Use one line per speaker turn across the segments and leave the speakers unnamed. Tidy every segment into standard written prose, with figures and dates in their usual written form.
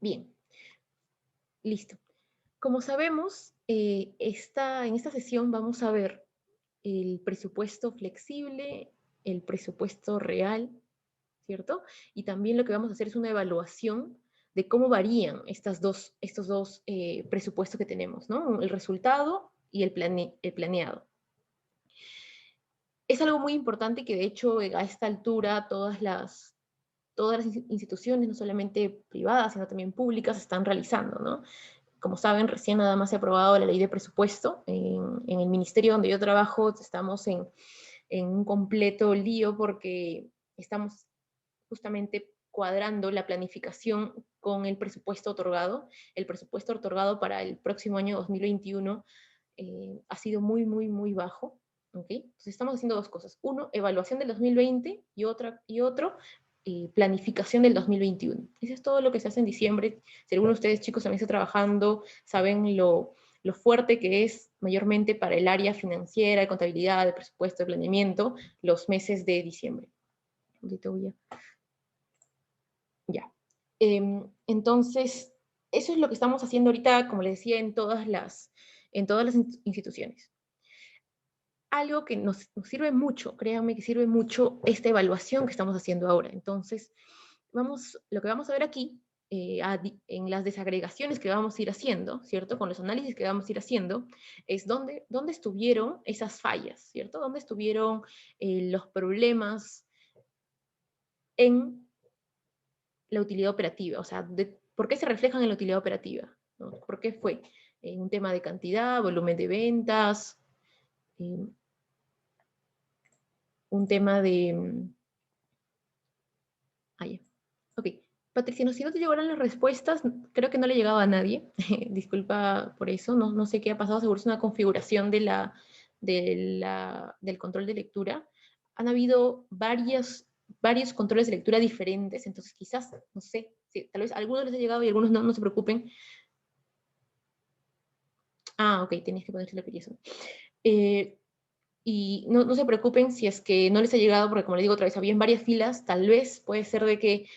Bien, listo. Como sabemos, en esta sesión vamos a ver el presupuesto flexible, el presupuesto real, ¿cierto? Y también lo que vamos a hacer es una evaluación de cómo varían estos dos presupuestos que tenemos, ¿no? El resultado y el planeado. Es algo muy importante que de hecho a esta altura todas las instituciones, no solamente privadas, sino también públicas, están realizando, ¿no? Como saben, recién nada más se ha aprobado la ley de presupuesto. En el ministerio donde yo trabajo estamos en un completo lío porque estamos justamente cuadrando la planificación con el presupuesto otorgado. El presupuesto otorgado para el próximo año 2021 ha sido muy, muy, muy bajo. ¿Okay? Entonces estamos haciendo dos cosas. Uno, evaluación del 2020 y otro, planificación del 2021. Eso es todo lo que se hace en diciembre. Si alguno de ustedes, chicos, también está trabajando, saben lo fuerte que es mayormente para el área financiera, de contabilidad, de presupuesto, de planeamiento, los meses de diciembre. Ya. Entonces, eso es lo que estamos haciendo ahorita, como les decía, en todas las instituciones. Algo que nos sirve mucho, créanme que sirve mucho esta evaluación que estamos haciendo ahora. Entonces, lo que vamos a ver aquí, en las desagregaciones que vamos a ir haciendo, ¿cierto? Con los análisis que vamos a ir haciendo, es dónde estuvieron esas fallas, ¿cierto? ¿Dónde estuvieron los problemas en la utilidad operativa? O sea, ¿por qué se reflejan en la utilidad operativa? ¿No? ¿Por qué fue? Un tema de cantidad, volumen de ventas, eh, un tema de... ya. Ok. Patricia, no, si no te llegaron las respuestas, creo que no le llegaba a nadie. Disculpa por eso, no sé qué ha pasado, seguro es una configuración del control de lectura. Han habido varios controles de lectura diferentes, entonces quizás, no sé, si tal vez a algunos les ha llegado y a algunos no se preocupen. Ah, ok, tenías que ponerse lo que eso. Y no se preocupen si es que no les ha llegado, porque como les digo otra vez, había en varias filas, tal vez puede ser de que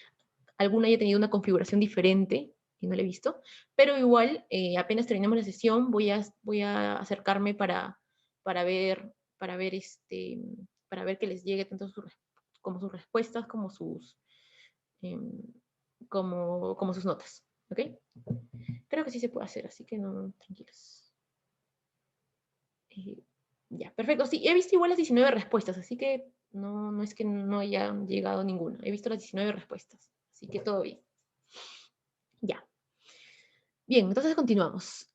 alguna haya tenido una configuración diferente y no la he visto, pero igual, apenas terminemos la sesión, voy a acercarme para ver que les llegue tanto como sus respuestas em, como sus notas, ¿ok? Creo que sí se puede hacer, así que no, tranquilos. Ya, perfecto. Sí, he visto igual las 19 respuestas, así que no es que no haya llegado ninguna. He visto las 19 respuestas, así que todo bien. Ya. Bien, entonces continuamos.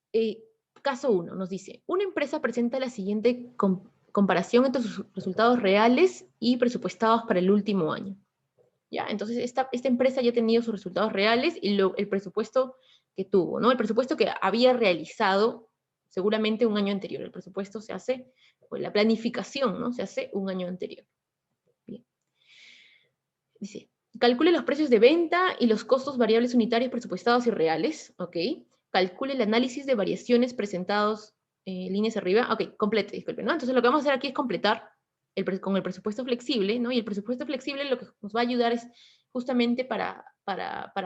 Caso 1 nos dice, una empresa presenta la siguiente comparación entre sus resultados reales y presupuestados para el último año. ¿Ya? Entonces, esta empresa ya ha tenido sus resultados reales y el presupuesto que tuvo, ¿no? El presupuesto que había realizado seguramente un año anterior. El presupuesto se hace, pues la planificación, ¿no? Se hace un año anterior. Bien. Dice, calcule los precios de venta y los costos variables unitarios presupuestados y reales, ¿ok? Calcule el análisis de variaciones presentados líneas arriba, ok, complete, disculpen, ¿no? Entonces lo que vamos a hacer aquí es completar con el presupuesto flexible, ¿no? Y el presupuesto flexible lo que nos va a ayudar es justamente para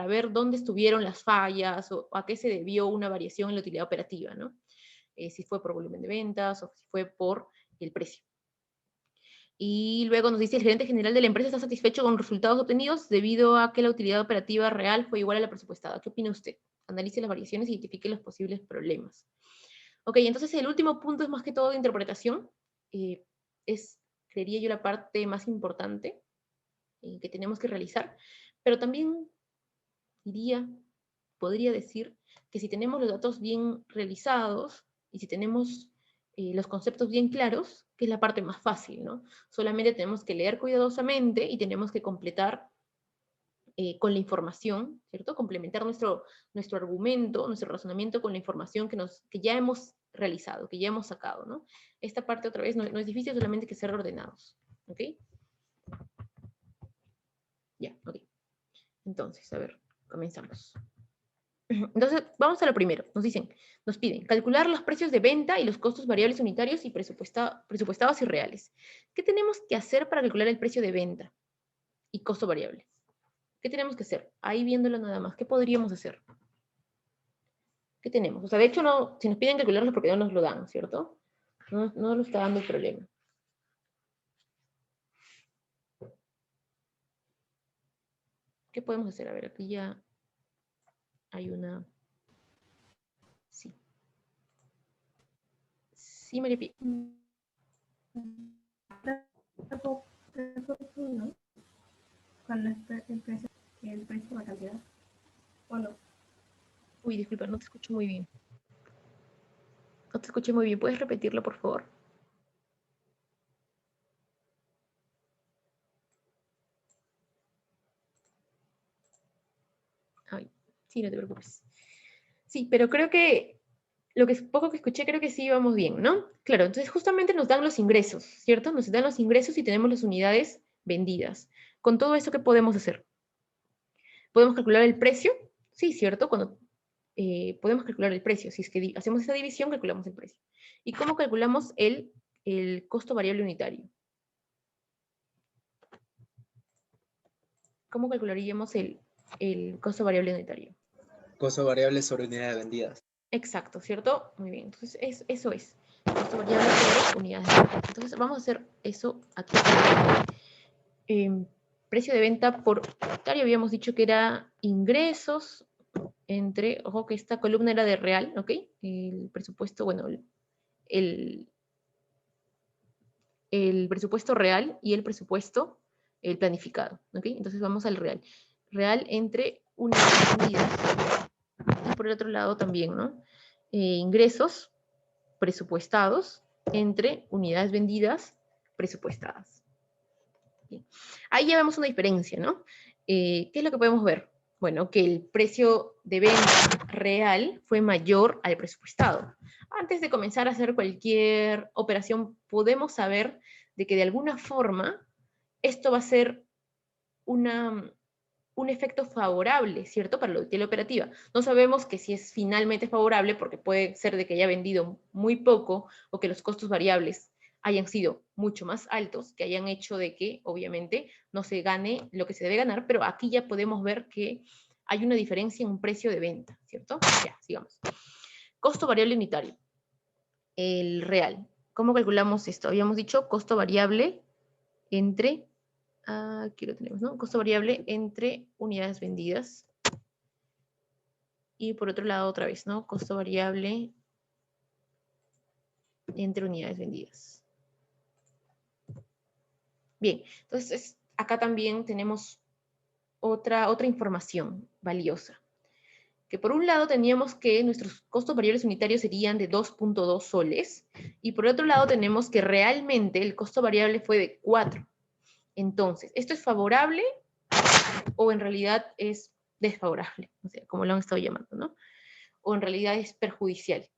ver dónde estuvieron las fallas o a qué se debió una variación en la utilidad operativa, ¿no? Si fue por volumen de ventas o si fue por el precio. Y luego nos dice, el gerente general de la empresa está satisfecho con los resultados obtenidos debido a que la utilidad operativa real fue igual a la presupuestada. ¿Qué opina usted? Analice las variaciones y identifique los posibles problemas. Ok, entonces el último punto es más que todo de interpretación. Es, creería yo, la parte más importante que tenemos que realizar. Pero también podría decir que si tenemos los datos bien realizados y si tenemos los conceptos bien claros, que es la parte más fácil, ¿no? Solamente tenemos que leer cuidadosamente y tenemos que completar con la información, ¿cierto? Complementar nuestro argumento, nuestro razonamiento con la información que ya hemos realizado, que ya hemos sacado, ¿no? Esta parte otra vez no es difícil, solamente hay que ser ordenados, ¿ok? Ya, ok. Entonces, a ver, comenzamos. Entonces, vamos a lo primero. Nos piden calcular los precios de venta y los costos variables unitarios y presupuestados y reales. ¿Qué tenemos que hacer para calcular el precio de venta y costo variable? ¿Qué tenemos que hacer? Ahí viéndolo nada más. ¿Qué podríamos hacer? ¿Qué tenemos? O sea, de hecho, no, si nos piden calcularlo porque no nos lo dan, ¿cierto? No, no nos está dando el problema. ¿Qué podemos hacer? A ver, aquí ya hay una... Sí. Sí, María Pi.
¿No? Cuando el precio la cantidad, ¿o no?
Uy, disculpa, no te escucho muy bien. No te escuché muy bien. ¿Puedes repetirlo, por favor? Ay, sí, no te preocupes. Sí, pero creo que lo que poco que escuché, creo que sí vamos bien, ¿no? Claro, entonces justamente nos dan los ingresos, ¿cierto? Nos dan los ingresos y tenemos las unidades vendidas. Con todo eso, ¿qué podemos hacer? ¿Podemos calcular el precio? Sí, ¿cierto? Cuando podemos calcular el precio. Si es que hacemos esa división, calculamos el precio. ¿Y cómo calculamos el costo variable unitario? ¿Cómo calcularíamos el costo variable unitario?
Costo variable sobre unidades vendidas.
Exacto, ¿cierto? Muy bien, entonces eso es. Costo variable sobre unidades vendidas. Entonces vamos a hacer eso aquí. Precio de venta por unitario, habíamos dicho que era ingresos entre, ojo que esta columna era de real, ¿ok? El presupuesto, bueno, el, el presupuesto real y el presupuesto el planificado, ¿ok? Entonces vamos al real. Real entre unidades vendidas y por el otro lado también, ¿no? Ingresos presupuestados entre unidades vendidas presupuestadas. Bien. Ahí ya vemos una diferencia, ¿no? ¿Qué es lo que podemos ver? Bueno, que el precio de venta real fue mayor al presupuestado. Antes de comenzar a hacer cualquier operación, podemos saber de que de alguna forma esto va a ser un efecto favorable, ¿cierto? Para la utilidad operativa. No sabemos que si es finalmente favorable, porque puede ser de que haya vendido muy poco o que los costos variables hayan sido mucho más altos, que hayan hecho de que, obviamente, no se gane lo que se debe ganar, pero aquí ya podemos ver que hay una diferencia en un precio de venta, ¿cierto? Ya, sigamos. Costo variable unitario. El real. ¿Cómo calculamos esto? Habíamos dicho costo variable entre, aquí lo tenemos, ¿no? Costo variable entre unidades vendidas. Y por otro lado, otra vez, ¿no? Costo variable entre unidades vendidas. Bien, entonces acá también tenemos otra información valiosa. Que por un lado teníamos que nuestros costos variables unitarios serían de 2.2 soles, y por otro lado tenemos que realmente el costo variable fue de 4. Entonces, ¿esto es favorable o en realidad es desfavorable? O sea, como lo han estado llamando, ¿no? O en realidad es perjudicial.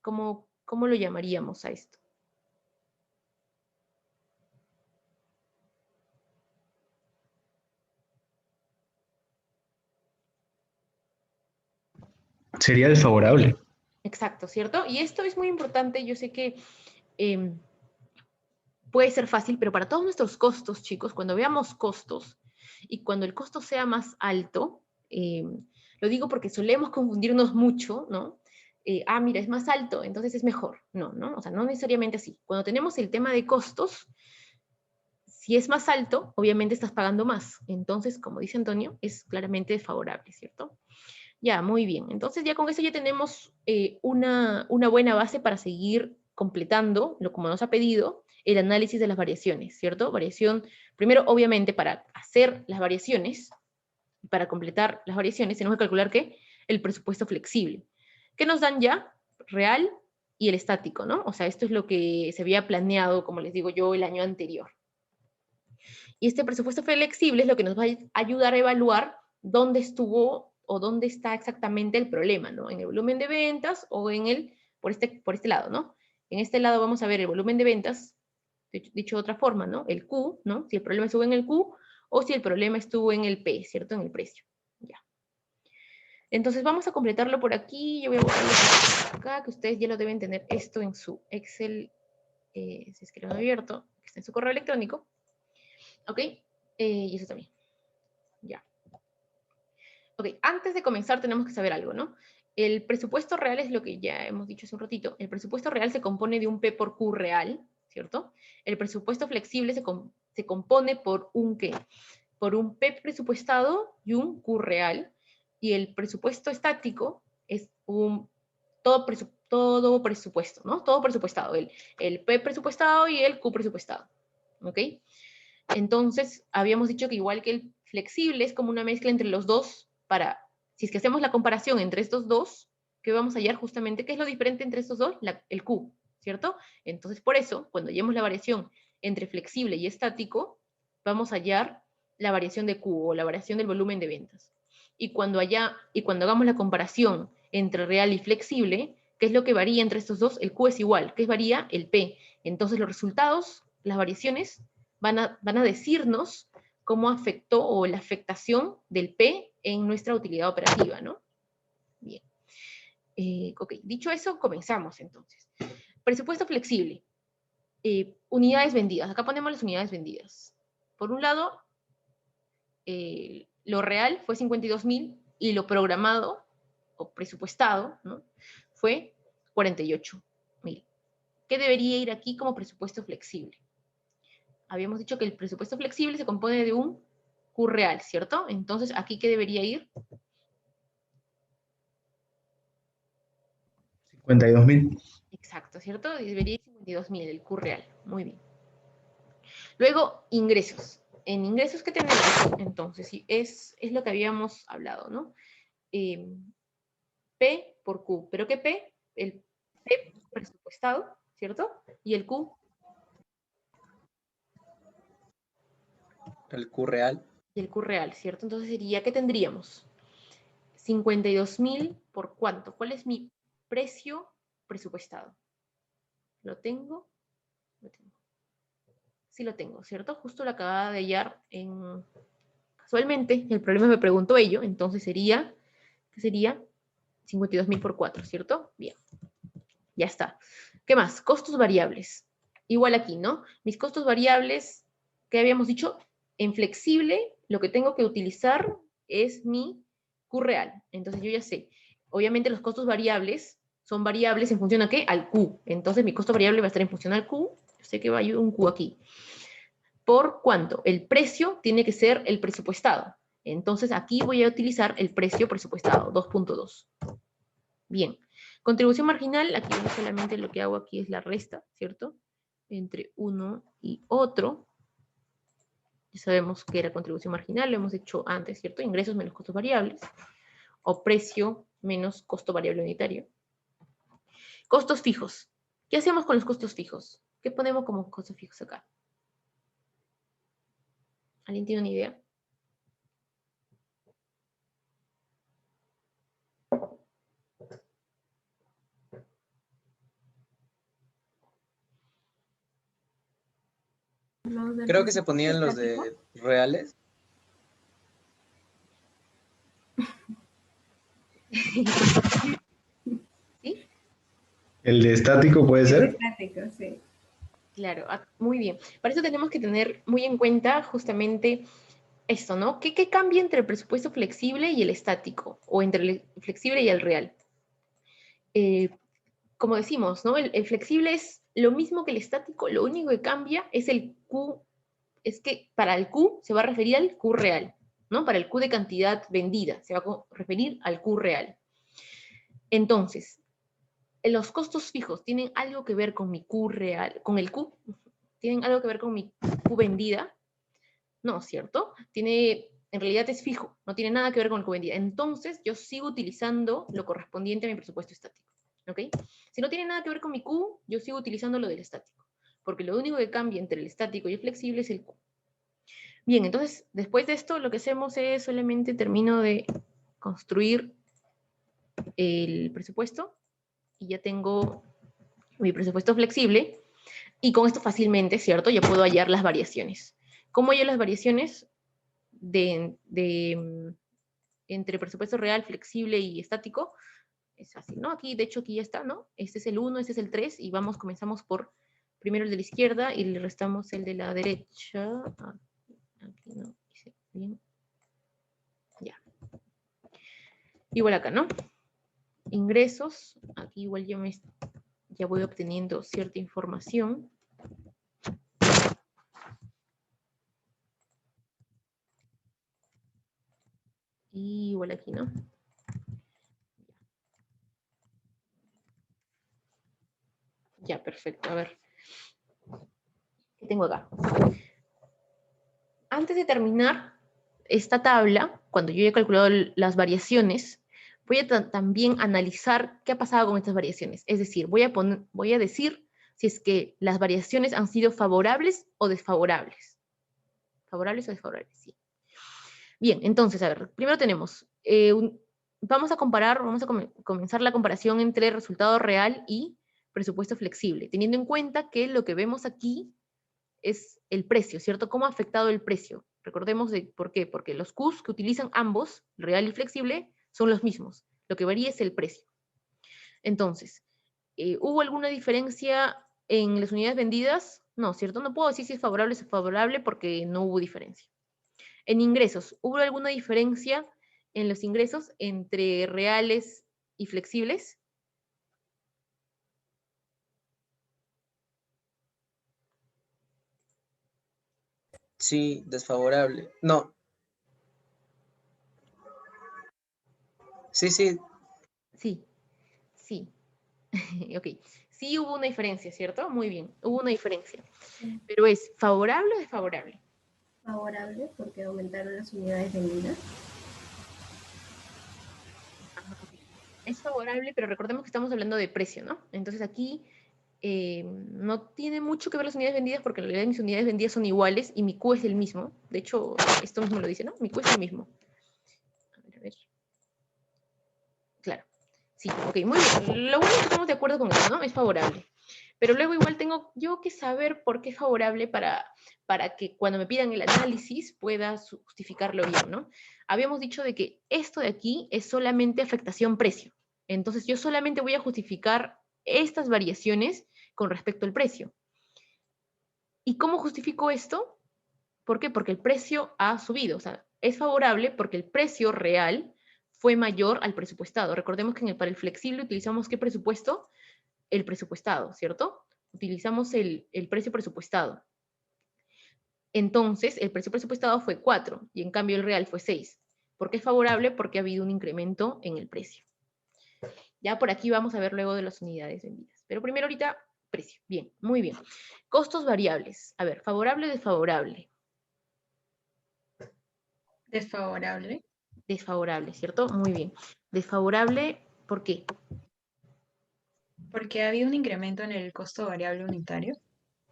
¿Cómo lo llamaríamos a esto?
Sería desfavorable.
Exacto, ¿cierto? Y esto es muy importante, yo sé que puede ser fácil, pero para todos nuestros costos, chicos, cuando veamos costos y cuando el costo sea más alto, lo digo porque solemos confundirnos mucho, ¿no? Mira, es más alto, entonces es mejor. No, ¿no? O sea, no necesariamente así. Cuando tenemos el tema de costos, si es más alto, obviamente estás pagando más. Entonces, como dice Antonio, es claramente desfavorable, ¿cierto? Ya, muy bien. Entonces ya con eso ya tenemos una buena base para seguir completando, lo como nos ha pedido, el análisis de las variaciones, ¿cierto? Variación, primero, obviamente, para hacer las variaciones, para completar las variaciones, tenemos que calcular ¿qué? El presupuesto flexible. ¿Qué nos dan ya? Real y el estático, ¿no? O sea, esto es lo que se había planeado, como les digo yo, el año anterior. Y este presupuesto flexible es lo que nos va a ayudar a evaluar dónde estuvo o dónde está exactamente el problema, ¿no? En el volumen de ventas o en por este lado, ¿no? En este lado vamos a ver el volumen de ventas, dicho de otra forma, ¿no? El Q, ¿no? Si el problema estuvo en el Q o si el problema estuvo en el P, ¿cierto? En el precio. Ya. Entonces vamos a completarlo por aquí. Yo voy a buscarlo acá, que ustedes ya lo deben tener esto en su Excel, si es que lo han abierto, que está en su correo electrónico. ¿Ok? Y eso también. Ya. Ok, antes de comenzar tenemos que saber algo, ¿no? El presupuesto real es lo que ya hemos dicho hace un ratito. El presupuesto real se compone de un P por Q real, ¿cierto? El presupuesto flexible se compone por un ¿qué? Por un P presupuestado y un Q real. Y el presupuesto estático es un todo presupuesto, ¿no? Todo presupuestado. El P presupuestado y el Q presupuestado. ¿Ok? Entonces, habíamos dicho que igual que el flexible es como una mezcla entre los dos para, si es que hacemos la comparación entre estos dos, ¿qué vamos a hallar justamente? ¿Qué es lo diferente entre estos dos? El Q, ¿cierto? Entonces, por eso, cuando hallemos la variación entre flexible y estático, vamos a hallar la variación de Q o la variación del volumen de ventas. Y cuando hagamos la comparación entre real y flexible, ¿qué es lo que varía entre estos dos? El Q es igual. ¿Qué varía? El P. Entonces, los resultados, las variaciones, van a decirnos cómo afectó o la afectación del P en nuestra utilidad operativa, ¿no? Bien. Ok, dicho eso, comenzamos entonces. Presupuesto flexible. Unidades vendidas. Acá ponemos las unidades vendidas. Por un lado, lo real fue 52.000 y lo programado o presupuestado, ¿no? Fue 48.000. ¿Qué debería ir aquí como presupuesto flexible? Habíamos dicho que el presupuesto flexible se compone de un Q real, ¿cierto? Entonces, ¿aquí qué debería ir?
52.000.
Exacto, ¿cierto? Debería ir 52.000, el Q real. Muy bien. Luego, ingresos. En ingresos, ¿qué tenemos? Entonces, sí, es lo que habíamos hablado, ¿no? P por Q. ¿Pero qué P? El P presupuestado, ¿cierto? Y el Q.
El Q real.
Y el Q real, ¿cierto? Entonces sería, ¿qué tendríamos? 52.000 por cuánto. ¿Cuál es mi precio presupuestado? ¿Lo tengo? Lo tengo. Sí lo tengo, ¿cierto? Justo lo acababa de hallar casualmente. El problema me preguntó ello, entonces sería, ¿qué sería? 52.000 por 4, ¿cierto? Bien, ya está. ¿Qué más? Costos variables. Igual aquí, ¿no? Mis costos variables, ¿qué habíamos dicho? En flexible, lo que tengo que utilizar es mi Q real. Entonces yo ya sé. Obviamente los costos variables son variables en función a qué? Al Q. Entonces mi costo variable va a estar en función al Q. Yo sé que va a ir un Q aquí. ¿Por cuánto? El precio tiene que ser el presupuestado. Entonces aquí voy a utilizar el precio presupuestado, 2.2. Bien. Contribución marginal, aquí solamente lo que hago aquí es la resta, ¿cierto? Entre uno y otro. Ya sabemos que era contribución marginal, lo hemos hecho antes, ¿cierto? Ingresos menos costos variables. O precio menos costo variable unitario. Costos fijos. ¿Qué hacemos con los costos fijos? ¿Qué ponemos como costos fijos acá? ¿Alguien tiene una idea?
Los del
Creo que se
presupuesto
ponían los
estático.
de reales.
¿Sí?
El de estático puede
El
ser.
estático, sí.
Claro, muy bien. Para eso tenemos que tener muy en cuenta justamente esto, ¿no? ¿Qué cambia entre el presupuesto flexible y el estático? O entre el flexible y el real. Eh, como decimos, ¿no? El flexible es lo mismo que el estático, lo único que cambia es el Q, es que para el Q se va a referir al Q real, ¿no? Para el Q de cantidad vendida, se va a referir al Q real. Entonces, los costos fijos tienen algo que ver con mi Q real, con el Q, tienen algo que ver con mi Q vendida. No, ¿cierto? En realidad es fijo, no tiene nada que ver con el Q vendida. Entonces, yo sigo utilizando lo correspondiente a mi presupuesto estático, ¿ok? Si no tiene nada que ver con mi Q, yo sigo utilizando lo del estático, porque lo único que cambia entre el estático y el flexible es el Q. Bien, entonces, después de esto, lo que hacemos es solamente termino de construir el presupuesto y ya tengo mi presupuesto flexible y con esto fácilmente, ¿cierto? Ya puedo hallar las variaciones. ¿Cómo hallo las variaciones entre presupuesto real, flexible y estático? Es fácil, ¿no? Aquí, de hecho, aquí ya está, ¿no? Este es el 1, este es el 3 y comenzamos por primero el de la izquierda y le restamos el de la derecha. Aquí no, bien. Ya. Igual acá, ¿no? ingresos, aquí igual ya voy obteniendo cierta información. Y igual aquí, ¿no? Ya, perfecto. A ver. ¿Qué tengo acá? Antes de terminar esta tabla, cuando yo he calculado las variaciones, voy a también analizar qué ha pasado con estas variaciones. Es decir, voy a decir si es que las variaciones han sido favorables o desfavorables. ¿Favorables o desfavorables? Sí. Bien, entonces, a ver, primero tenemos, vamos a comenzar la comparación entre resultado real y presupuesto flexible, teniendo en cuenta que lo que vemos aquí es el precio, ¿cierto? ¿Cómo ha afectado el precio? Recordemos por qué, porque los Qs que utilizan ambos, real y flexible, son los mismos. Lo que varía es el precio. Entonces, ¿hubo alguna diferencia en las unidades vendidas? No, ¿cierto? No puedo decir si es favorable o desfavorable porque no hubo diferencia. En ingresos, ¿hubo alguna diferencia en los ingresos entre reales y flexibles?
Sí, desfavorable. No, sí, sí,
Sí, sí. Ok. Sí hubo una diferencia, ¿cierto? Muy bien, hubo una diferencia.
Sí.
Pero ¿es favorable o desfavorable?
Favorable porque aumentaron las unidades vendidas.
Ajá, ok. Es favorable, pero recordemos que estamos hablando de precio, ¿no? Entonces aquí no tiene mucho que ver las unidades vendidas porque en realidad mis unidades vendidas son iguales y mi Q es el mismo. De hecho, esto mismo lo dice, ¿no? Mi Q es el mismo. A ver. Claro. Sí, ok, muy bien. Lo bueno es que estamos de acuerdo con eso, ¿no? Es favorable. Pero luego igual tengo yo que saber por qué es favorable para que cuando me pidan el análisis pueda justificarlo bien, ¿no? Habíamos dicho de que esto de aquí es solamente afectación precio. Entonces yo solamente voy a justificar estas variaciones con respecto al precio. ¿Y cómo justifico esto? ¿Por qué? Porque el precio ha subido. O sea, es favorable porque el precio real fue mayor al presupuestado. Recordemos que para el flexible utilizamos ¿qué presupuesto? El presupuestado, ¿cierto? Utilizamos el precio presupuestado. Entonces, el precio presupuestado fue 4 y en cambio el real fue 6. ¿Por qué es favorable? Porque ha habido un incremento en el precio. Ya por aquí vamos a ver luego de las unidades vendidas. Pero primero ahorita, precio. Bien, muy bien. Costos variables. A ver, favorable o desfavorable.
Desfavorable,
Desfavorable, ¿cierto? Muy bien. Desfavorable, ¿por qué?
porque ha habido un incremento en el costo variable unitario.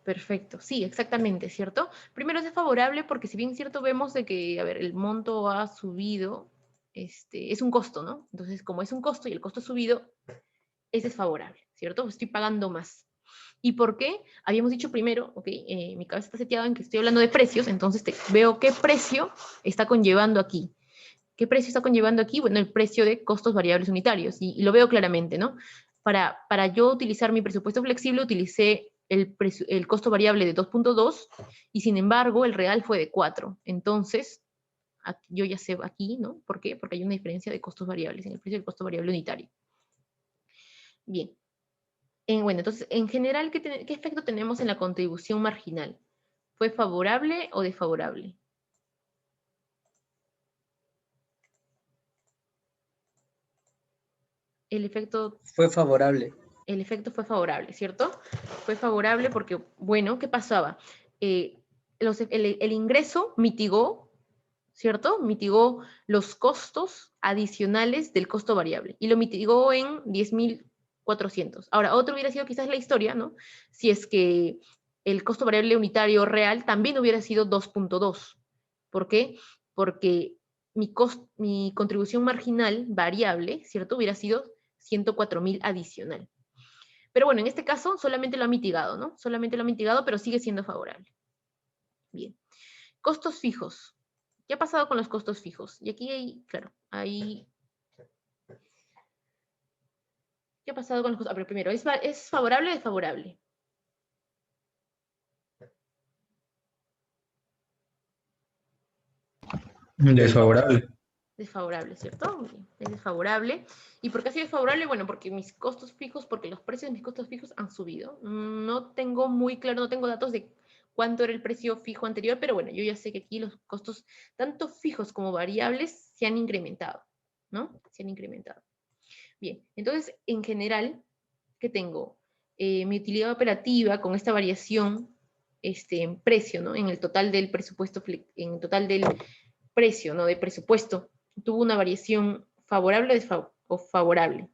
Perfecto, sí, exactamente, ¿cierto? Primero es desfavorable porque si bien es cierto vemos de que, a ver, el monto ha subido, es un costo, ¿no? Entonces, como es un costo y el costo ha subido, es desfavorable, ¿cierto? Estoy pagando más. ¿Y por qué? Habíamos dicho primero, ok, mi cabeza está seteada en que estoy hablando de precios, entonces veo qué precio está conllevando aquí. ¿Qué precio está conllevando aquí? Bueno, el precio de costos variables unitarios, y lo veo claramente, ¿no? Para yo utilizar mi presupuesto flexible, utilicé el costo variable de 2.2 y sin embargo el real fue de 4. Entonces, yo ya sé aquí, ¿no? ¿Por qué? Porque hay una diferencia de costos variables en el precio del costo variable unitario. Bien. Bueno, entonces, en general, ¿qué efecto tenemos en la contribución marginal? ¿Fue favorable o desfavorable? El efecto
fue favorable.
el efecto fue favorable, ¿cierto? Fue favorable porque, bueno, ¿qué pasaba? El ingreso mitigó, ¿cierto? Mitigó los costos adicionales del costo variable y lo mitigó en 10.400. Ahora, otro hubiera sido quizás la historia, ¿no? Si es que el costo variable unitario real también hubiera sido 2.2. ¿Por qué? Porque mi contribución marginal variable, ¿cierto? Hubiera sido 104.000 adicional. Pero bueno, en este caso solamente lo ha mitigado, ¿no? Solamente lo ha mitigado, pero sigue siendo favorable. Bien. Costos fijos. ¿Qué ha pasado con los costos fijos? Y aquí hay, claro, hay... ¿Qué ha pasado con los costos? A ver, primero, ¿es favorable o desfavorable?
Desfavorable.
Desfavorable, ¿cierto? Bien, es desfavorable. ¿Y por qué ha sido desfavorable? Bueno, porque mis costos fijos, porque los precios de mis costos fijos han subido. No tengo muy claro, no tengo datos de cuánto era el precio fijo anterior, pero bueno, yo ya sé que aquí los costos, tanto fijos como variables, se han incrementado, ¿no? Se han incrementado. Bien, entonces, en general, ¿qué tengo? Mi utilidad operativa con esta variación en precio, ¿no? En el total del presupuesto, en el total del precio, ¿no? De presupuesto, tuvo una variación favorable o favorable.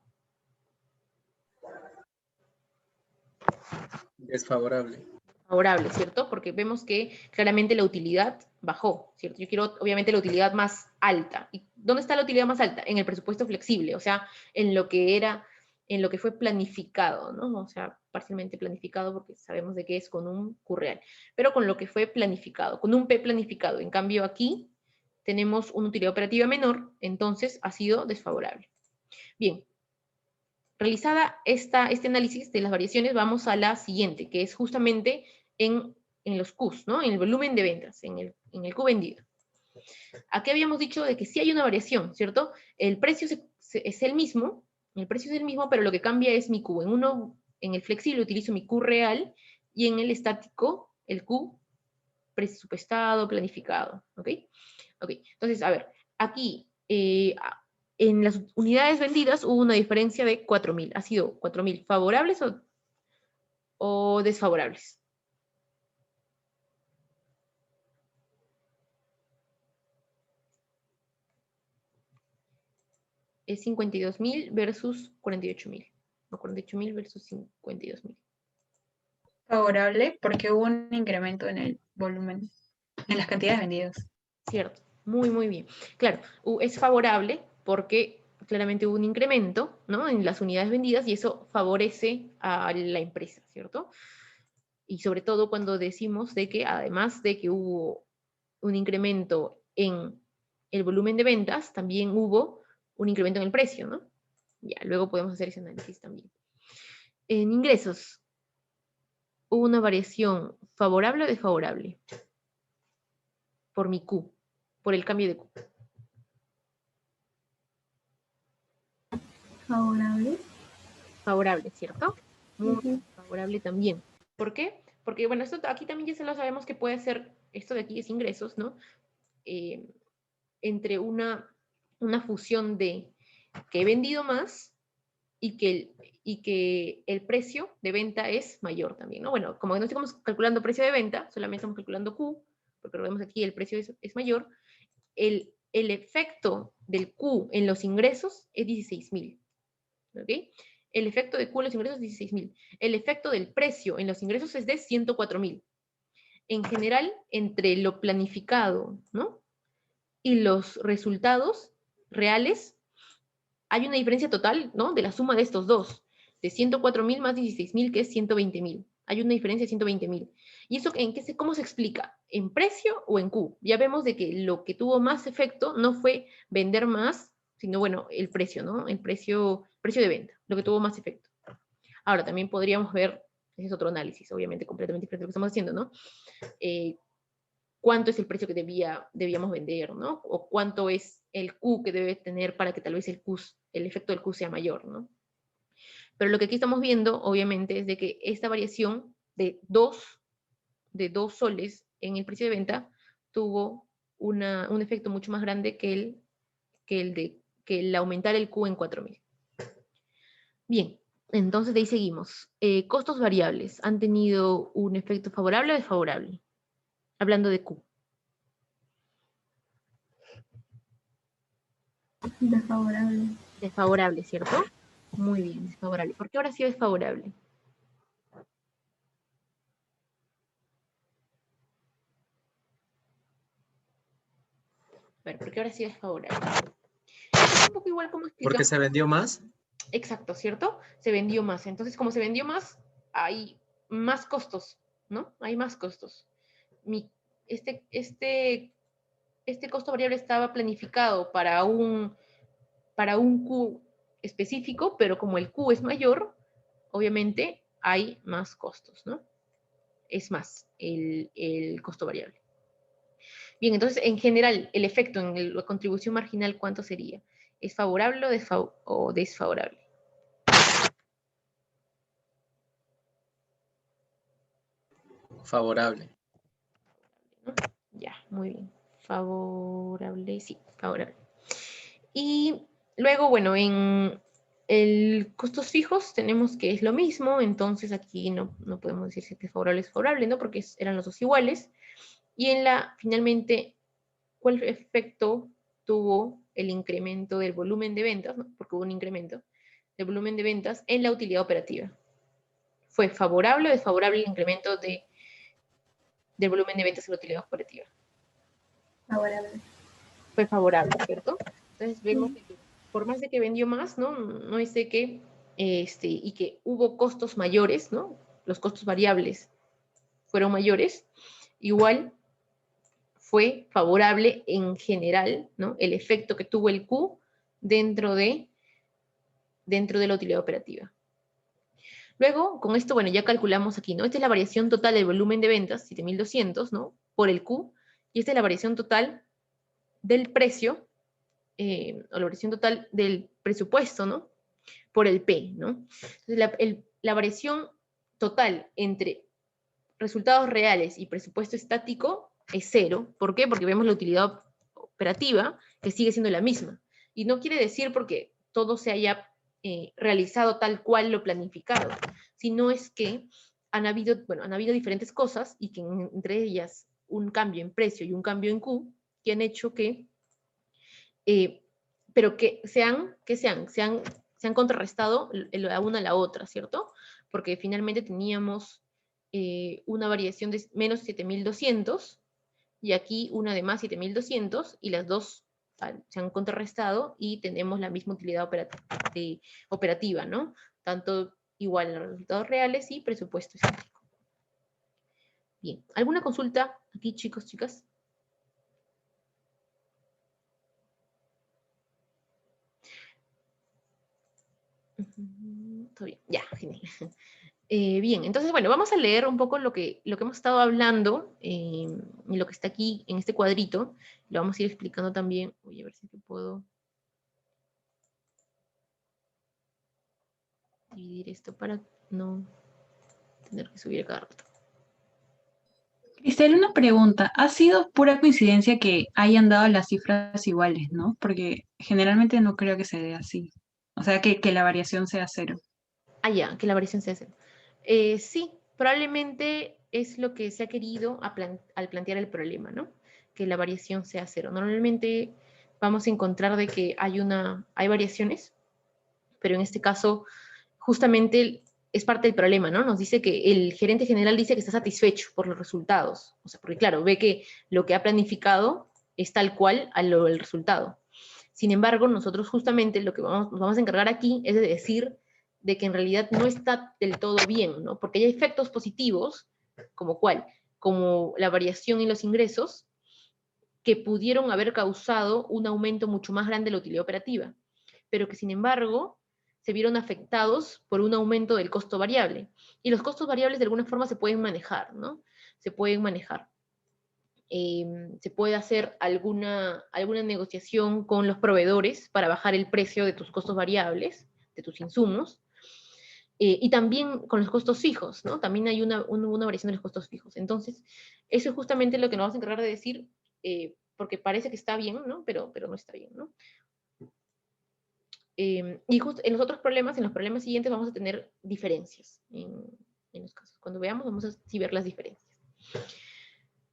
Desfavorable.
Favorable, ¿cierto? Porque vemos que claramente la utilidad bajó, ¿cierto? Yo quiero, obviamente, la utilidad más alta. ¿Y dónde está la utilidad más alta? En el presupuesto flexible, o sea, en lo que fue planificado, ¿no? O sea, parcialmente planificado porque sabemos de qué es con un Q real, pero con lo que fue planificado, con un P planificado. En cambio, aquí tenemos una utilidad operativa menor, entonces ha sido desfavorable. Bien, realizada este análisis de las variaciones, vamos a la siguiente, que es justamente en los Qs, ¿no? En el volumen de ventas, en el Q vendido. Aquí habíamos dicho de que sí hay una variación, ¿cierto? El precio es el mismo, pero lo que cambia es mi Q. En el flexible utilizo mi Q real y en el estático, el Q presupuestado, planificado, ¿ok? Ok, entonces, a ver, aquí, en las unidades vendidas hubo una diferencia de 4.000. ¿Ha sido 4.000 favorables o desfavorables? Es 52.000 versus 48.000. O 48.000 versus 52.000.
Favorable porque hubo un incremento en el volumen, en las cantidades vendidas.
Cierto, muy, muy bien. Claro, es favorable porque claramente hubo un incremento, ¿no? En las unidades vendidas y eso favorece a la empresa, ¿cierto? Y sobre todo cuando decimos de que además de que hubo un incremento en el volumen de ventas, también hubo un incremento en el precio, ¿no? Ya, luego podemos hacer ese análisis también. En ingresos, ¿hubo una variación favorable o desfavorable? Por mi Q, por el cambio de Q.
Favorable.
Favorable, ¿cierto? Muy
Ujú.
favorable también. ¿Por qué? Porque, bueno, esto aquí también ya se lo sabemos que puede ser, esto de aquí es ingresos, ¿no? Entre una fusión de que he vendido más y que el precio de venta es mayor también, ¿no? Bueno, como no estamos calculando precio de venta, solamente estamos calculando Q, porque vemos aquí el precio es mayor, el efecto del Q en los ingresos es 16.000, ¿ok? El efecto de Q en los ingresos es 16.000. El efecto del precio en los ingresos es de 104.000. En general, entre lo planificado, ¿no? Y los resultados reales, hay una diferencia total, ¿no? De la suma de estos dos, de 104.000 más 16.000, que es 120.000. Hay una diferencia de 120.000. ¿Y eso cómo se explica? ¿En precio o en Q? Ya vemos de que lo que tuvo más efecto no fue vender más, sino, bueno, el precio, ¿no? El precio de venta, lo que tuvo más efecto. Ahora, también podríamos ver, ese es otro análisis, obviamente completamente diferente a lo que estamos haciendo, ¿no? Cuánto es el precio que debíamos vender, ¿no? O cuánto es el Q que debe tener para que tal vez el efecto del Q sea mayor, ¿no? Pero lo que aquí estamos viendo, obviamente, es de que esta variación de 2 soles en el precio de venta tuvo un efecto mucho más grande que el aumentar el Q en 4.000. Bien, entonces de ahí seguimos. Costos variables, ¿han tenido un efecto favorable o desfavorable? Hablando de Q.
Desfavorable.
Desfavorable, ¿cierto? Muy bien, desfavorable. ¿Por qué ahora sí es desfavorable? A ver, ¿por qué ahora sí es desfavorable? Es un poco igual como explicamos.
¿Porque se vendió más?
Exacto, ¿cierto? Se vendió más. Entonces, como se vendió más, hay más costos, ¿no? Hay más costos. Este costo variable estaba planificado para un Q específico, pero como el Q es mayor, obviamente hay más costos, ¿no? Es más el costo variable. Bien, entonces, en general, el efecto en la contribución marginal, ¿cuánto sería? ¿Es favorable o desfavorable?
Favorable.
¿No? Ya, muy bien. Favorable, sí, favorable. Y luego, bueno, en el costos fijos tenemos que es lo mismo, entonces aquí no podemos decir si es favorable o desfavorable, ¿no? Porque eran los dos iguales. Y en finalmente, ¿cuál efecto tuvo el incremento del volumen de ventas, ¿no? Porque hubo un incremento del volumen de ventas en la utilidad operativa? ¿Fue favorable o desfavorable el incremento del volumen de ventas en la utilidad operativa?
Favorable.
Fue favorable, ¿cierto? Entonces vemos que por más de que vendió más, ¿no? No es de que, y que hubo costos mayores, ¿no? Los costos variables fueron mayores, igual fue favorable en general, ¿no? El efecto que tuvo el Q dentro de la utilidad operativa. Luego, con esto, bueno, ya calculamos aquí, ¿no? Esta es la variación total del volumen de ventas, 7.200, ¿no? Por el Q, y esta es la variación total del precio, o la variación total del presupuesto, ¿no? Por el P, ¿no? Entonces, la variación total entre resultados reales y presupuesto estático es 0. ¿Por qué? Porque vemos la utilidad operativa que sigue siendo la misma. Y no quiere decir porque todo se haya realizado tal cual lo planificado, sino es que han habido diferentes cosas y que entre ellas un cambio en precio y un cambio en Q que han hecho que, pero que se han contrarrestado la una a la otra, ¿cierto? Porque finalmente teníamos una variación de menos 7.200 y aquí una de más 7.200 y las dos se han contrarrestado y tenemos la misma utilidad operativa, ¿no? Tanto igual a los resultados reales y presupuesto estático. Bien, ¿alguna consulta aquí, chicos, chicas? Todo bien, ya, genial. Bien, entonces, bueno, vamos a leer un poco lo que hemos estado hablando y lo que está aquí en este cuadrito. Lo vamos a ir explicando también. Voy a ver si puedo dividir esto para no tener que subir cada rato.
Cristel, una pregunta. ¿Ha sido pura coincidencia que hayan dado las cifras iguales, no? Porque generalmente no creo que se dé así. O sea, que la variación sea 0.
Ah, ya, que la variación sea cero. Sí, probablemente es lo que se ha querido al plantear el problema, ¿no? Que la variación sea 0. Normalmente vamos a encontrar de que hay variaciones, pero en este caso justamente es parte del problema, ¿no? Nos dice que el gerente general dice que está satisfecho por los resultados. O sea, porque claro, ve que lo que ha planificado es tal cual el resultado. Sin embargo, nosotros justamente lo que nos vamos a encargar aquí es de decir de que en realidad no está del todo bien, ¿no? Porque hay efectos positivos, como cuál, como la variación en los ingresos, que pudieron haber causado un aumento mucho más grande de la utilidad operativa, pero que sin embargo se vieron afectados por un aumento del costo variable. Y los costos variables de alguna forma se pueden manejar, ¿no? Se pueden manejar. Se puede hacer alguna negociación con los proveedores para bajar el precio de tus costos variables, de tus insumos, y también con los costos fijos, ¿no? También hay una variación de los costos fijos. Entonces, eso es justamente lo que nos vamos a encargar de decir, porque parece que está bien, ¿no? Pero no está bien, ¿no? Y justo en los otros problemas, en los problemas siguientes vamos a tener diferencias en los casos. Cuando veamos, vamos a sí ver las diferencias.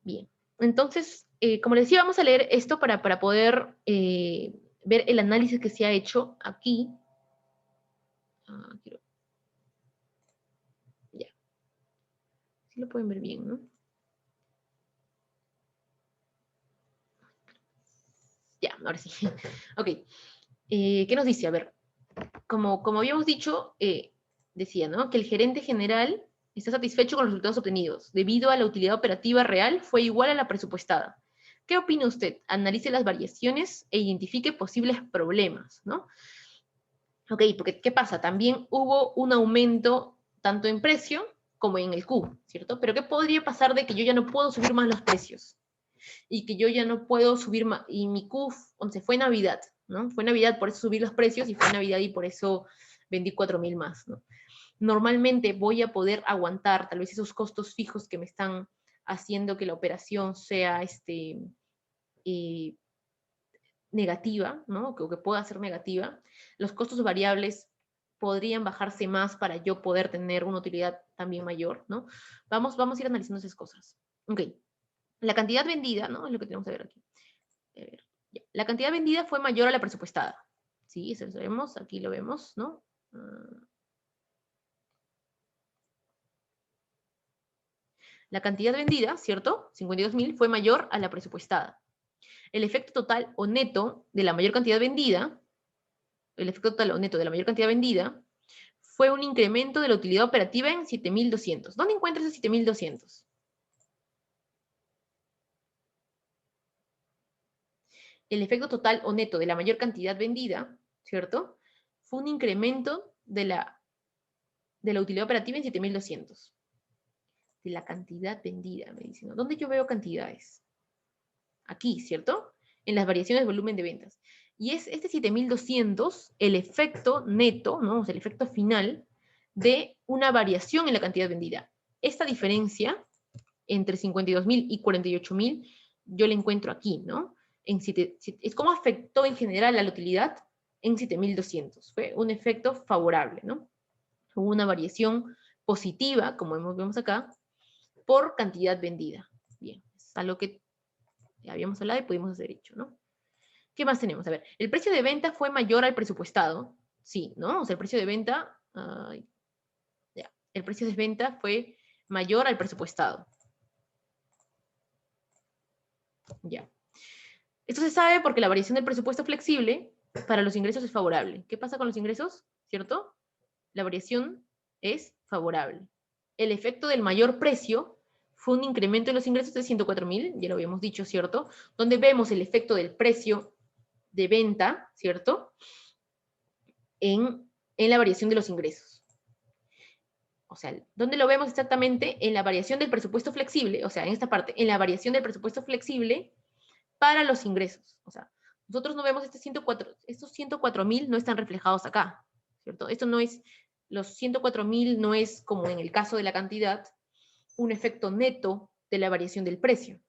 Bien, entonces, como les decía, vamos a leer esto para poder ver el análisis que se ha hecho aquí. Ya. Sí lo pueden ver bien, ¿no? Ya, ahora sí. Ok. ¿Qué nos dice? A ver, como habíamos dicho, decía, ¿no? Que el gerente general está satisfecho con los resultados obtenidos, debido a la utilidad operativa real fue igual a la presupuestada. ¿Qué opina usted? Analice las variaciones e identifique posibles problemas, ¿no? Ok, porque ¿qué pasa? También hubo un aumento tanto en precio como en el Q, ¿cierto? Pero ¿qué podría pasar de que yo ya no puedo subir más los precios? y que yo ya no puedo subir más, y mi Q, fue Navidad, ¿no? Fue Navidad, por eso subí los precios, y fue Navidad y por eso vendí 4.000 más, ¿no? Normalmente voy a poder aguantar tal vez esos costos fijos que me están haciendo que la operación sea negativa, ¿no? O que pueda ser negativa. Los costos variables podrían bajarse más para yo poder tener una utilidad también mayor, ¿no? Vamos a ir analizando esas cosas. Ok. La cantidad vendida, ¿no? Es lo que tenemos que ver aquí. A ver, ya. La cantidad vendida fue mayor a la presupuestada. Sí, eso lo sabemos. Aquí lo vemos, ¿no? La cantidad vendida, ¿cierto? 52.000 fue mayor a la presupuestada. El efecto total o neto de la mayor cantidad vendida, fue un incremento de la utilidad operativa en 7.200. ¿Dónde encuentras esos 7.200? El efecto total o neto de la mayor cantidad vendida, ¿cierto? Fue un incremento de la utilidad operativa en 7.200. De la cantidad vendida, me dicen, ¿no? ¿Dónde yo veo cantidades? Aquí, ¿cierto? En las variaciones de volumen de ventas. Y es este 7.200 el efecto neto, ¿no? O sea, el efecto final de una variación en la cantidad vendida. Esta diferencia entre 52.000 y 48.000 yo la encuentro aquí, ¿no? Es como afectó en general a la utilidad en 7.200. Fue un efecto favorable, ¿no? Hubo una variación positiva, como vemos acá, por cantidad vendida. Bien, es algo que ya habíamos hablado y pudimos haber hecho, ¿no? ¿Qué más tenemos? A ver, el precio de venta fue mayor al presupuestado. Sí, ¿no? O sea, el precio de venta, el precio de venta fue mayor al presupuestado. Ya. Esto se sabe porque la variación del presupuesto flexible para los ingresos es favorable. ¿Qué pasa con los ingresos? ¿Cierto? La variación es favorable. El efecto del mayor precio fue un incremento en los ingresos de 104.000, ya lo habíamos dicho, ¿cierto? Donde vemos el efecto del precio de venta, ¿cierto? En la variación de los ingresos. O sea, ¿dónde lo vemos exactamente? En la variación del presupuesto flexible, o sea, en esta parte, en la variación del presupuesto flexible para los ingresos. O sea, nosotros no vemos estos 104.000 no están reflejados acá, ¿cierto? Esto no es, los 104.000 no es como en el caso de la cantidad, un efecto neto de la variación del precio,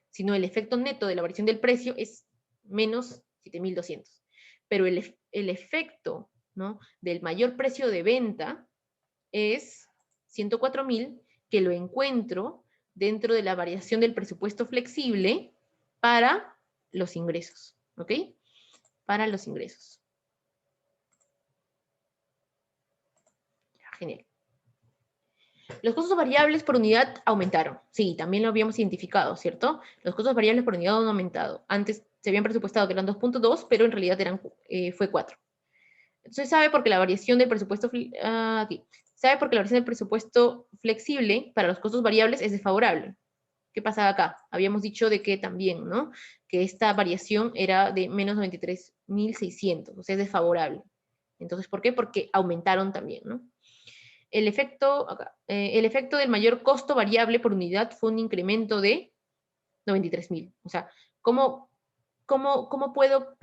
sino el efecto neto de la variación del precio es menos 7.200. Pero el efecto, ¿no?, del mayor precio de venta es 104.000, que lo encuentro dentro de la variación del presupuesto flexible para los ingresos, ¿ok? Para los ingresos. Genial. Los costos variables por unidad aumentaron. Sí, también lo habíamos identificado, ¿cierto? Los costos variables por unidad han aumentado. Antes se habían presupuestado que eran 2.2, pero en realidad fue 4. Entonces sabe porque la variación del presupuesto sabe porque la variación del presupuesto flexible para los costos variables es desfavorable. ¿Qué pasa acá? Habíamos dicho de que también, ¿no? Que esta variación era de menos 93.600, o sea, es desfavorable. Entonces, ¿por qué? Porque aumentaron también, ¿no? El efecto del mayor costo variable por unidad fue un incremento de 93.000. O sea, ¿cómo puedo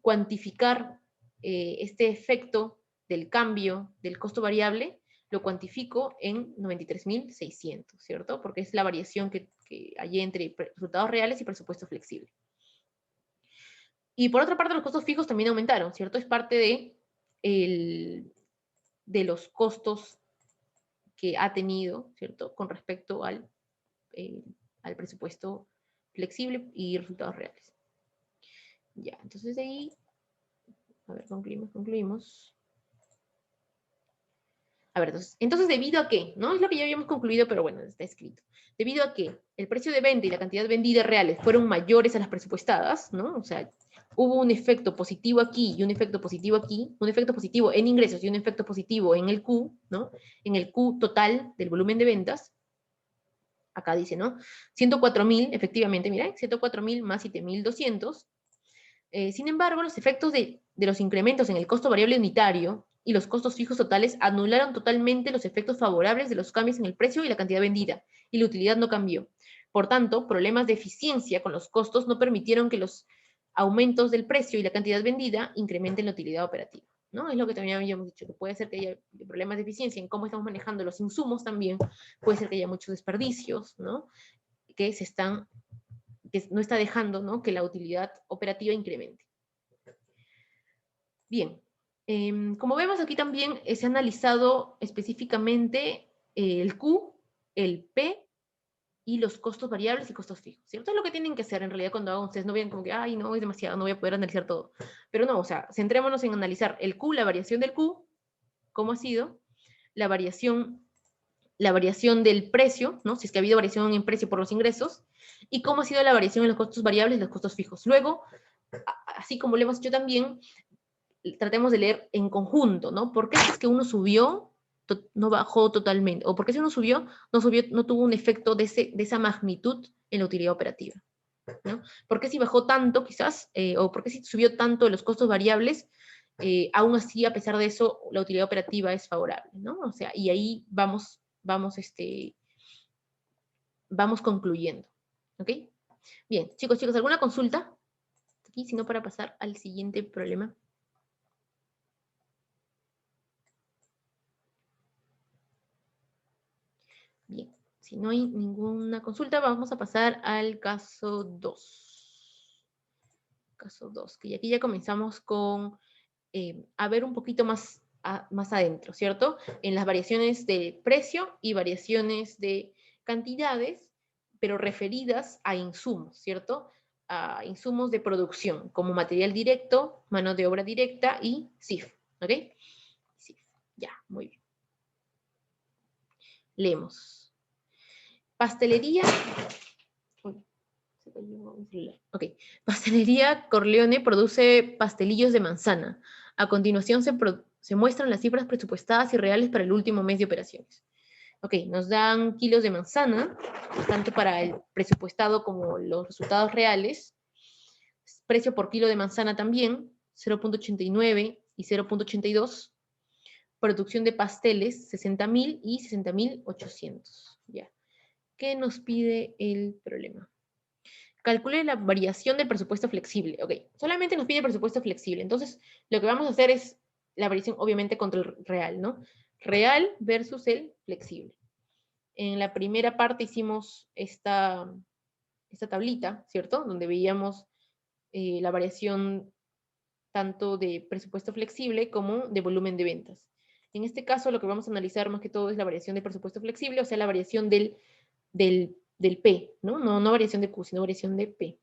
cuantificar este efecto del cambio del costo variable? Lo cuantifico en 93.600, ¿cierto? Porque es la variación que hay entre resultados reales y presupuesto flexible. Y por otra parte, los costos fijos también aumentaron, ¿cierto? Es parte de los costos que ha tenido, ¿cierto?, con respecto al presupuesto flexible y resultados reales. Ya, entonces de ahí, a ver, concluimos. A ver, entonces, ¿debido a qué? ¿No? Es lo que ya habíamos concluido, pero bueno, está escrito. Debido a que el precio de venta y la cantidad vendida reales fueron mayores a las presupuestadas, ¿no? O sea, hubo un efecto positivo aquí y un efecto positivo aquí, un efecto positivo en ingresos y un efecto positivo en el Q, ¿no? En el Q total del volumen de ventas. Acá dice, ¿no? 104.000, efectivamente, mira, 104.000 más 7.200. Sin embargo, los efectos de los incrementos en el costo variable unitario y los costos fijos totales anularon totalmente los efectos favorables de los cambios en el precio y la cantidad vendida, y la utilidad no cambió. Por tanto, problemas de eficiencia con los costos no permitieron que los aumentos del precio y la cantidad vendida incrementen la utilidad operativa, ¿no? Es lo que también habíamos dicho, que puede ser que haya problemas de eficiencia en cómo estamos manejando los insumos también, puede ser que haya muchos desperdicios, ¿no? Que no está dejando, ¿no?, que la utilidad operativa incremente. Bien, como vemos aquí también se ha analizado específicamente el Q, el P y los costos variables y costos fijos, ¿cierto? Es lo que tienen que hacer en realidad cuando hagan ustedes, no vean como que, ay, no, es demasiado, no voy a poder analizar todo. Pero no, o sea, centrémonos en analizar el Q, la variación del Q, cómo ha sido, la variación del precio, ¿no? Si es que ha habido variación en precio por los ingresos, y cómo ha sido la variación en los costos variables y los costos fijos. Luego, así como lo hemos hecho también, tratemos de leer en conjunto, ¿no? ¿Por qué es que uno subió, no bajó totalmente? ¿O por qué si uno subió, no tuvo un efecto de esa magnitud en la utilidad operativa? ¿No? ¿Por qué si bajó tanto, quizás, o por qué si subió tanto los costos variables, aún así, a pesar de eso, la utilidad operativa es favorable, ¿no? O sea, y ahí vamos concluyendo, ¿ok? Bien, chicos, ¿alguna consulta? Aquí, si no, para pasar al siguiente problema. Bien, si no hay ninguna consulta, vamos a pasar al caso 2. Caso 2, que aquí ya comenzamos con a ver un poquito más adentro, ¿cierto? En las variaciones de precio y variaciones de cantidades, pero referidas a insumos, ¿cierto? A insumos de producción, como material directo, mano de obra directa y CIF, ¿ok? CIF, ya, muy bien. Leemos. Pastelería. Ok. Pastelería Corleone produce pastelillos de manzana. A continuación se muestran las cifras presupuestadas y reales para el último mes de operaciones. Ok, nos dan kilos de manzana, tanto para el presupuestado como los resultados reales. Precio por kilo de manzana también, 0.89 y 0.82. Producción de pasteles, 60.000 y 60.800. Ya. ¿Qué nos pide el problema? Calcule la variación del presupuesto flexible. Ok, solamente nos pide presupuesto flexible. Entonces, lo que vamos a hacer es la variación, obviamente, contra el real, ¿no? Real versus el flexible. En la primera parte hicimos esta tablita, ¿cierto? Donde veíamos la variación tanto de presupuesto flexible como de volumen de ventas. En este caso, lo que vamos a analizar más que todo es la variación de presupuesto flexible, o sea, la variación del P, ¿no? No variación de Q, sino variación de P.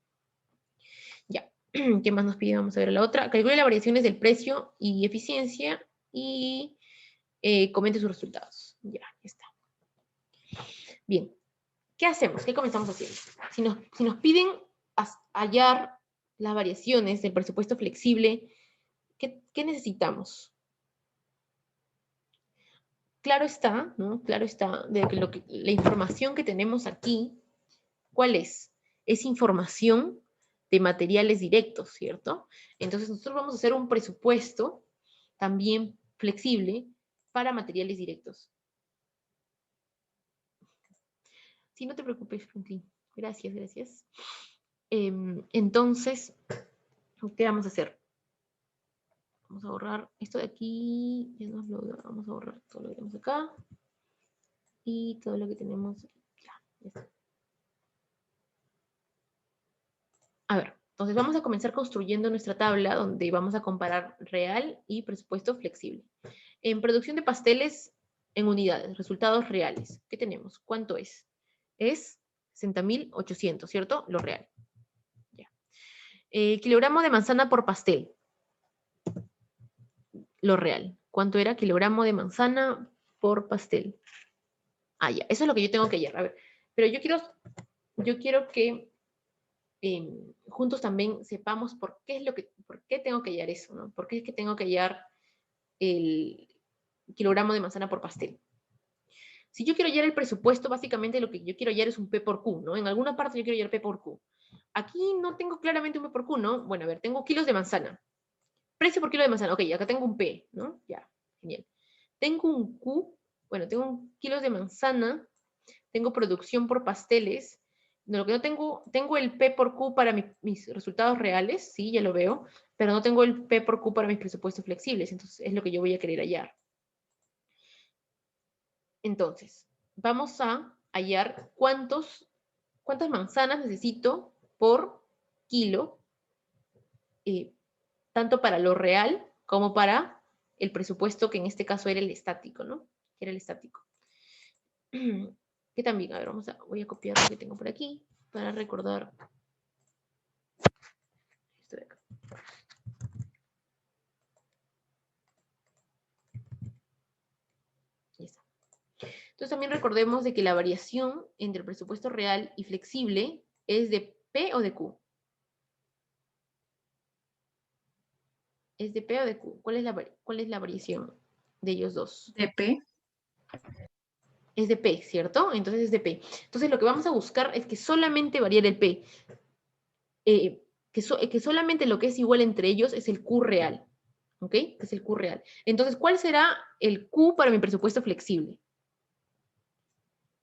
Ya, ¿qué más nos pide? Vamos a ver la otra. Calcule las variaciones del precio y eficiencia y comente sus resultados. Ya está. Bien, ¿qué hacemos? ¿Qué comenzamos haciendo? Si nos piden hallar las variaciones del presupuesto flexible, ¿qué necesitamos? Claro está, ¿no? Claro está, de que la información que tenemos aquí, ¿cuál es? Es información de materiales directos, ¿cierto? Entonces nosotros vamos a hacer un presupuesto también flexible para materiales directos. Sí, no te preocupes, Franklin. Gracias, gracias. Entonces, ¿qué vamos a hacer? Vamos a borrar esto de aquí. Vamos a borrar todo lo que tenemos acá. Y todo lo que tenemos aquí. Ya está. A ver, entonces vamos a comenzar construyendo nuestra tabla donde vamos a comparar real y presupuesto flexible. En producción de pasteles en unidades, resultados reales. ¿Qué tenemos? ¿Cuánto es? Es 60.800, ¿cierto? Lo real. Ya. Kilogramo de manzana por pastel. Lo real. ¿Cuánto era kilogramo de manzana por pastel? Ah, ya. Eso es lo que yo tengo que hallar. A ver, pero yo quiero que juntos también sepamos por qué tengo que hallar eso, ¿no? ¿Por qué es que tengo que hallar el kilogramo de manzana por pastel? Si yo quiero hallar el presupuesto, básicamente lo que yo quiero hallar es un P por Q, ¿no? En alguna parte yo quiero hallar P por Q. Aquí no tengo claramente un P por Q, ¿no? Bueno, a ver, tengo kilos de manzana. Precio por kilo de manzana. Ok, acá tengo un P, ¿no? Ya, genial. Tengo un Q, bueno, tengo kilos de manzana, tengo producción por pasteles, lo que no tengo el P por Q para mis resultados reales, sí, ya lo veo, pero no tengo el P por Q para mis presupuestos flexibles, entonces es lo que yo voy a querer hallar. Entonces, vamos a hallar cuántas manzanas necesito por kilo, tanto para lo real como para el presupuesto, que en este caso era el estático, ¿no? Era el estático. Que también, a ver, voy a copiar lo que tengo por aquí para recordar esto de acá. Ya está. Entonces también recordemos de que la variación entre el presupuesto real y flexible es de P o de Q. ¿Es de P o de Q? ¿Cuál es la variación de ellos dos?
De P.
Es de P, ¿cierto? Entonces es de P. Entonces lo que vamos a buscar es que solamente variar el P. Que solamente lo que es igual entre ellos es el Q real. ¿Ok? Es el Q real. Entonces, ¿cuál será el Q para mi presupuesto flexible?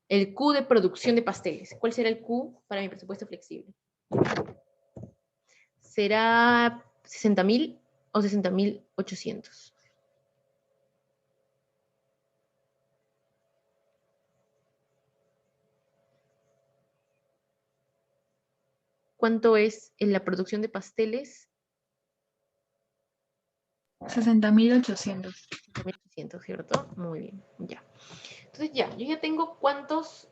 El Q de producción de pasteles. ¿Cuál será el Q para mi presupuesto flexible? ¿Será 60.000 o 60.800? ¿Cuánto es en la producción de pasteles?
60.800.
60.800, ¿cierto? Muy bien, ya. Entonces ya, yo ya tengo cuánto es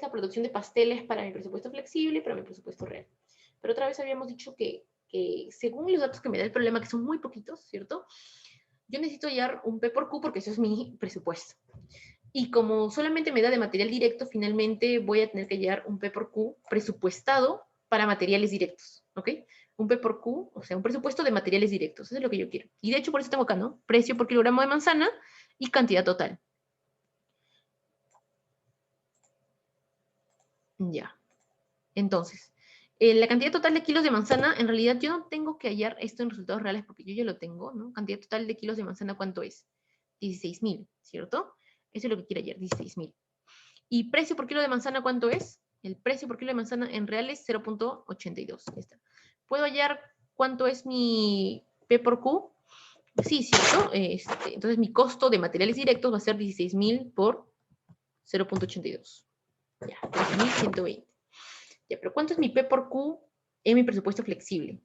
la producción de pasteles para mi presupuesto flexible y para mi presupuesto real. Pero otra vez habíamos dicho que según los datos que me da el problema, que son muy poquitos, ¿cierto? Yo necesito hallar un P por Q porque eso es mi presupuesto. Y como solamente me da de material directo, finalmente voy a tener que hallar un P por Q presupuestado para materiales directos, ¿ok? Un P por Q, o sea, un presupuesto de materiales directos. Eso es lo que yo quiero. Y de hecho, por eso tengo acá, ¿no? Precio por kilogramo de manzana y cantidad total. Ya. Entonces, la cantidad total de kilos de manzana, en realidad yo no tengo que hallar esto en resultados reales porque yo ya lo tengo, ¿no? Cantidad total de kilos de manzana, ¿cuánto es? 16.000, ¿cierto? Eso es lo que quiero hallar, 16.000. ¿Y precio por kilo de manzana cuánto es? El precio por kilo de manzana en reales 0.82. ¿Puedo hallar cuánto es mi P por Q? Sí, ¿cierto? Entonces mi costo de materiales directos va a ser 16.000 por 0.82. Ya, 13.120. Ya, pero ¿cuánto es mi P por Q en mi presupuesto flexible?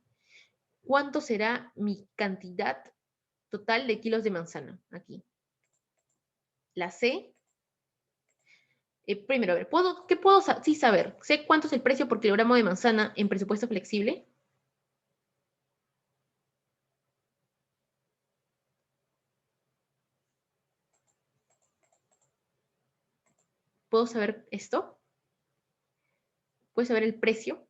¿Cuánto será mi cantidad total de kilos de manzana? Aquí. La C. Primero, a ver, ¿qué puedo sí saber? ¿Sé cuánto es el precio por kilogramo de manzana en presupuesto flexible? ¿Puedo saber esto? ¿Puedo saber el precio?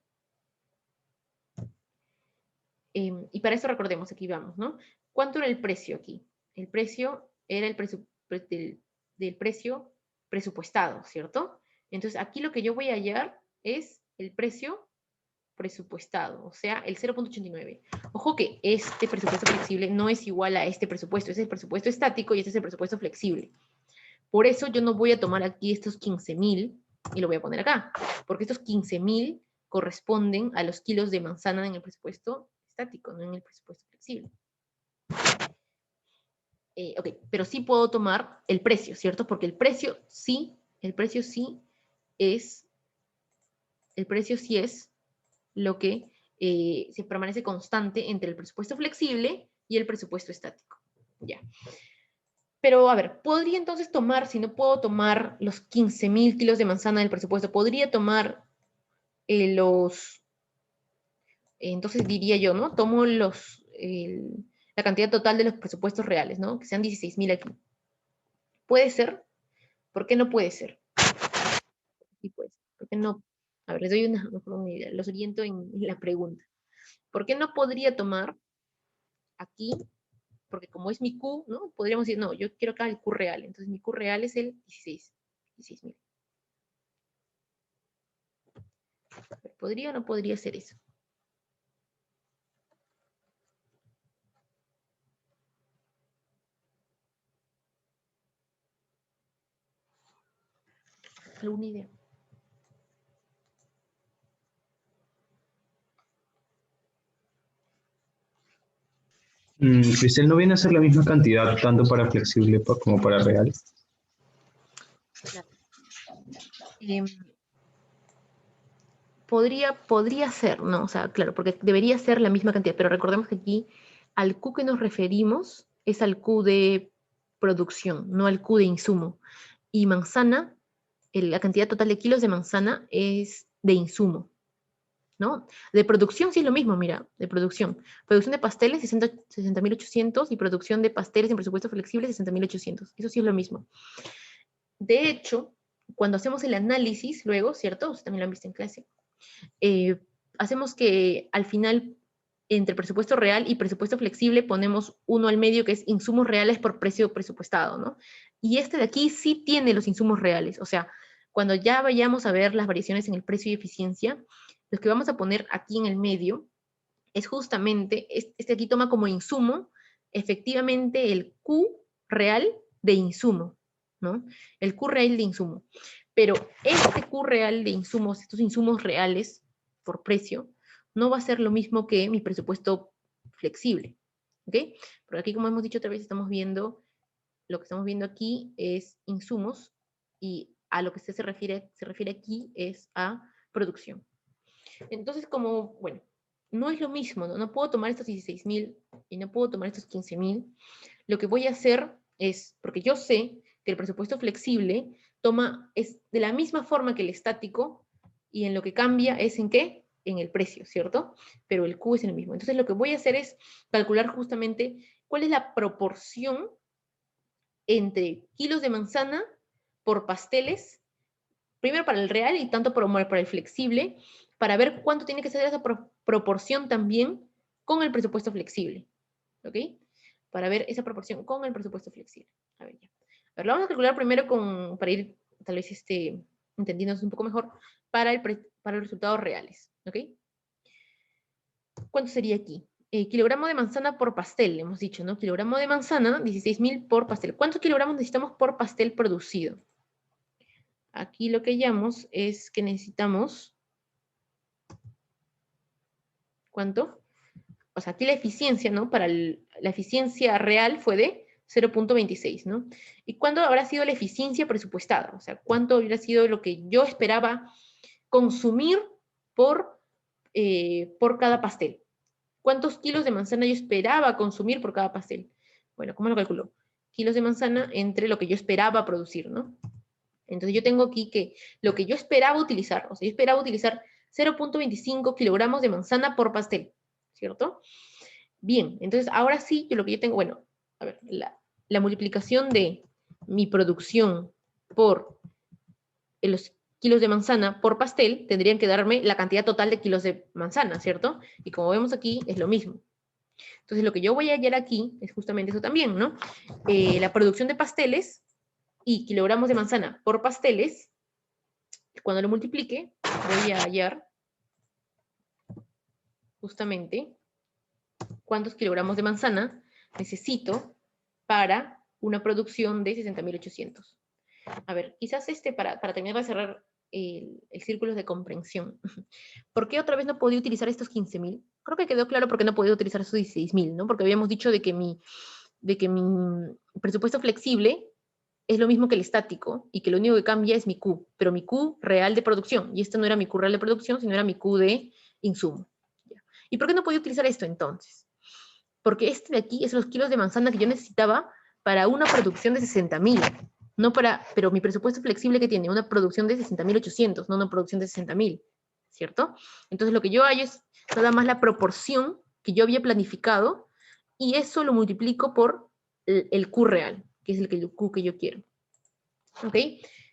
Y para eso recordemos, aquí vamos, ¿no? ¿Cuánto era el precio aquí? El precio era el precio del precio presupuestado, ¿cierto? Entonces, aquí lo que yo voy a hallar es el precio presupuestado, o sea, el 0.89. Ojo que este presupuesto flexible no es igual a este presupuesto, es el presupuesto estático y este es el presupuesto flexible. Por eso yo no voy a tomar aquí estos 15.000 y lo voy a poner acá, porque estos 15.000 corresponden a los kilos de manzana en el presupuesto estático, no en el presupuesto flexible. Ok, pero sí puedo tomar el precio, ¿cierto? Porque el precio sí es lo que se permanece constante entre el presupuesto flexible y el presupuesto estático. Ya. Pero, a ver, podría entonces tomar, si no puedo tomar los 15.000 kilos de manzana del presupuesto, podría tomar entonces diría yo, ¿no? Tomo la cantidad total de los presupuestos reales, ¿no? Que sean 16.000 aquí. ¿Puede ser? ¿Por qué no puede ser? Sí puede ser. ¿Por qué no? A ver, les doy una idea, los oriento en la pregunta. ¿Por qué no podría tomar aquí? Porque como es mi Q, ¿no? Podríamos decir, no, yo quiero acá el Q real. Entonces mi Q real es el 16.000. ¿Podría o no podría ser eso? ¿Alguna idea?
Cristel, ¿no viene a ser la misma cantidad tanto para flexible como para real?
Claro. Podría ser, ¿no? O sea, claro, porque debería ser la misma cantidad, pero recordemos que aquí al Q que nos referimos es al Q de producción, no al Q de insumo. Y manzana, la cantidad total de kilos de manzana es de insumo, ¿no? De producción sí es lo mismo, mira, de producción. Producción de pasteles, 60.800, y producción de pasteles en presupuesto flexible, 60.800. Eso sí es lo mismo. De hecho, cuando hacemos el análisis luego, ¿cierto? Ustedes también lo han visto en clase. Hacemos que al final, entre presupuesto real y presupuesto flexible, ponemos uno al medio que es insumos reales por precio presupuestado, ¿no? Y este de aquí sí tiene los insumos reales, o sea, cuando ya vayamos a ver las variaciones en el precio y eficiencia, los que vamos a poner aquí en el medio es justamente, este aquí toma como insumo efectivamente el Q real de insumo, ¿no? El Q real de insumo. Pero este Q real de insumos, estos insumos reales por precio, no va a ser lo mismo que mi presupuesto flexible, ¿ok? Porque aquí, como hemos dicho otra vez, estamos viendo, lo que estamos viendo aquí es insumos, y a lo que se refiere aquí es a producción. Entonces, como, bueno, no es lo mismo, ¿no? No puedo tomar estos 16.000 y no puedo tomar estos 15.000. Lo que voy a hacer es, porque yo sé que el presupuesto flexible es de la misma forma que el estático, y en lo que cambia es en qué, en el precio, ¿cierto? Pero el Q es el mismo. Entonces lo que voy a hacer es calcular justamente cuál es la proporción entre kilos de manzana por pasteles, primero para el real y tanto para el flexible, para ver cuánto tiene que ser esa proporción también con el presupuesto flexible, ¿ok? Para ver esa proporción con el presupuesto flexible. A ver, ya. A ver, lo vamos a calcular primero para ir tal vez entendiéndonos un poco mejor, para los resultados reales, ¿ok? ¿Cuánto sería aquí? Kilogramo de manzana por pastel, hemos dicho, ¿no? Kilogramo de manzana, 16.000 por pastel. ¿Cuántos kilogramos necesitamos por pastel producido? Aquí lo que hallamos es que necesitamos, ¿cuánto? O sea, aquí la eficiencia, ¿no? La eficiencia real fue de 0.26, ¿no? ¿Y cuánto habrá sido la eficiencia presupuestada? O sea, ¿cuánto hubiera sido lo que yo esperaba consumir por cada pastel? ¿Cuántos kilos de manzana yo esperaba consumir por cada pastel? Bueno, ¿cómo lo calculo? Kilos de manzana entre lo que yo esperaba producir, ¿no? Entonces yo tengo aquí que lo que yo esperaba utilizar, o sea, yo esperaba utilizar 0.25 kilogramos de manzana por pastel, ¿cierto? Bien, entonces ahora sí, lo que yo tengo, bueno, a ver, la multiplicación de mi producción por los kilos de manzana por pastel tendrían que darme la cantidad total de kilos de manzana, ¿cierto? Y como vemos aquí, es lo mismo. Entonces lo que yo voy a hallar aquí es justamente eso también, ¿no? La producción de pasteles y kilogramos de manzana por pasteles, cuando lo multiplique, voy a hallar justamente cuántos kilogramos de manzana necesito para una producción de 60.800. A ver, quizás para terminar de cerrar el círculo de comprensión. ¿Por qué otra vez no podía utilizar estos 15.000? Creo que quedó claro por qué no podía utilizar esos 16.000, ¿no? Porque habíamos dicho de que mi presupuesto flexible es lo mismo que el estático, y que lo único que cambia es mi Q, pero mi Q real de producción, y este no era mi Q real de producción, sino era mi Q de insumo. ¿Y por qué no podía utilizar esto entonces? Porque este de aquí es los kilos de manzana que yo necesitaba para una producción de 60.000, pero mi presupuesto flexible que tiene una producción de 60.800, no una producción de 60.000, ¿cierto? Entonces lo que yo hallo es nada más la proporción que yo había planificado, y eso lo multiplico por el Q real, que es el Q que yo quiero. ¿Ok?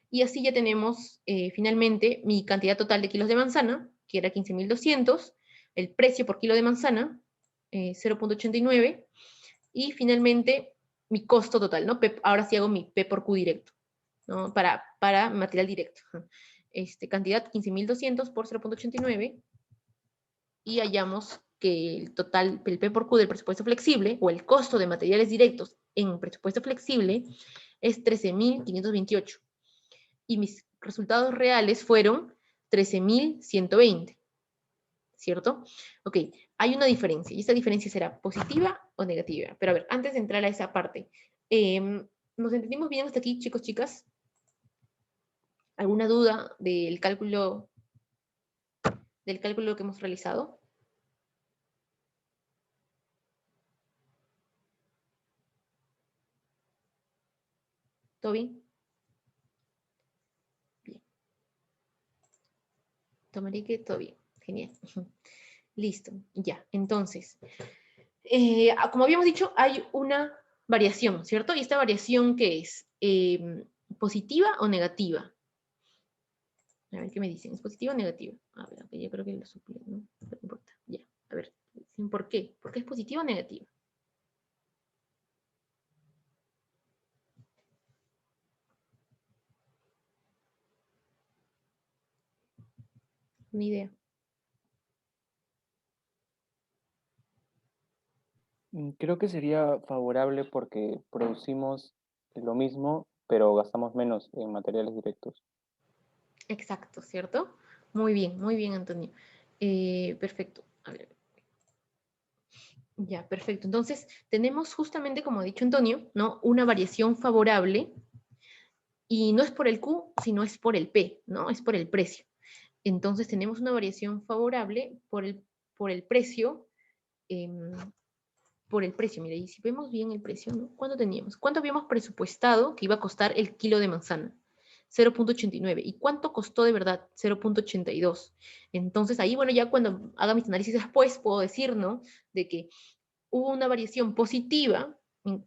Y así ya tenemos finalmente mi cantidad total de kilos de manzana, que era 15.200, el precio por kilo de manzana, 0.89, y finalmente mi costo total, ¿no? Ahora sí hago mi P por Q directo, ¿no? Para material directo. Cantidad 15.200 por 0.89, y hallamos que el total, el P por Q del presupuesto flexible, o el costo de materiales directos en presupuesto flexible, es 13.528. Y mis resultados reales fueron 13.120, ¿cierto? Ok, hay una diferencia, y esa diferencia será positiva o negativa. Pero a ver, antes de entrar a esa parte, ¿nos entendimos bien hasta aquí, chicos, chicas? ¿Alguna duda del cálculo que hemos realizado? ¿Todo bien? Bien. Tomaré que todo bien. Genial. Listo, ya. Entonces, como habíamos dicho, hay una variación, ¿cierto? ¿Y esta variación qué es? ¿Positiva o negativa? A ver, ¿qué me dicen? ¿Es positiva o negativa? A ver, yo creo que lo supe, ¿no? No importa. Ya, a ver, ¿por qué? ¿Por qué es positiva o negativa? Una idea.
Creo que sería favorable porque producimos lo mismo, pero gastamos menos en materiales directos.
Exacto, ¿cierto? muy bien, Antonio. Perfecto. A ver. Ya, perfecto. Entonces, tenemos justamente, como ha dicho Antonio, ¿no? Una variación favorable, y no es por el Q, sino es por el P, ¿no? Es por el precio. Entonces, tenemos una variación favorable por el precio, em, mira, y si vemos bien el precio, ¿no? ¿Cuánto habíamos presupuestado que iba a costar el kilo de manzana? 0.89. ¿Y cuánto costó de verdad? 0.82. Entonces ahí, bueno, ya cuando haga mis análisis después, puedo decir, ¿no? De que hubo una variación positiva,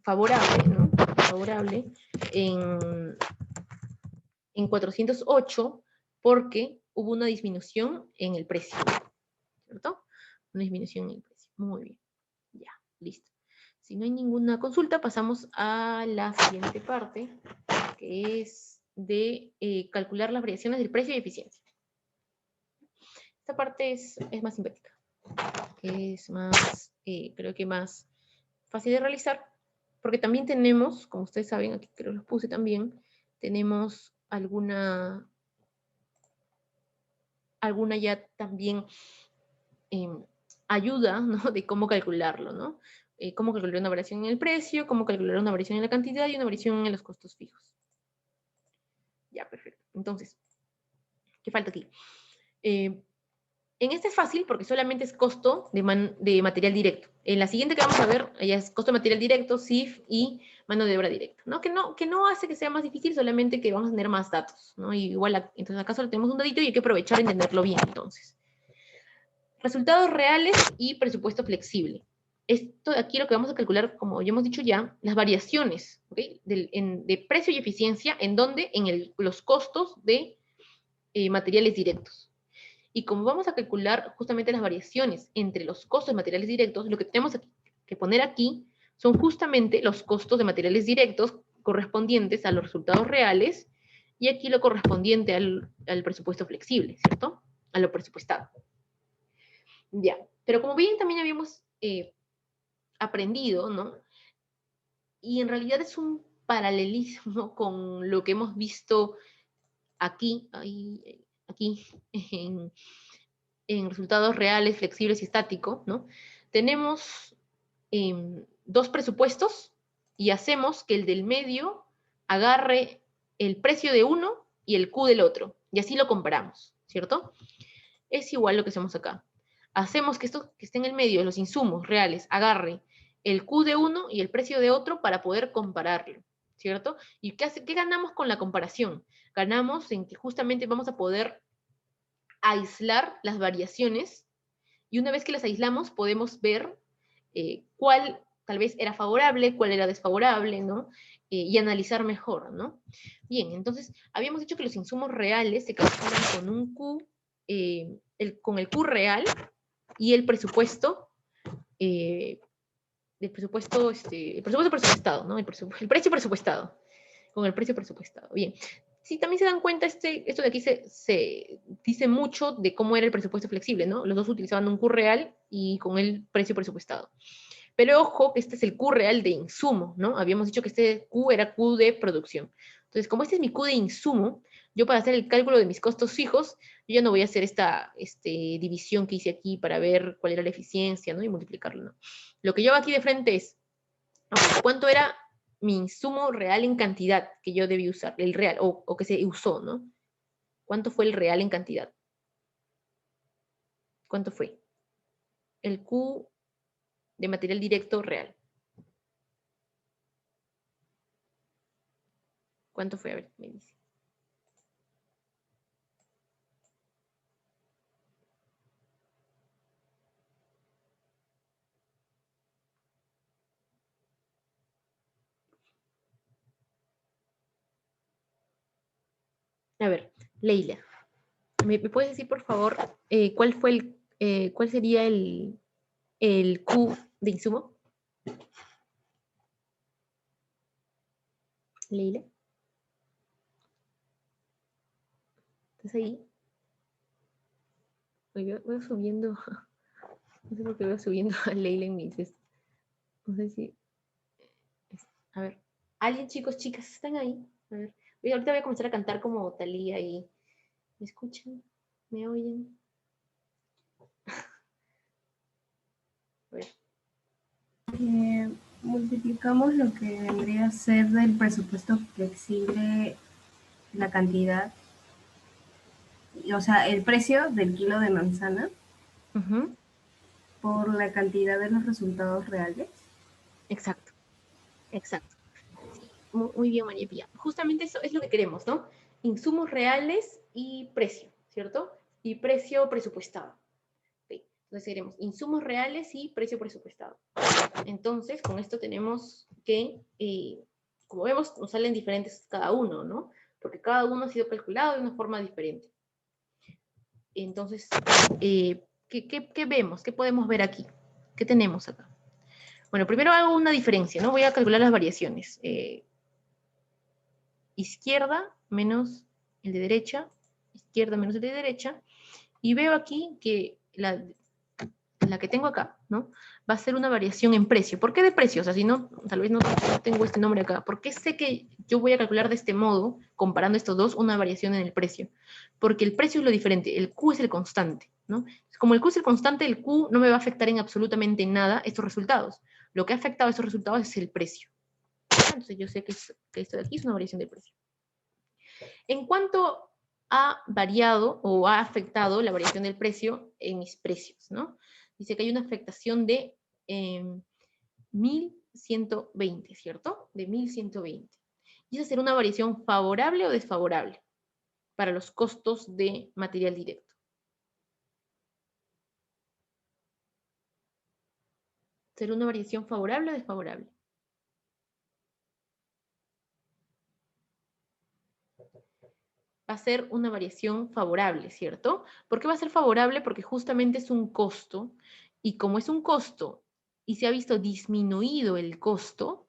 favorable, ¿no? Favorable en 408 porque hubo una disminución en el precio, ¿cierto? Una disminución en el precio. Muy bien. Ya, listo. Si no hay ninguna consulta, pasamos a la siguiente parte, que es de calcular las variaciones del precio y eficiencia. Esta parte es más simpática, es más, creo que más fácil de realizar, porque también tenemos, como ustedes saben, aquí creo que los puse también, tenemos alguna ya también ayuda, ¿no? De cómo calcularlo, ¿no? Cómo calcular una variación en el precio, cómo calcular una variación en la cantidad y una variación en los costos fijos. Ya, perfecto. Entonces, ¿qué falta aquí? En este es fácil porque solamente es costo de material directo. En la siguiente que vamos a ver, ya es costo de material directo, CIF y mano de obra directa, ¿no? Que no hace que sea más difícil, solamente que vamos a tener más datos, ¿no? Y igual, entonces acá solo tenemos un dadito y hay que aprovechar y entenderlo bien, entonces. Resultados reales y presupuesto flexible. Esto de aquí lo que vamos a calcular, como ya hemos dicho ya, las variaciones, ¿ok? De precio y eficiencia, ¿en dónde? En los costos de materiales directos. Y como vamos a calcular justamente las variaciones entre los costos de materiales directos, lo que tenemos que poner aquí son justamente los costos de materiales directos correspondientes a los resultados reales, y aquí lo correspondiente al presupuesto flexible, ¿cierto? A lo presupuestado. Ya, pero como bien también habíamos aprendido, ¿no? Y en realidad es un paralelismo con lo que hemos visto aquí, en resultados reales, flexibles y estáticos, ¿no? Tenemos dos presupuestos y hacemos que el del medio agarre el precio de uno y el Q del otro, y así lo comparamos, ¿cierto? Es igual lo que hacemos acá. Hacemos que esto que esté en el medio, los insumos reales, agarre el Q de uno y el precio de otro para poder compararlo, ¿cierto? ¿Y qué ganamos con la comparación? Ganamos en que justamente vamos a poder aislar las variaciones, y una vez que las aislamos podemos ver cuál tal vez era favorable, cuál era desfavorable, ¿no? Y analizar mejor, ¿no? Bien, entonces habíamos dicho que los insumos reales se calculan con un Q, con el Q real y el presupuesto, el presupuesto presupuestado, ¿no? El precio presupuestado, con el precio presupuestado. Bien. Sí, también se dan cuenta, esto de aquí se dice mucho de cómo era el presupuesto flexible, ¿no? Los dos utilizaban un Q real y con el precio presupuestado. Pero ojo, que este es el Q real de insumo, ¿no? Habíamos dicho que este Q era Q de producción. Entonces, como este es mi Q de insumo, Yo para hacer el cálculo de mis costos fijos, yo ya no voy a hacer esta división que hice aquí para ver cuál era la eficiencia, ¿no? Y multiplicarlo, ¿no? Lo que yo hago aquí de frente es, ok, ¿cuánto era mi insumo real en cantidad que yo debí usar? El real, o que se usó, ¿no? ¿Cuánto fue el real en cantidad? ¿Cuánto fue? El Q de material directo real. ¿Cuánto fue? A ver, me dice. A ver, Leila, ¿me puedes decir, por favor, cuál sería el Q de insumo? Leila, ¿estás ahí? Voy subiendo, no sé por qué voy subiendo a Leila en mis, no sé si, a ver, ¿alguien, chicos, chicas, están ahí? A ver, ahorita voy a comenzar a cantar como Thalía y, ¿me escuchan? ¿Me oyen? A ver.
Multiplicamos lo que vendría a ser del presupuesto flexible, la cantidad, o sea, el precio del kilo de manzana
Ujú.
por la cantidad de los resultados reales.
Exacto, exacto. Sí, muy bien, María Pía. Justamente eso es lo que queremos, ¿no? Insumos reales y precio, ¿cierto? Y precio presupuestado. Ok, entonces queremos insumos reales y precio presupuestado. Entonces, con esto tenemos que, como vemos, nos salen diferentes cada uno, ¿no? Porque cada uno ha sido calculado de una forma diferente. Entonces, ¿qué vemos? ¿Qué podemos ver aquí? ¿Qué tenemos acá? Bueno, primero hago una diferencia, ¿no? Voy a calcular las variaciones. Izquierda menos el de derecha, izquierda menos el de derecha, y veo aquí que la que tengo acá, ¿no? Va a ser una variación en precio. ¿Por qué de precio? O sea, si no, tal vez no tengo este nombre acá. ¿Por qué sé que yo voy a calcular de este modo, comparando estos dos, una variación en el precio? Porque el precio es lo diferente, el Q es el constante, ¿no? Como el Q es el constante, el Q no me va a afectar en absolutamente nada estos resultados. Lo que ha afectado a estos resultados es el precio. Entonces yo sé que esto de aquí es una variación del precio. ¿En cuánto ha variado o ha afectado la variación del precio en mis precios, ¿no? Dice que hay una afectación de 1120, ¿cierto? De 1120. ¿Y esa será una variación favorable o desfavorable para los costos de material directo? ¿Será una variación favorable o desfavorable? Va a ser una variación favorable, ¿cierto? ¿Por qué va a ser favorable? Porque justamente es un costo, y como es un costo y se ha visto disminuido el costo,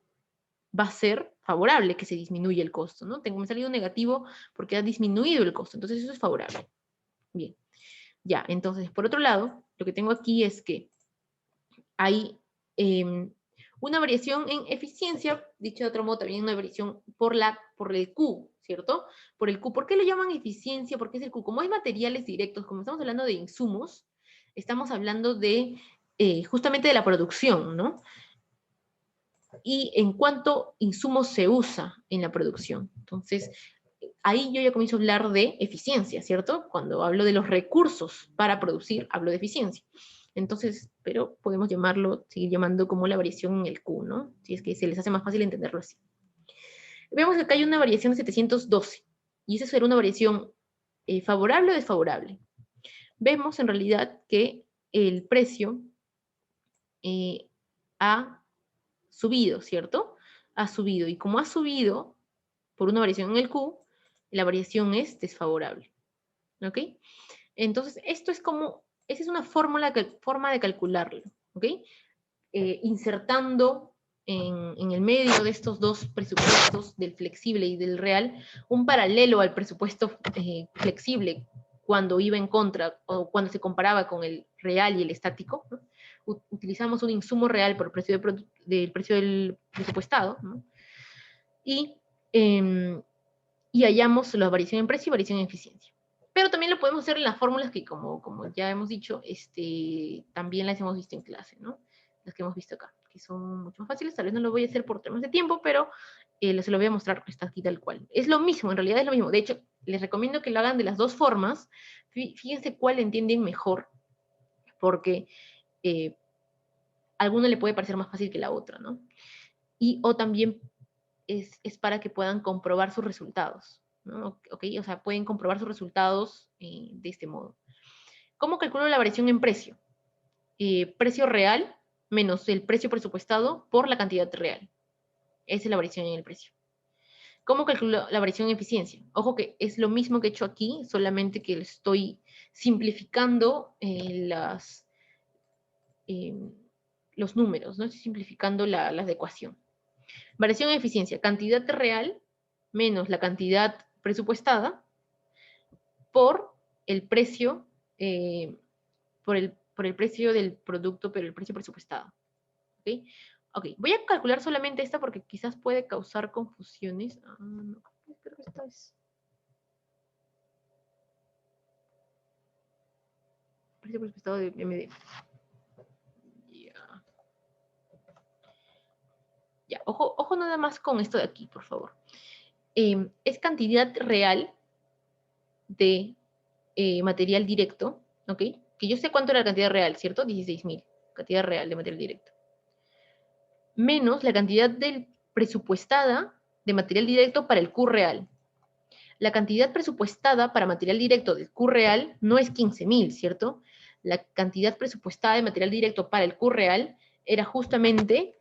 va a ser favorable que se disminuya el costo, ¿no? Me ha salido negativo porque ha disminuido el costo, entonces eso es favorable. Bien, ya, entonces, por otro lado, lo que tengo aquí es que hay una variación en eficiencia, dicho de otro modo, también una variación por el Q, ¿cierto? Por el Q. ¿Por qué lo llaman eficiencia? Porque es el Q. Como hay materiales directos, como estamos hablando de insumos, estamos hablando de justamente de la producción, ¿no? Y en cuánto insumos se usa en la producción. Entonces, ahí yo ya comienzo a hablar de eficiencia, ¿cierto? Cuando hablo de los recursos para producir, hablo de eficiencia. Entonces, pero podemos seguir llamando como la variación en el Q, ¿no? Si es que se les hace más fácil entenderlo así. Vemos que acá hay una variación de 712, y esa será una variación favorable o desfavorable. Vemos en realidad que el precio ha subido, ¿cierto? Ha subido, y como ha subido por una variación en el Q, la variación es desfavorable, ¿ok? Entonces, esa es una forma de calcularlo, ¿ok? Insertando en el medio de estos dos presupuestos, del flexible y del real, un paralelo al presupuesto flexible cuando iba en contra o cuando se comparaba con el real y el estático, ¿no? Utilizamos un insumo real por el precio del presupuestado, ¿no? Y y hallamos la variación en precio y variación en eficiencia. Pero también lo podemos hacer en las fórmulas que, como ya hemos dicho, también las hemos visto en clase, ¿no? Las que hemos visto acá, que son mucho más fáciles. Tal vez no lo voy a hacer por temas de tiempo, pero se lo voy a mostrar, está aquí tal cual. Es lo mismo, en realidad es lo mismo. De hecho, les recomiendo que lo hagan de las dos formas. Fíjense cuál entienden mejor, porque a alguno le puede parecer más fácil que la otra, ¿no? O también es para que puedan comprobar sus resultados, ¿no? ¿Ok? O sea, pueden comprobar sus resultados de este modo. ¿Cómo calculo la variación en precio? Precio real menos el precio presupuestado por la cantidad real. Esa es la variación en el precio. ¿Cómo calculo la variación en eficiencia? Ojo que es lo mismo que he hecho aquí, solamente que estoy simplificando los números, ¿no? Estoy simplificando la adecuación. Variación en eficiencia, cantidad real menos la cantidad presupuestada por el precio, por el precio del producto, pero el precio presupuestado. ¿Ok? Ok, voy a calcular solamente esta porque quizás puede causar confusiones. No, creo que esta es... Precio presupuestado de MD. Ya, ojo nada más con esto de aquí, por favor. Es cantidad real de material directo, ¿ok? Que yo sé cuánto era la cantidad real, ¿cierto? 16.000, cantidad real de material directo. Menos la cantidad presupuestada de material directo para el Q real. La cantidad presupuestada para material directo del Q real no es 15.000, ¿cierto? La cantidad presupuestada de material directo para el Q real era justamente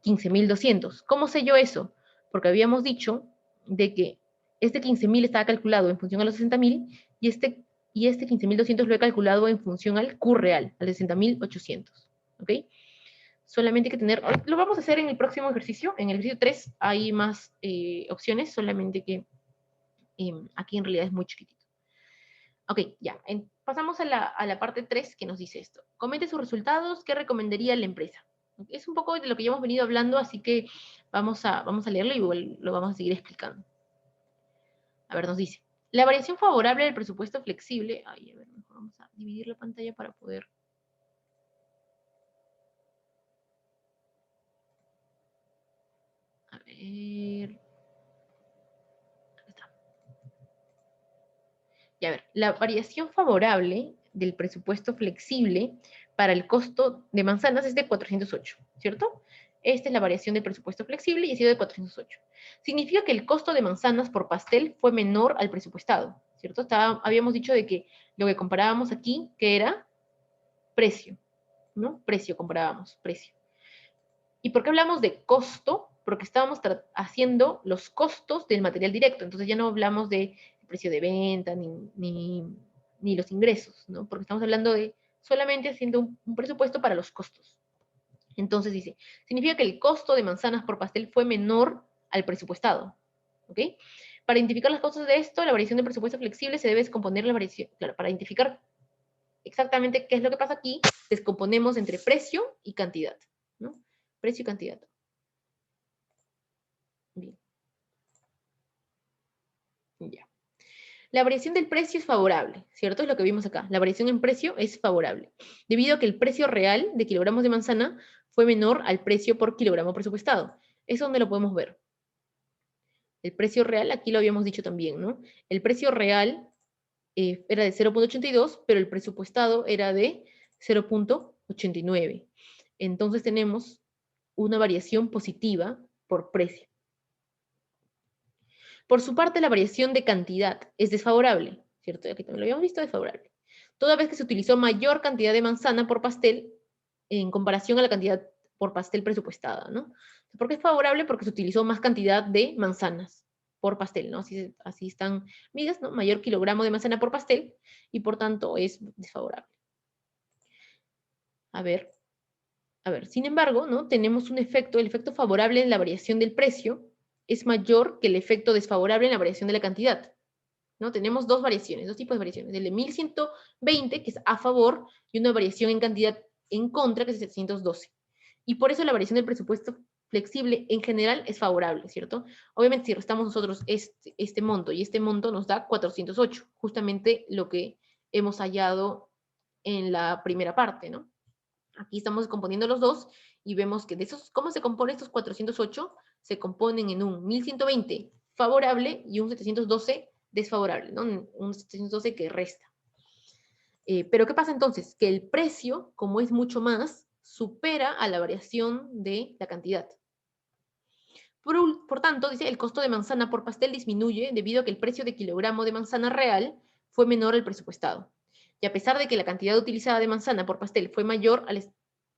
15.200. ¿Cómo sé yo eso? Porque habíamos dicho de que este 15.000 estaba calculado en función a los 60.000 y este 15.200 lo he calculado en función al Q real, al 60.800. ¿Ok? Solamente hay que tener, lo vamos a hacer en el próximo ejercicio, en el ejercicio 3 hay más opciones, solamente que aquí en realidad es muy chiquitito. Ok, ya, pasamos a la parte 3 que nos dice esto. Comente sus resultados, ¿qué recomendaría la empresa? Es un poco de lo que ya hemos venido hablando, así que vamos a leerlo y igual lo vamos a seguir explicando. A ver, nos dice, la variación favorable del presupuesto flexible, a ver, mejor vamos a dividir la pantalla para poder... A ver... Aquí está. Y a ver, la variación favorable del presupuesto flexible para el costo de manzanas es de 408, ¿cierto? Esta es la variación del presupuesto flexible y ha sido de 408. Significa que el costo de manzanas por pastel fue menor al presupuestado, ¿cierto? Habíamos dicho de que lo que comparábamos aquí, que era precio, ¿no? Precio, comparábamos, precio. ¿Y por qué hablamos de costo? Porque estábamos haciendo los costos del material directo, entonces ya no hablamos de precio de venta ni los ingresos, ¿no? Porque estamos hablando de solamente haciendo un presupuesto para los costos. Entonces dice, significa que el costo de manzanas por pastel fue menor al presupuestado, ¿ok? Para identificar las causas de esto, la variación del presupuesto flexible se debe descomponer la variación, claro, para identificar exactamente qué es lo que pasa aquí, descomponemos entre precio y cantidad, ¿no? Precio y cantidad. Bien. Ya. La variación del precio es favorable, ¿cierto? Es lo que vimos acá. La variación en precio es favorable, debido a que el precio real de kilogramos de manzana fue menor al precio por kilogramo presupuestado. Eso es donde lo podemos ver. El precio real, aquí lo habíamos dicho también, ¿no? El precio real era de 0.82, pero el presupuestado era de 0.89. Entonces tenemos una variación positiva por precio. Por su parte, la variación de cantidad es desfavorable, ¿cierto? Aquí también lo habíamos visto, desfavorable. Toda vez que se utilizó mayor cantidad de manzana por pastel en comparación a la cantidad por pastel presupuestada, ¿no? ¿Por qué es favorable? Porque se utilizó más cantidad de manzanas por pastel, ¿no? Así están medidas, ¿no? Mayor kilogramo de manzana por pastel y por tanto es desfavorable. A ver, sin embargo, ¿no? Tenemos el efecto favorable en la variación del precio es mayor que el efecto desfavorable en la variación de la cantidad, ¿no? Tenemos dos variaciones, dos tipos de variaciones, el de 1120, que es a favor, y una variación en cantidad en contra, que es 712. Y por eso la variación del presupuesto flexible en general es favorable, ¿cierto? Obviamente si restamos nosotros este monto y este monto nos da 408, justamente lo que hemos hallado en la primera parte, ¿no? Aquí estamos componiendo los dos y vemos que de esos, ¿cómo se componen estos 408? Se componen en un 1120 favorable y un 712 desfavorable, ¿no? Un 712 que resta. Pero ¿qué pasa entonces? Que el precio, como es mucho más, supera a la variación de la cantidad. Por tanto, dice, el costo de manzana por pastel disminuye debido a que el precio de kilogramo de manzana real fue menor al presupuestado. Y a pesar de que la cantidad utilizada de manzana por pastel fue mayor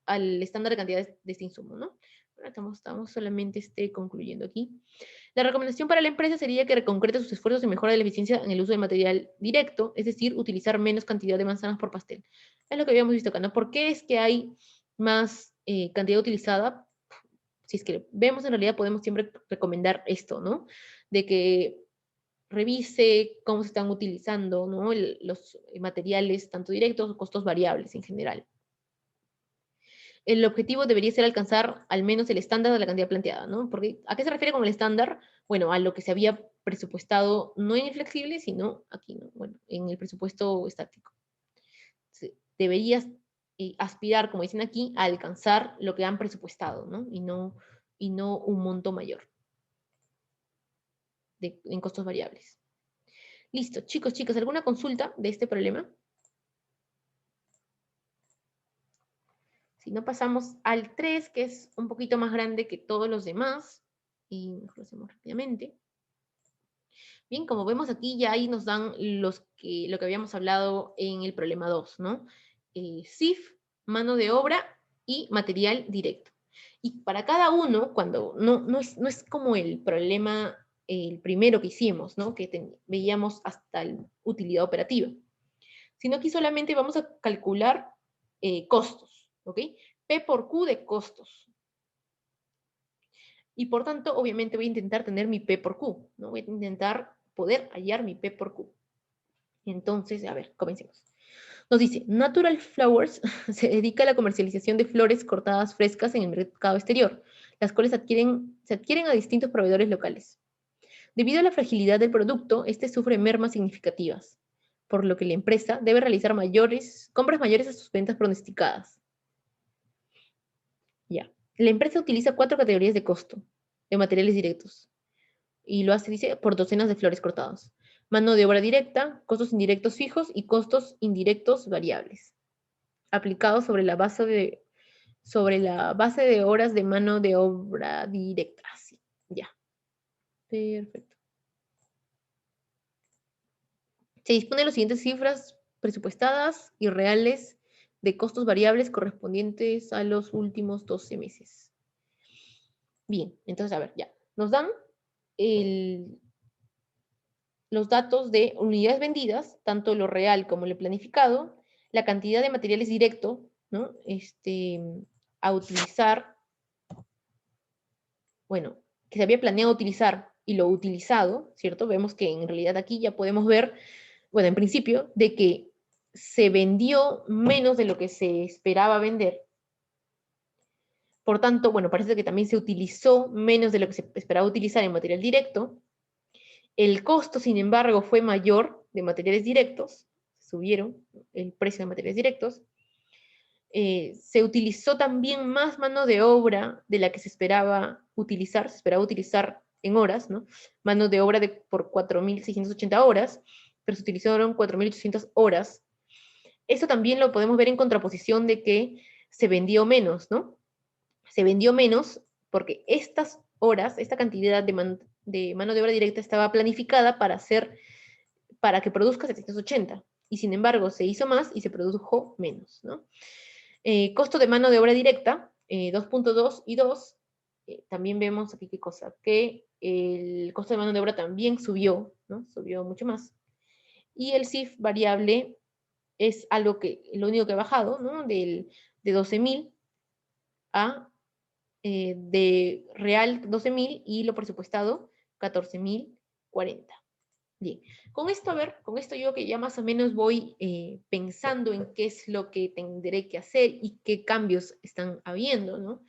al estándar de cantidad de este insumo, ¿no? Bueno, estamos solamente concluyendo aquí. La recomendación para la empresa sería que concrete sus esfuerzos en mejora de la eficiencia en el uso del material directo, es decir, utilizar menos cantidad de manzanas por pastel. Es lo que habíamos visto acá, ¿no? ¿Por qué es que hay más cantidad utilizada? Si es que vemos, en realidad podemos siempre recomendar esto, ¿no? De que revise cómo se están utilizando, ¿no? Los materiales, tanto directos o costos variables en general. El objetivo debería ser alcanzar al menos el estándar de la cantidad planteada, ¿no? Porque, ¿a qué se refiere con el estándar? Bueno, a lo que se había presupuestado, no en el flexible, sino aquí, ¿no? Bueno, en el presupuesto estático. Deberías aspirar, como dicen aquí, a alcanzar lo que han presupuestado, ¿no? Y no un monto mayor en costos variables. Listo, chicos, chicas, ¿alguna consulta de este problema? Si no, pasamos al 3, que es un poquito más grande que todos los demás, y lo hacemos rápidamente. Bien, como vemos aquí, ya ahí nos dan lo que habíamos hablado en el problema 2, ¿no? CIF, mano de obra y material directo. Y para cada uno, cuando no es como el problema, el primero que hicimos, ¿no? Que veíamos hasta la utilidad operativa, sino que solamente vamos a calcular costos, ¿ok? P por Q de costos. Y por tanto, obviamente voy a intentar tener mi P por Q, ¿no? Voy a intentar poder hallar mi P por Q. Entonces, a ver, comencemos. Nos dice, Natural Flowers se dedica a la comercialización de flores cortadas frescas en el mercado exterior, las cuales se adquieren a distintos proveedores locales. Debido a la fragilidad del producto, este sufre mermas significativas, por lo que la empresa debe realizar compras mayores a sus ventas pronosticadas. Ya. La empresa utiliza 4 categorías de costo de materiales directos y lo hace, dice, por docenas de flores cortadas. Mano de obra directa, costos indirectos fijos y costos indirectos variables, aplicados sobre la base de horas de mano de obra directa. Así, ya. Perfecto. Se dispone de las siguientes cifras presupuestadas y reales de costos variables correspondientes a los últimos 12 meses. Bien, entonces, a ver, ya. Nos dan los datos de unidades vendidas, tanto lo real como lo planificado, la cantidad de materiales directos, ¿no? A utilizar, bueno, que se había planeado utilizar y lo utilizado, ¿cierto? Vemos que en realidad aquí ya podemos ver, bueno, en principio, de que se vendió menos de lo que se esperaba vender. Por tanto, bueno, parece que también se utilizó menos de lo que se esperaba utilizar en material directo. El costo, sin embargo, fue mayor de materiales directos, subieron el precio de materiales directos. Se utilizó también más mano de obra de la que se esperaba utilizar en horas, ¿no? Mano de obra por 4.680 horas, pero se utilizaron 4.800 horas. Eso también lo podemos ver en contraposición de que se vendió menos, ¿no? Se vendió menos porque estas horas, esta cantidad de mano de obra directa estaba planificada para que produzca 780, y sin embargo se hizo más y se produjo menos, ¿no? Costo de mano de obra directa, 2.2 y 2, también vemos aquí qué cosa, que el costo de mano de obra también subió, ¿no? Subió mucho más. Y el CIF variable es lo único que ha bajado, ¿no? De 12.000 a de real 12.000 y lo presupuestado 14.040. Bien, con esto yo que ya más o menos voy pensando en qué es lo que tendré que hacer y qué cambios están habiendo, ¿no?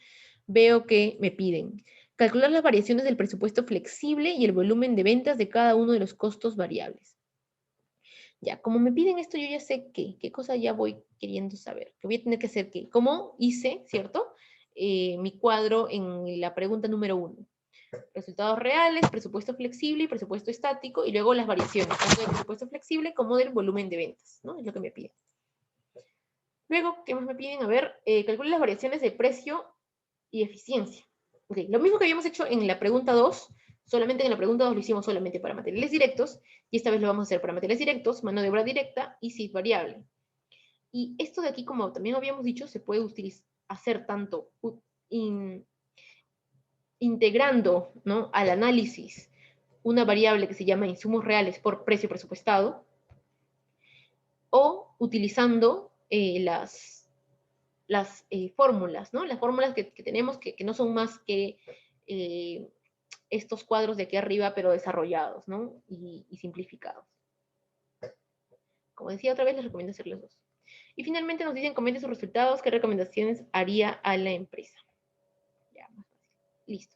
veo que me piden calcular las variaciones del presupuesto flexible y el volumen de ventas de cada uno de los costos variables. Ya, como me piden esto, yo ya sé qué cosa ya voy queriendo saber. Que voy a tener que hacer qué. Como hice, ¿cierto? Mi cuadro en la pregunta número 1. Resultados reales, presupuesto flexible y presupuesto estático, y luego las variaciones, tanto del presupuesto flexible como del volumen de ventas, ¿no? Es lo que me piden. Luego, ¿qué más me piden? A ver, calcule las variaciones de precio y eficiencia. Okay. Lo mismo que habíamos hecho en la pregunta 2, solamente en la pregunta 2 lo hicimos solamente para materiales directos, y esta vez lo vamos a hacer para materiales directos, mano de obra directa y CIF variable. Y esto de aquí, como también habíamos dicho, se puede hacer tanto integrando, ¿no?, al análisis una variable que se llama insumos reales por precio presupuestado, o utilizando las fórmulas, ¿no? Las fórmulas que tenemos que no son más que estos cuadros de aquí arriba, pero desarrollados, ¿no? Y simplificados. Como decía otra vez, les recomiendo hacer los dos. Y finalmente nos dicen, comente sus resultados, qué recomendaciones haría a la empresa. Ya, más fácil. Listo.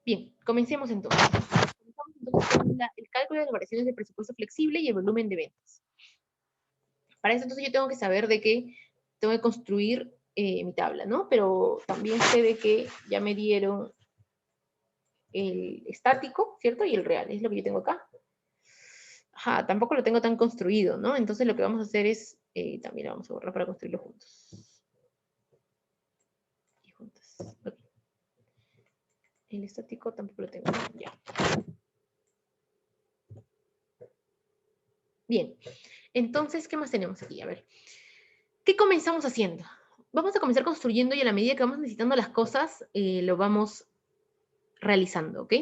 Bien, comencemos entonces. Comenzamos entonces con el cálculo de las variaciones del presupuesto flexible y el volumen de ventas. Para eso entonces yo tengo que saber de que tengo que construir mi tabla, ¿no? Pero también sé de que ya me dieron el estático, ¿cierto? Y el real, es lo que yo tengo acá. Ajá, tampoco lo tengo tan construido, ¿no? Entonces lo que vamos a hacer es, también lo vamos a borrar para construirlo juntos. Y juntos. Okay. El estático tampoco lo tengo, ya. Bien, entonces, ¿qué más tenemos aquí? A ver, ¿qué comenzamos haciendo? Vamos a comenzar construyendo y a la medida que vamos necesitando las cosas, lo vamos realizando, ¿ok?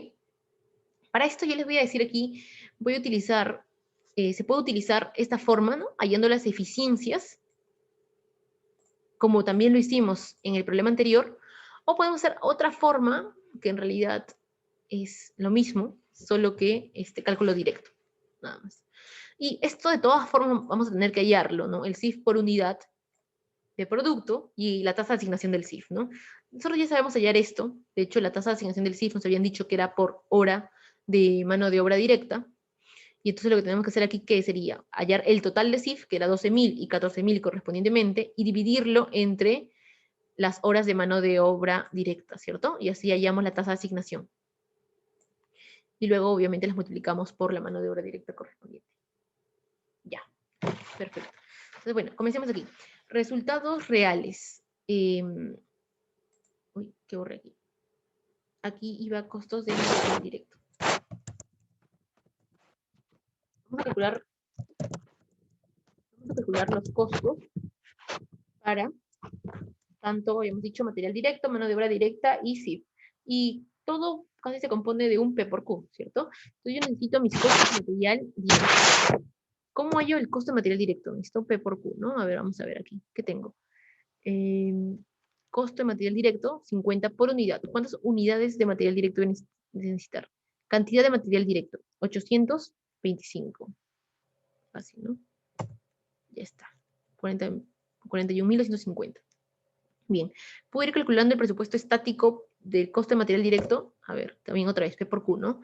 Para esto yo les voy a decir aquí, voy a utilizar, se puede utilizar esta forma, ¿no? Hallando las eficiencias, como también lo hicimos en el problema anterior, o podemos hacer otra forma, que en realidad es lo mismo, solo que cálculo directo, nada más. Y esto de todas formas vamos a tener que hallarlo, ¿no? El CIF por unidad de producto y la tasa de asignación del CIF, ¿no? Nosotros ya sabemos hallar esto. De hecho, la tasa de asignación del CIF nos habían dicho que era por hora de mano de obra directa. Y entonces lo que tenemos que hacer aquí, ¿qué sería? Hallar el total de CIF, que era 12.000 y 14.000 correspondientemente, y dividirlo entre las horas de mano de obra directa, ¿cierto? Y así hallamos la tasa de asignación. Y luego, obviamente, las multiplicamos por la mano de obra directa correspondiente. Ya, perfecto. Entonces, bueno, comencemos aquí. Resultados reales. Uy, ¿qué borré aquí? Aquí iba costos de material directo. Vamos a calcular los costos para tanto, habíamos dicho, material directo, mano de obra directa y CIF. Y todo casi se compone de un P por Q, ¿cierto? Entonces yo necesito mis costos de material directo. ¿Cómo hallo el costo de material directo? Necesito P por Q, ¿no? A ver, vamos a ver aquí. ¿Qué tengo? Costo de material directo, 50 por unidad. ¿Cuántas unidades de material directo voy a necesitar? Cantidad de material directo, 825. Fácil, ¿no? Ya está. 41.250. Bien. Puedo ir calculando el presupuesto estático del costo de material directo. A ver, también otra vez, P por Q, ¿no?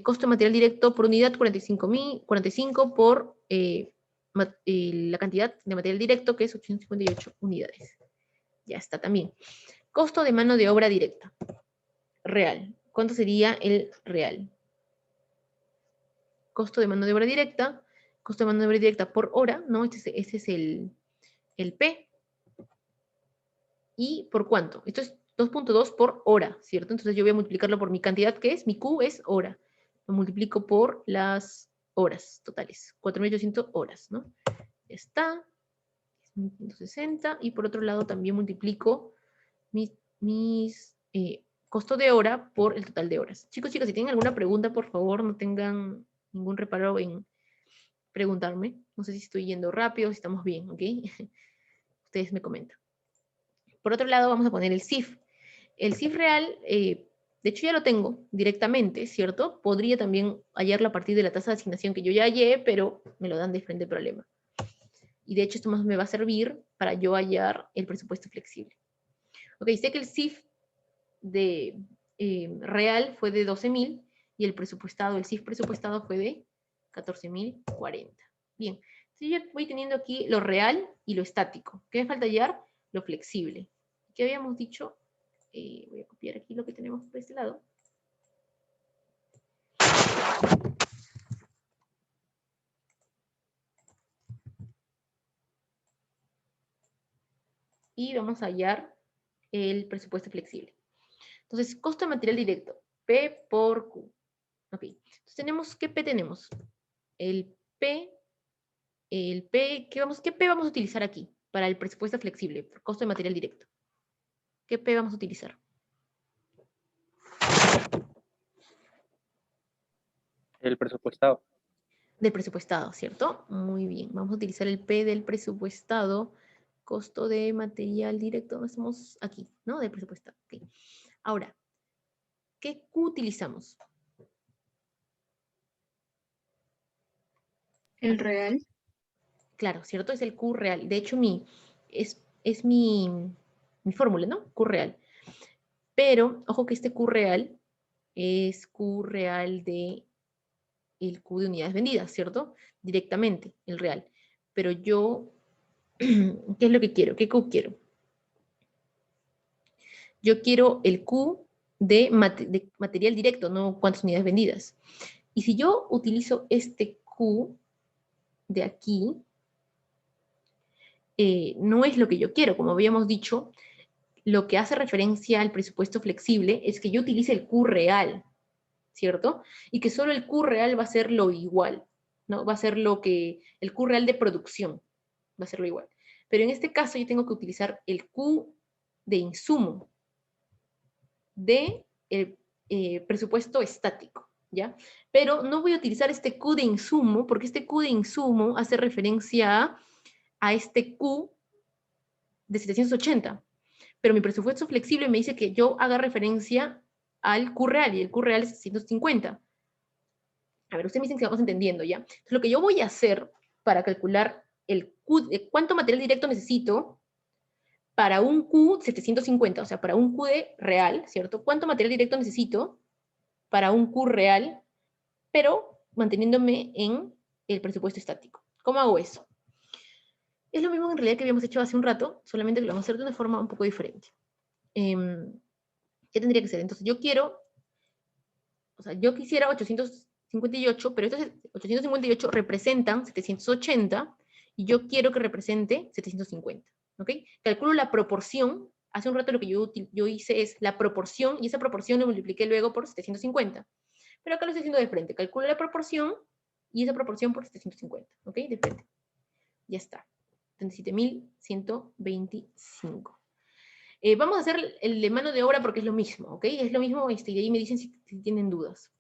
Costo de material directo por unidad, 45 por la cantidad de material directo, que es 858 unidades. Ya está también. Costo de mano de obra directa. Real. ¿Cuánto sería el real? Costo de mano de obra directa. Costo de mano de obra directa por hora, ¿no? Este es el P. ¿Y por cuánto? Esto es 2.2 por hora, ¿cierto? Entonces yo voy a multiplicarlo por mi cantidad, que es, mi Q es hora. Lo multiplico por las horas totales, 4.800 horas, ¿no? Ya está. 160. Y por otro lado también multiplico mis costo de hora por el total de horas. Chicos, chicas, si tienen alguna pregunta, por favor, no tengan ningún reparo en preguntarme. No sé si estoy yendo rápido, si estamos bien, ¿ok? Ustedes me comentan. Por otro lado, vamos a poner el CIF. El CIF real, de hecho ya lo tengo directamente, ¿cierto? Podría también hallarlo a partir de la tasa de asignación que yo ya hallé, pero me lo dan de frente al problema. Y de hecho esto más me va a servir para yo hallar el presupuesto flexible. Ok, sé que el CIF de real fue de 12.000 y el presupuestado, el CIF presupuestado fue de 14.040. Bien, entonces yo voy teniendo aquí lo real y lo estático. ¿Qué me falta hallar? Lo flexible. ¿Qué habíamos dicho? Voy a copiar aquí lo que tenemos por este lado. Y vamos a hallar el presupuesto flexible. Entonces, costo de material directo, P por Q. Ok, entonces tenemos, ¿qué P tenemos? El P, ¿qué P vamos a utilizar aquí para el presupuesto flexible, costo de material directo? ¿Qué P vamos a utilizar?
El presupuestado.
Del presupuestado, ¿cierto? Muy bien, vamos a utilizar el P del presupuestado, costo de material directo, ¿dónde estamos? Aquí, ¿no? Del presupuestado, ok. Ahora, ¿qué Q utilizamos?
El real.
Claro, ¿cierto? Es el Q real. De hecho, es mi fórmula, ¿no? Q real. Pero, ojo que este Q real es Q real de el Q de unidades vendidas, ¿cierto? Directamente, el real. Pero yo, ¿qué es lo que quiero? ¿Qué Q quiero? Yo quiero el Q de material directo, no cuántas unidades vendidas. Y si yo utilizo este Q de aquí, no es lo que yo quiero. Como habíamos dicho, lo que hace referencia al presupuesto flexible es que yo utilice el Q real, ¿cierto? Y que solo el Q real va a ser lo igual, ¿no? Va a ser el Q real de producción, va a ser lo igual. Pero en este caso yo tengo que utilizar el Q de insumo de el presupuesto estático, ¿ya? Pero no voy a utilizar este Q de insumo, porque este Q de insumo hace referencia a este Q de 780. Pero mi presupuesto flexible me dice que yo haga referencia al Q real, y el Q real es 750. A ver, ustedes me dicen que vamos entendiendo, ¿ya? Entonces, lo que yo voy a hacer para calcular el Q, cuánto material directo necesito para un Q 750, o sea, para un Q de real, ¿cierto? ¿Cuánto material directo necesito para un Q real, pero manteniéndome en el presupuesto estático? ¿Cómo hago eso? Es lo mismo en realidad que habíamos hecho hace un rato, solamente que lo vamos a hacer de una forma un poco diferente. ¿Qué tendría que ser? Entonces yo quiero, o sea, yo quisiera 858, pero estos 858 representan 780 y yo quiero que represente 750, ¿ok? Calculo la proporción, hace un rato lo que yo hice es la proporción y esa proporción lo multipliqué luego por 750. Pero acá lo estoy haciendo de frente, calculo la proporción y esa proporción por 750, ¿ok? De frente. Ya está. 37.125. Vamos a hacer el de mano de obra porque es lo mismo, ¿ok? Es lo mismo, y de ahí me dicen si tienen dudas.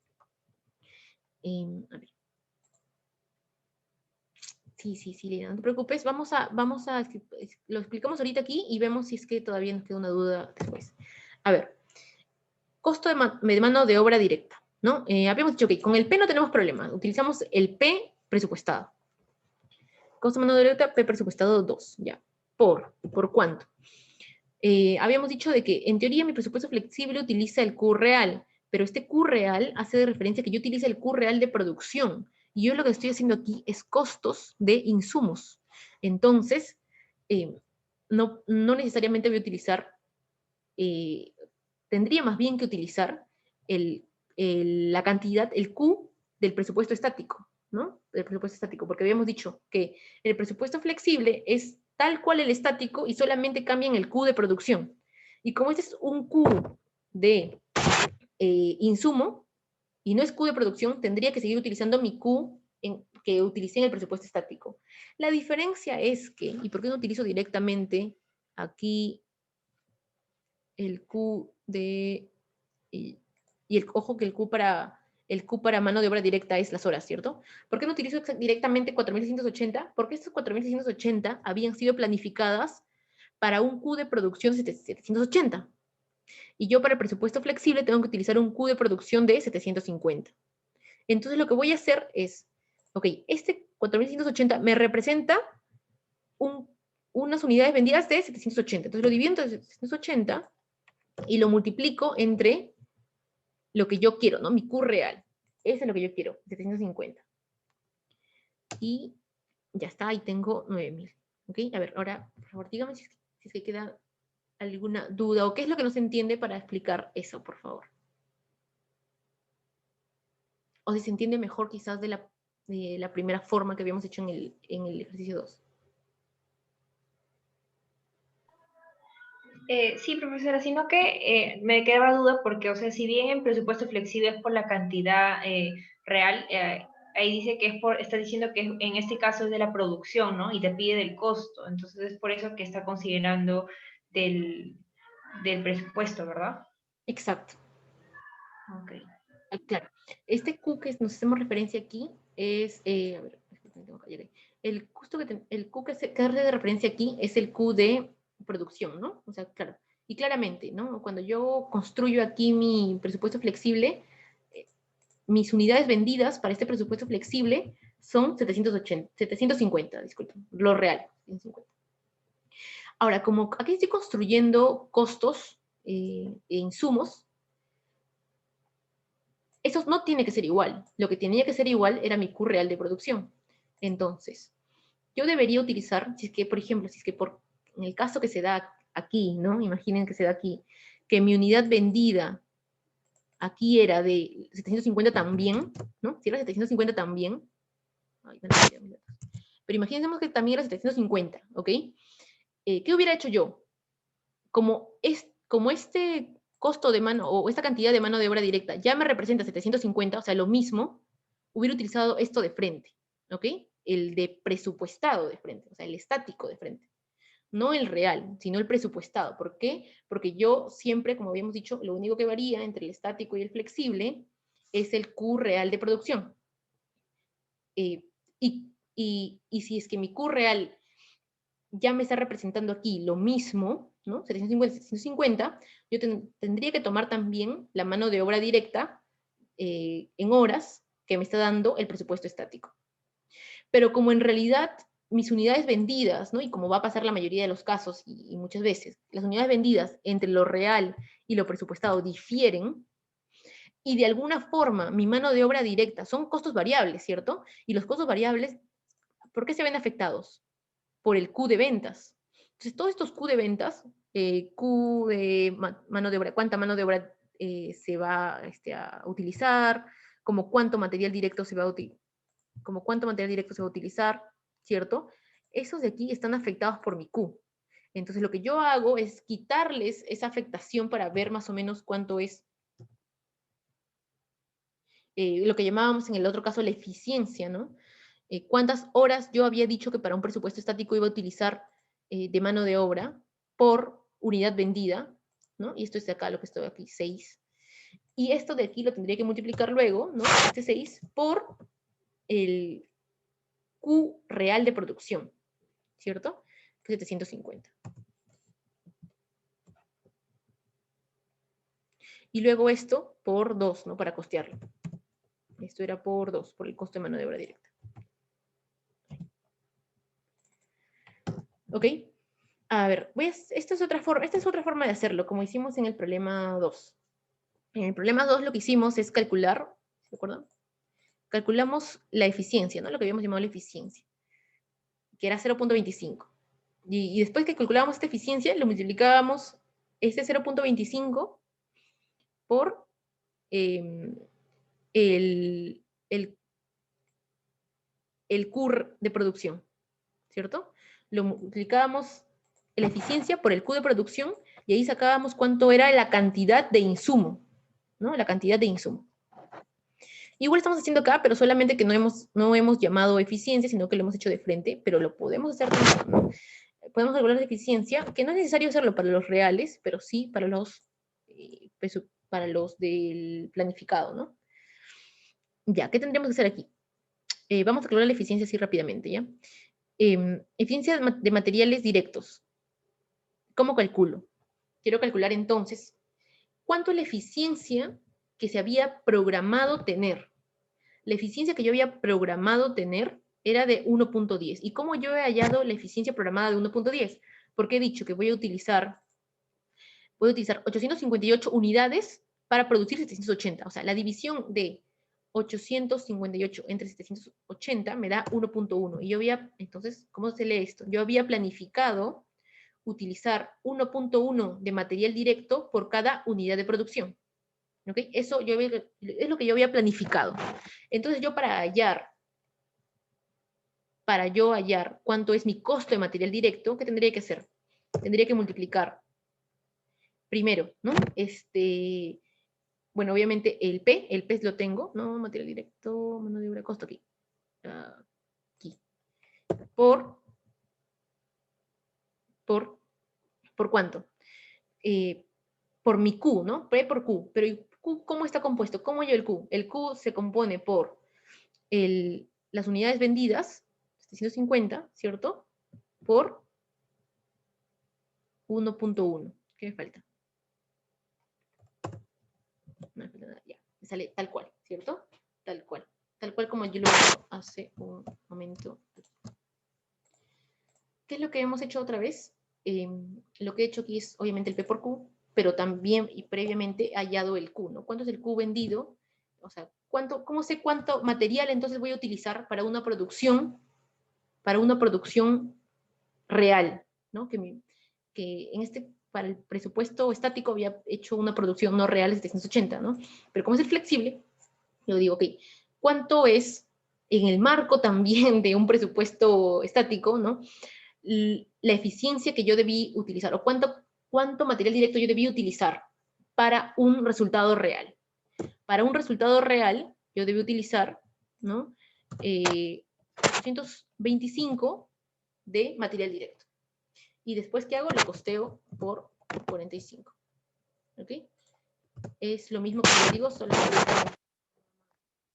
A ver. Sí, Lina, no te preocupes. Lo explicamos ahorita aquí y vemos si es que todavía nos queda una duda después. A ver, costo de mano de obra directa, ¿no? Habíamos dicho que con el P no tenemos problema. Utilizamos el P presupuestado. Costo de mano de obra directa, P presupuestado 2, ya. ¿Por cuánto? Habíamos dicho de que en teoría mi presupuesto flexible utiliza el Q real, pero este Q real hace referencia a que yo utilice el Q real de producción. Y yo lo que estoy haciendo aquí es costos de insumos. Entonces, no necesariamente voy a utilizar, tendría más bien que utilizar la cantidad, el Q del presupuesto estático, ¿no? Del presupuesto estático, porque habíamos dicho que el presupuesto flexible es tal cual el estático y solamente cambian el Q de producción. Y como este es un Q de insumo y no es Q de producción, tendría que seguir utilizando mi Q que utilicé en el presupuesto estático. La diferencia es que, ¿y por qué no utilizo directamente aquí el Q de... ojo que el Q para mano de obra directa es las horas, ¿cierto? ¿Por qué no utilizo directamente 4.680? Porque estas 4.680 habían sido planificadas para un Q de producción de 780. Y yo para el presupuesto flexible tengo que utilizar un Q de producción de 750. Entonces lo que voy a hacer es, ok, este 4.680 me representa unas unidades vendidas de 780. Entonces lo divido entre 780 y lo multiplico entre lo que yo quiero, ¿no? Mi Q real. Eso es lo que yo quiero, 750. Y ya está, ahí tengo 9000. ¿Ok? A ver, ahora, por favor, dígame si es que queda alguna duda o qué es lo que no se entiende para explicar eso, por favor. O si se entiende mejor quizás de la primera forma que habíamos hecho en el ejercicio 2.
Sí, profesora, sino que me quedaba duda porque, o sea, si bien el presupuesto flexible es por la cantidad real, ahí dice que está diciendo que en este caso es de la producción, ¿no? Y te pide del costo. Entonces es por eso que está considerando del presupuesto, ¿verdad?
Exacto.
Ok.
Claro. Este Q que nos hacemos referencia aquí es, a ver, el Q que hace de referencia aquí es el Q de producción, ¿no? O sea, claro. Y claramente, ¿no? Cuando yo construyo aquí mi presupuesto flexible, mis unidades vendidas para este presupuesto flexible son 750, disculpen, lo real, 750. Ahora, como aquí estoy construyendo costos e insumos, eso no tiene que ser igual. Lo que tenía que ser igual era mi Q real de producción. Entonces, yo debería utilizar, si es que, por ejemplo, en el caso que se da aquí, ¿no? Imaginen que se da aquí, que mi unidad vendida aquí era de 750 también, ¿no? Si era 750 también. Ay, pero imagínense que también era 750, ¿ok? ¿Qué hubiera hecho yo? Como este costo de mano, o esta cantidad de mano de obra directa ya me representa 750, o sea, lo mismo, hubiera utilizado esto de frente, ¿ok? El de presupuestado de frente, o sea, el estático de frente. No el real, sino el presupuestado. ¿Por qué? Porque yo siempre, como habíamos dicho, lo único que varía entre el estático y el flexible es el Q real de producción. Y si es que mi Q real ya me está representando aquí lo mismo, ¿no? 750, 750, yo tendría que tomar también la mano de obra directa en horas que me está dando el presupuesto estático. Pero como en realidad mis unidades vendidas, ¿no? Y como va a pasar la mayoría de los casos y muchas veces, las unidades vendidas entre lo real y lo presupuestado difieren, y de alguna forma mi mano de obra directa son costos variables, ¿cierto? Y los costos variables, ¿por qué se ven afectados? Por el Q de ventas. Entonces, todos estos Q de ventas, Q de mano de obra, cuánta mano de obra se va a utilizar, como cuánto material directo se va a utilizar, ¿cierto? Esos de aquí están afectados por mi Q. Entonces, lo que yo hago es quitarles esa afectación para ver más o menos cuánto es lo que llamábamos en el otro caso la eficiencia, ¿no? Cuántas horas yo había dicho que para un presupuesto estático iba a utilizar de mano de obra por unidad vendida, ¿no? Y esto es de acá, lo que estoy aquí, 6. Y esto de aquí lo tendría que multiplicar luego, ¿no? Este 6 por el Q real de producción, ¿cierto? 750. Y luego esto por 2, ¿no? Para costearlo. Esto era por 2, por el costo de mano de obra directa. ¿Ok? A ver, esta es otra forma de hacerlo, como hicimos en el problema 2. En el problema 2 lo que hicimos es calcular, ¿se acuerdan? Calculamos la eficiencia, ¿no? Lo que habíamos llamado la eficiencia, que era 0.25. Y después que calculábamos esta eficiencia, lo multiplicábamos este 0.25 por el Q de producción, ¿cierto? Lo multiplicábamos la eficiencia por el Q de producción y ahí sacábamos cuánto era la cantidad de insumo, ¿no? La cantidad de insumo. Igual estamos haciendo acá, pero solamente que no hemos llamado eficiencia, sino que lo hemos hecho de frente, pero lo podemos hacer también, ¿no? Podemos calcular la eficiencia, que no es necesario hacerlo para los reales, pero sí para los del planificado, ¿no? Ya, ¿qué tendríamos que hacer aquí? Vamos a calcular la eficiencia así rápidamente, ¿ya? Eficiencia de materiales directos. ¿Cómo calculo? Quiero calcular entonces cuánto es la eficiencia que se había programado tener. La eficiencia que yo había programado tener era de 1.10. ¿Y cómo yo he hallado la eficiencia programada de 1.10? Porque he dicho que voy a utilizar 858 unidades para producir 780. O sea, la división de 858 entre 780 me da 1.1. Y yo había, entonces, ¿cómo se lee esto? Yo había planificado utilizar 1.1 de material directo por cada unidad de producción. ¿Ok? Eso es lo que yo había planificado. Entonces yo para yo hallar cuánto es mi costo de material directo, ¿qué tendría que hacer? Tendría que multiplicar primero, ¿no? Bueno, obviamente el P lo tengo, ¿no? Material directo, mano de obra, costo aquí. Aquí. ¿Por cuánto? Por mi Q, ¿no? P por Q. Pero ¿el Q cómo está compuesto? ¿Cómo yo el Q? El Q se compone por las unidades vendidas, 750, ¿cierto? Por 1.1. ¿Qué me falta? No me falta nada, ya. Me sale tal cual, ¿cierto? Tal cual. Tal cual como yo lo hice hace un momento. ¿Qué es lo que hemos hecho otra vez? Lo que he hecho aquí es obviamente el P por Q, pero también y previamente he hallado el Q, ¿no? ¿Cuánto es el Q vendido? O sea, ¿cómo sé cuánto material entonces voy a utilizar para una producción real, ¿no? Para el presupuesto estático había hecho una producción no real de 780, ¿no? Pero como es el flexible, yo digo, ok, ¿cuánto es en el marco también de un presupuesto estático, ¿no? La eficiencia que yo debí utilizar, o cuánto material directo yo debí utilizar para un resultado real. Para un resultado real, yo debí utilizar, ¿no? 825 de material directo. Y después, ¿qué hago? Lo costeo por 45. ¿Ok? Es lo mismo que yo digo, solo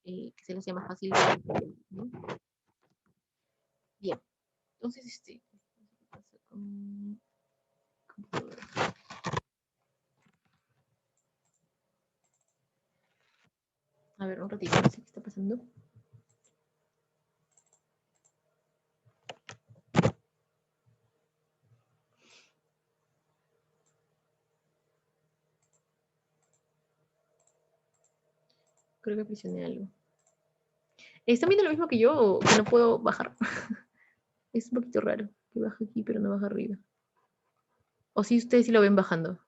que se les sea más fácil. ¿No? Bien. Entonces, a ver, un ratito, no sé qué está pasando. Creo que presioné algo. ¿Están viendo lo mismo que yo o que no puedo bajar? Es un poquito raro que baje aquí, pero no baja arriba. O si ustedes sí lo ven bajando.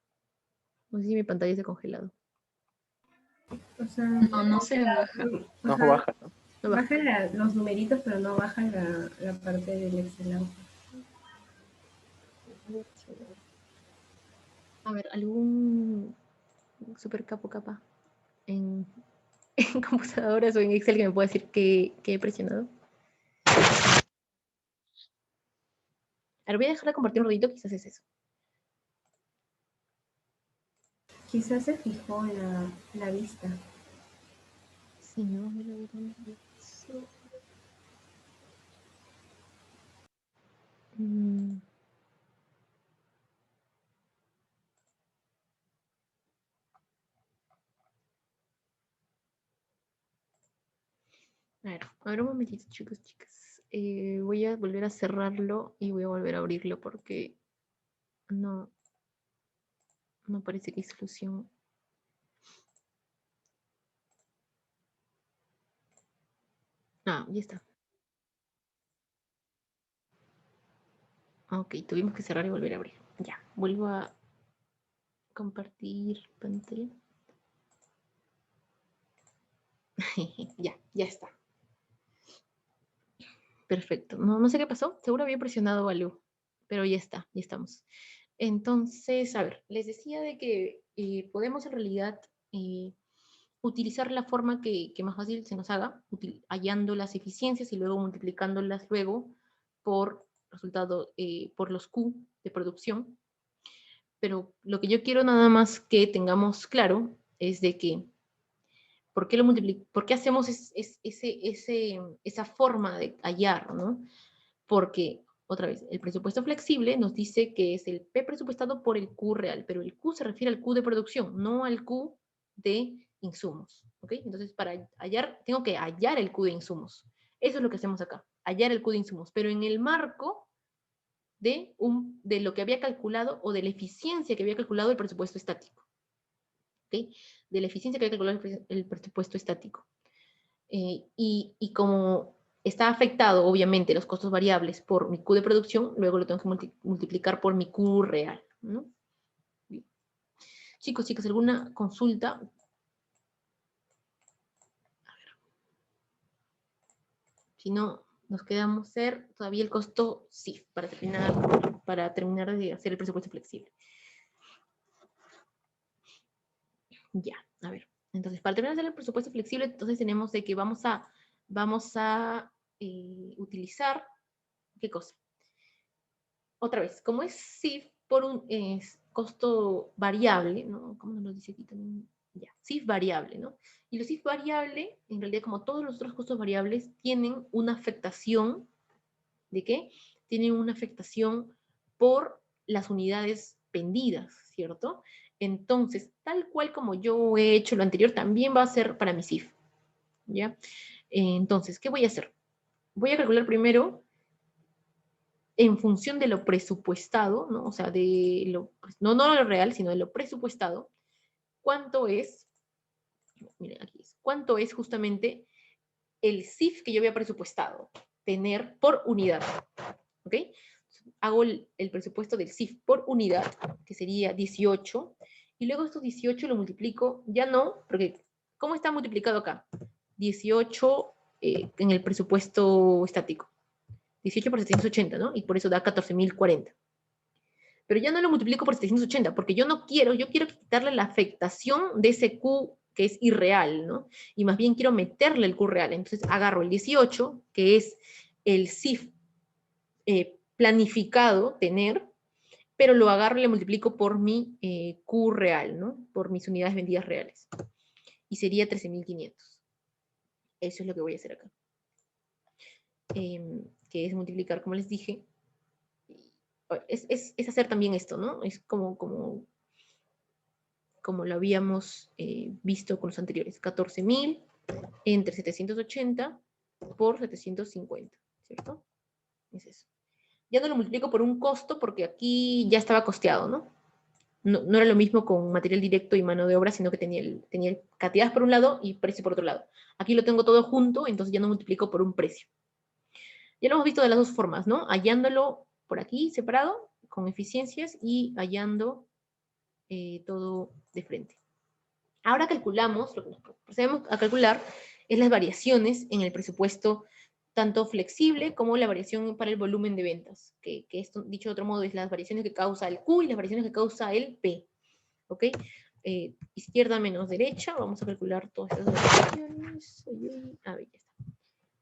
No sé si mi pantalla se ha congelado.
O sea,
No se baja.
No baja, ¿no?
No baja.
baja los numeritos, pero no baja la parte del Excel.
A ver, algún super capo capa en computadoras o en Excel que me pueda decir que he presionado. Ahora voy a dejar de compartir un ratito, quizás es eso.
Quizás se fijó en la vista.
Sí, no, me lo voy a eso. A ver un momentito, chicos, chicas. Voy a volver a cerrarlo y voy a volver a abrirlo porque no parece que hay solución. Ah, ya está. Ok, tuvimos que cerrar y volver a abrir. Ya, vuelvo a compartir pantalla. Ya está. Perfecto. No sé qué pasó. Seguro había presionado algo. Pero ya está, ya estamos. Entonces, a ver, les decía de que podemos en realidad utilizar la forma que más fácil se nos haga, hallando las eficiencias y luego multiplicándolas luego por resultado, por los Q de producción. Pero lo que yo quiero nada más que tengamos claro es de que ¿por qué hacemos esa forma de hallar, ¿no? Porque, otra vez, el presupuesto flexible nos dice que es el P presupuestado por el Q real, pero el Q se refiere al Q de producción, no al Q de insumos, ¿ok? Entonces, para hallar, tengo que hallar el Q de insumos. Eso es lo que hacemos acá, hallar el Q de insumos, pero en el marco de lo que había calculado o de la eficiencia que había calculado el presupuesto estático. ¿Okay? De la eficiencia que había calculado el presupuesto estático. Y como está afectado, obviamente, los costos variables por mi Q de producción, luego lo tengo que multiplicar por mi Q real, ¿no? Bien. Chicos, chicas, ¿alguna consulta? A ver. Si no, nos quedamos todavía el costo CIF para terminar de hacer el presupuesto flexible. Ya, a ver. Entonces, para terminar de hacer el presupuesto flexible, entonces tenemos de que vamos a utilizar, ¿qué cosa? Otra vez, como es CIF por un costo variable, ¿no? ¿Cómo nos lo dice aquí también? Ya, CIF variable, ¿no? Y los CIF variable, en realidad, como todos los otros costos variables, tienen una afectación, ¿de qué? Tienen una afectación por las unidades vendidas, ¿cierto? Entonces, tal cual como yo he hecho lo anterior, también va a ser para mi CIF, ¿ya? Entonces, ¿qué voy a hacer? Voy a calcular primero en función de lo presupuestado, ¿no? O sea, no lo real, sino de lo presupuestado, ¿cuánto es? Miren, aquí es. ¿Cuánto es justamente el CIF que yo había presupuestado tener por unidad? ¿Ok? Hago el presupuesto del CIF por unidad, que sería 18, y luego estos 18 lo multiplico, ya no, porque ¿cómo está multiplicado acá? 18 en el presupuesto estático. 18 por 780, ¿no? Y por eso da 14.040. Pero ya no lo multiplico por 780, porque yo quiero quitarle la afectación de ese Q que es irreal, ¿no? Y más bien quiero meterle el Q real. Entonces agarro el 18, que es el CIF planificado tener, pero lo agarro y le multiplico por mi Q real, ¿no? Por mis unidades vendidas reales. Y sería 13.500. Eso es lo que voy a hacer acá. Que es multiplicar, como les dije, es hacer también esto, ¿no? Es como lo habíamos visto con los anteriores. 14.000 entre 780 por 750, ¿cierto? Es eso. Ya no lo multiplico por un costo porque aquí ya estaba costeado, ¿no? No era lo mismo con material directo y mano de obra, sino que tenía cantidades por un lado y precio por otro lado. Aquí lo tengo todo junto, entonces ya no multiplico por un precio. Ya lo hemos visto de las dos formas, ¿no? Hallándolo por aquí separado, con eficiencias, y hallando todo de frente. Ahora calculamos, lo que nos procedemos a calcular es las variaciones en el presupuesto, tanto flexible como la variación para el volumen de ventas, que esto, dicho de otro modo, es las variaciones que causa el Q y las variaciones que causa el P. ¿Ok? Izquierda menos derecha, vamos a calcular todas estas variaciones. A ver, ya está.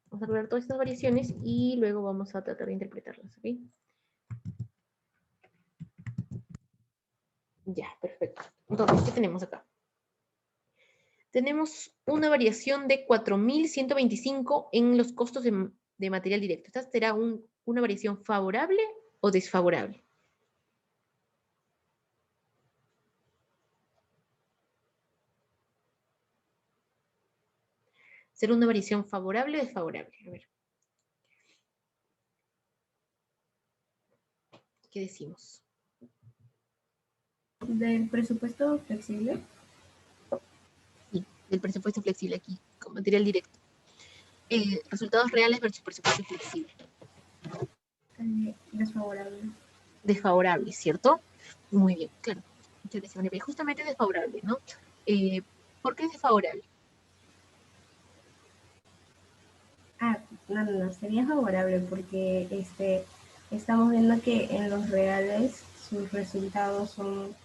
Vamos a calcular todas estas variaciones y luego vamos a tratar de interpretarlas. ¿Ok? Ya, perfecto. Entonces, ¿qué tenemos acá? Tenemos una variación de 4.125 en los costos de material directo. ¿Esta será una variación favorable o desfavorable? ¿Será una variación favorable o desfavorable? A ver. ¿Qué decimos?
¿Del presupuesto flexible?
Sí, del presupuesto flexible aquí, con material directo. Resultados reales versus presupuesto flexible.
Desfavorable.
Desfavorable, ¿cierto? Muy bien, claro. Muchas gracias, María. Justamente desfavorable, ¿no? ¿Por qué es desfavorable?
No, sería favorable porque estamos viendo que en los reales sus resultados son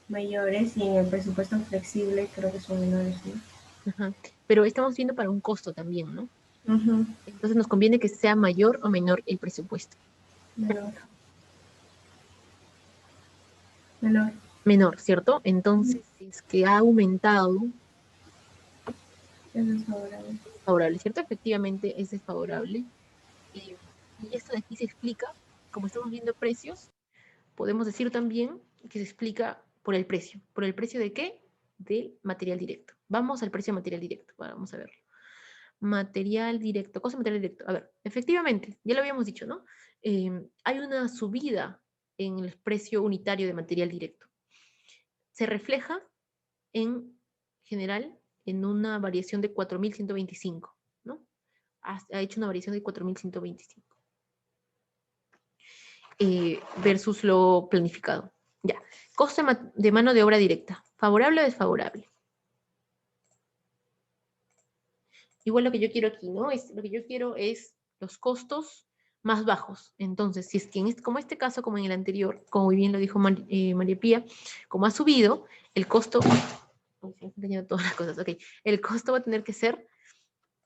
mayores y en el presupuesto flexible creo que son menores, ¿no?
Ajá. Pero estamos viendo para un costo también, ¿no?
Uh-huh.
Entonces nos conviene que sea mayor o menor el presupuesto. Menor, ¿cierto? Entonces, es que ha aumentado.
Es desfavorable.
Favorable, ¿cierto? Efectivamente es desfavorable. Y esto de aquí se explica, como estamos viendo precios, podemos decir también que se explica por el precio. ¿Por el precio de qué? Del material directo. Vamos al precio de material directo, vamos a verlo. Material directo, costo de material directo. A ver, efectivamente, ya lo habíamos dicho, ¿no? Hay una subida en el precio unitario de material directo. Se refleja en general en una variación de 4.125, ¿no? Ha hecho una variación de 4.125 versus lo planificado. Ya. Costo de mano de obra directa. ¿Favorable o desfavorable? Igual lo que yo quiero aquí, ¿no? Lo que yo quiero es los costos más bajos. Entonces, si es que como este caso, como en el anterior, como bien lo dijo María Pía, como ha subido, el costo... Uy, se me han dañado todas las cosas. Ok. El costo va a tener que ser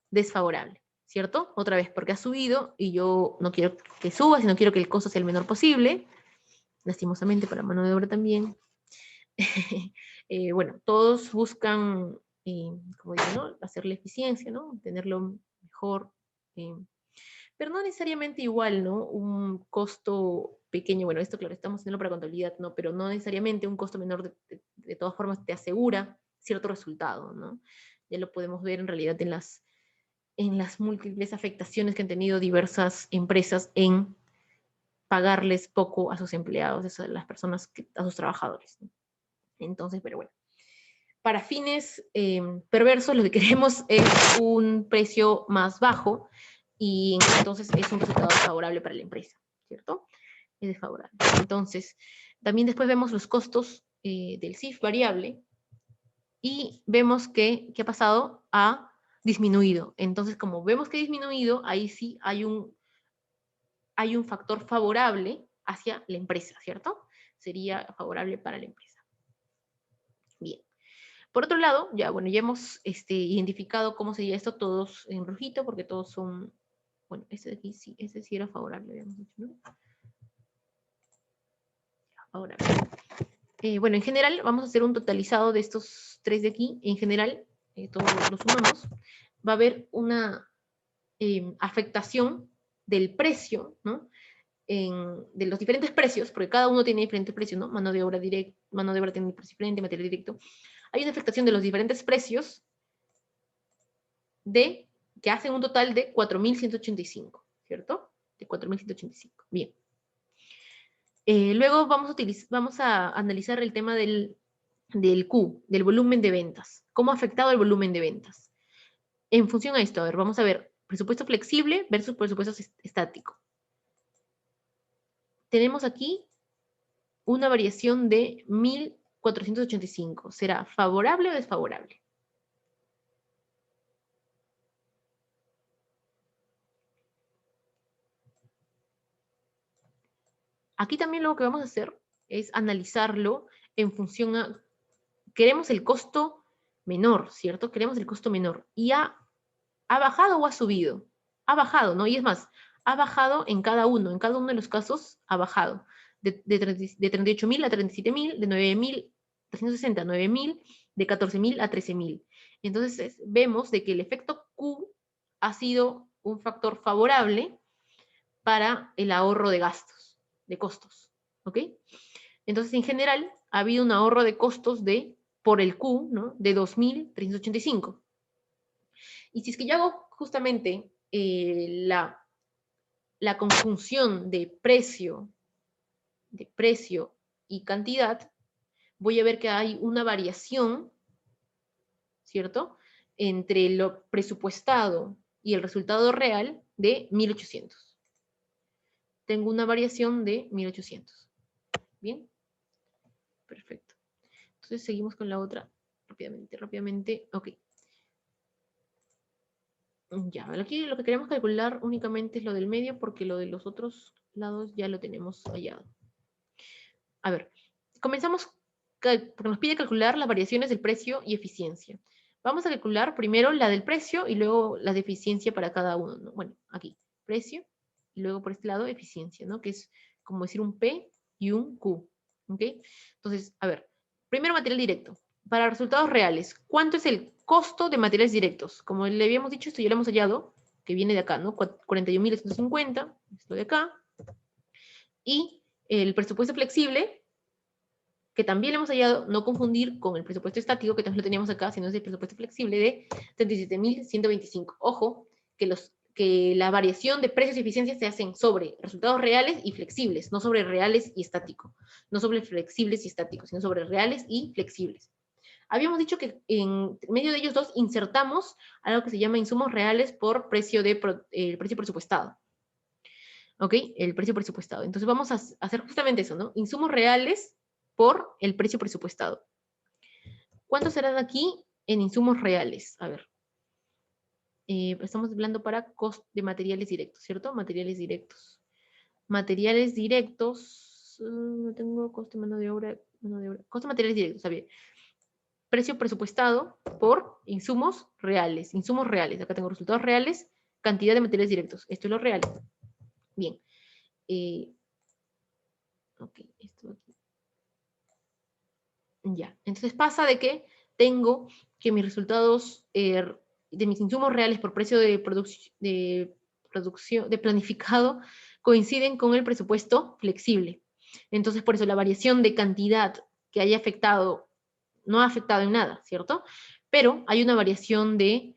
desfavorable, ¿cierto? Otra vez, porque ha subido y yo no quiero que suba, sino quiero que el costo sea el menor posible. Lastimosamente para mano de obra también. Bueno, todos buscan, como digo, ¿no? Hacer la eficiencia, ¿no? Tenerlo mejor, pero no necesariamente igual, ¿no? Un costo pequeño, bueno, esto claro, estamos haciendo para contabilidad, ¿no? Pero no necesariamente un costo menor de todas formas te asegura cierto resultado, ¿no? Ya lo podemos ver en realidad en las múltiples afectaciones que han tenido diversas empresas en pagarles poco a sus empleados, a las personas, a sus trabajadores, ¿no? Entonces, pero bueno. Para fines perversos, lo que queremos es un precio más bajo y entonces es un resultado favorable para la empresa, ¿cierto? Es desfavorable. Entonces, también después vemos los costos del CIF variable y vemos que ¿qué ha pasado? Ha disminuido. Entonces, como vemos que ha disminuido, ahí sí hay un factor favorable hacia la empresa, ¿cierto? Sería favorable para la empresa. Bien. Por otro lado, ya, bueno, ya hemos identificado cómo sería esto, todos en rojito, porque todos son, bueno, este de aquí sí, ese sí era favorable, habíamos dicho, ¿no? Favorable. Bueno, en general, vamos a hacer un totalizado de estos tres de aquí, en general, todos los sumamos, va a haber una afectación del precio, ¿no? De los diferentes precios, porque cada uno tiene diferentes precios, ¿no? Mano de obra directa, mano de obra tiene un precio diferente, material directo. Hay una afectación de los diferentes precios que hacen un total de 4.185, ¿cierto? De 4.185. Bien. Luego vamos a analizar el tema del Q, del volumen de ventas. ¿Cómo ha afectado el volumen de ventas? En función a esto, a ver, vamos a ver presupuesto flexible versus presupuesto estático. Tenemos aquí una variación de 1.485. ¿Será favorable o desfavorable? Aquí también lo que vamos a hacer es analizarlo en función a... Queremos el costo menor, ¿cierto? Queremos el costo menor. ¿Y ha bajado o ha subido? Ha bajado, ¿no? Y es más, ha bajado en cada uno de los casos ha bajado. De 38.000 a 37.000, de 9.360 a 9.000, de 14.000 a 13.000. Entonces vemos de que el efecto Q ha sido un factor favorable para el ahorro de gastos, de costos, ¿ok? Entonces, en general, ha habido un ahorro de costos por el Q, ¿no? De 2.385. Y si es que yo hago justamente la conjunción de precio y cantidad, voy a ver que hay una variación, ¿cierto? Entre lo presupuestado y el resultado real de 1.800. Tengo una variación de 1.800. ¿Bien? Perfecto. Entonces seguimos con la otra rápidamente. Ok. Ya, aquí lo que queremos calcular únicamente es lo del medio porque lo de los otros lados ya lo tenemos hallado. A ver, comenzamos porque nos pide calcular las variaciones del precio y eficiencia. Vamos a calcular primero la del precio y luego la de eficiencia para cada uno, ¿no? Bueno, aquí, precio, y luego por este lado eficiencia, ¿no? Que es como decir un P y un Q, ¿ok? Entonces, a ver, primero material directo. Para resultados reales, ¿cuánto es el costo de materiales directos? Como le habíamos dicho, esto ya lo hemos hallado, que viene de acá, ¿no? 41.150, esto de acá. Y el presupuesto flexible que también lo hemos hallado, no confundir con el presupuesto estático, que también lo teníamos acá, sino es el presupuesto flexible de 37.125. Ojo, que la variación de precios y eficiencias se hacen sobre resultados reales y flexibles, no sobre reales y estáticos, no sobre flexibles y estáticos, sino sobre reales y flexibles. Habíamos dicho que en medio de ellos dos insertamos algo que se llama insumos reales por el precio presupuestado. ¿Ok? El precio presupuestado. Entonces vamos a hacer justamente eso, ¿no? Insumos reales por el precio presupuestado. ¿Cuántos serán aquí en insumos reales? A ver. Estamos hablando para costo de materiales directos, ¿cierto? Materiales directos. Materiales directos. No tengo costo de mano de obra. Costo de materiales directos, está bien. Precio presupuestado por insumos reales. Insumos reales. Acá tengo resultados reales, cantidad de materiales directos. Esto es lo real. Bien. Ok, esto aquí. Ya. Entonces pasa de que tengo que mis resultados de mis insumos reales por precio de producción, de planificado, coinciden con el presupuesto flexible. Entonces, por eso la variación de cantidad que haya afectado no ha afectado en nada, ¿cierto? Pero hay una variación de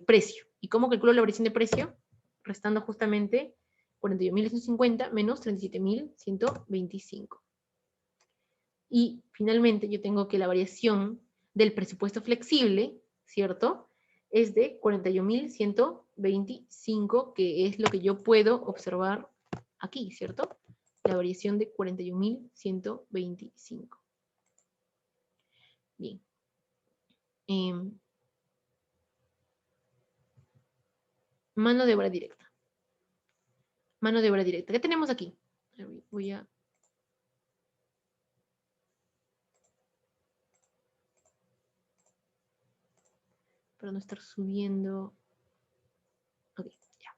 precio. ¿Y cómo calculo la variación de precio? Restando justamente 41.150 menos 37.125. Y finalmente yo tengo que la variación del presupuesto flexible, ¿cierto? Es de 41.125, que es lo que yo puedo observar aquí, ¿cierto? La variación de 41.125. Bien. Mano de obra directa. Mano de obra directa. ¿Qué tenemos aquí? Voy a... para no estar subiendo. Ok, ya.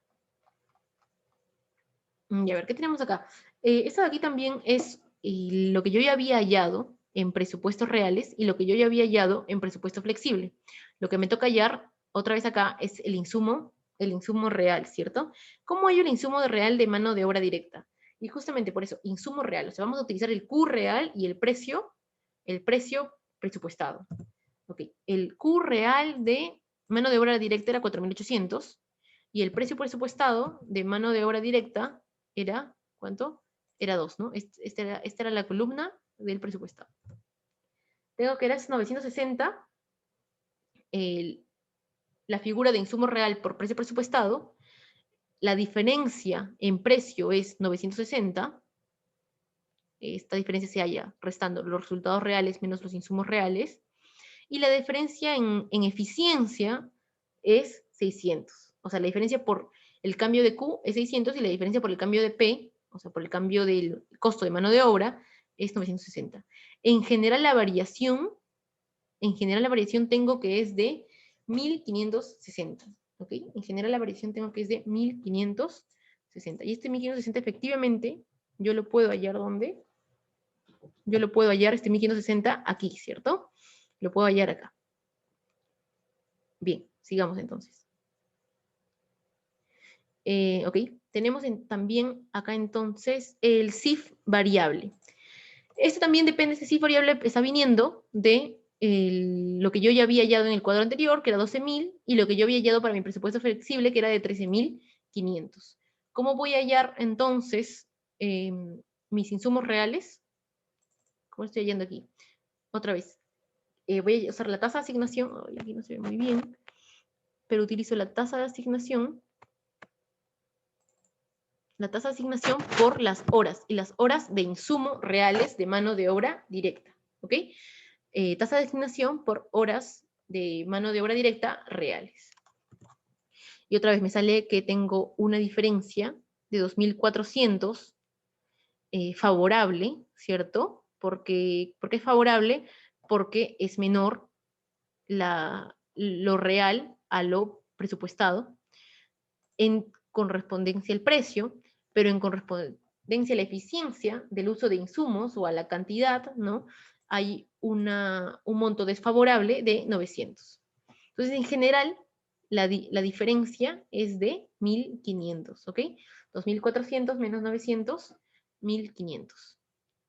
Y a ver, ¿qué tenemos acá? Esto de aquí también es lo que yo ya había hallado en presupuestos reales y lo que yo ya había hallado en presupuesto flexible. Lo que me toca hallar otra vez acá es el insumo real, ¿cierto? ¿Cómo hallo el insumo real de mano de obra directa? Y justamente por eso, insumo real. O sea, vamos a utilizar el Q real y el precio presupuestado. Ok, el Q real de mano de obra directa era 4.800 y el precio presupuestado de mano de obra directa era, ¿cuánto? Era 2, ¿no? Esta era la columna del presupuestado. Tengo que era 960, la figura de insumo real por precio presupuestado, la diferencia en precio es 960, esta diferencia se halla restando los resultados reales menos los insumos reales, y la diferencia en eficiencia es 600. O sea, la diferencia por el cambio de Q es 600 y la diferencia por el cambio de P, o sea, por el cambio del costo de mano de obra, es 960. En general la variación tengo que es de 1560. ¿Ok? En general la variación tengo que es de 1560. Y este 1560 efectivamente yo lo puedo hallar ¿dónde? Yo lo puedo hallar este 1560 aquí, ¿cierto? Lo puedo hallar acá. Bien, sigamos entonces. Ok, tenemos también acá entonces el CIF variable. Esto también depende, este CIF variable está viniendo de lo que yo ya había hallado en el cuadro anterior, que era 12.000, y lo que yo había hallado para mi presupuesto flexible, que era de 13.500. ¿Cómo voy a hallar entonces mis insumos reales? ¿Cómo estoy hallando aquí? Otra vez. Voy a usar la tasa de asignación, aquí no se ve muy bien, pero utilizo la tasa de asignación por las horas, y las horas de insumo reales de mano de obra directa, ¿ok? Tasa de asignación por horas de mano de obra directa reales. Y otra vez me sale que tengo una diferencia de 2.400 favorable, ¿cierto? ¿Por qué es favorable? Porque es menor lo real a lo presupuestado en correspondencia al precio, pero en correspondencia a la eficiencia del uso de insumos o a la cantidad, ¿no? Hay un monto desfavorable de 900. Entonces, en general, la diferencia es de 1.500, ¿ok? 2.400 menos 900, 1.500.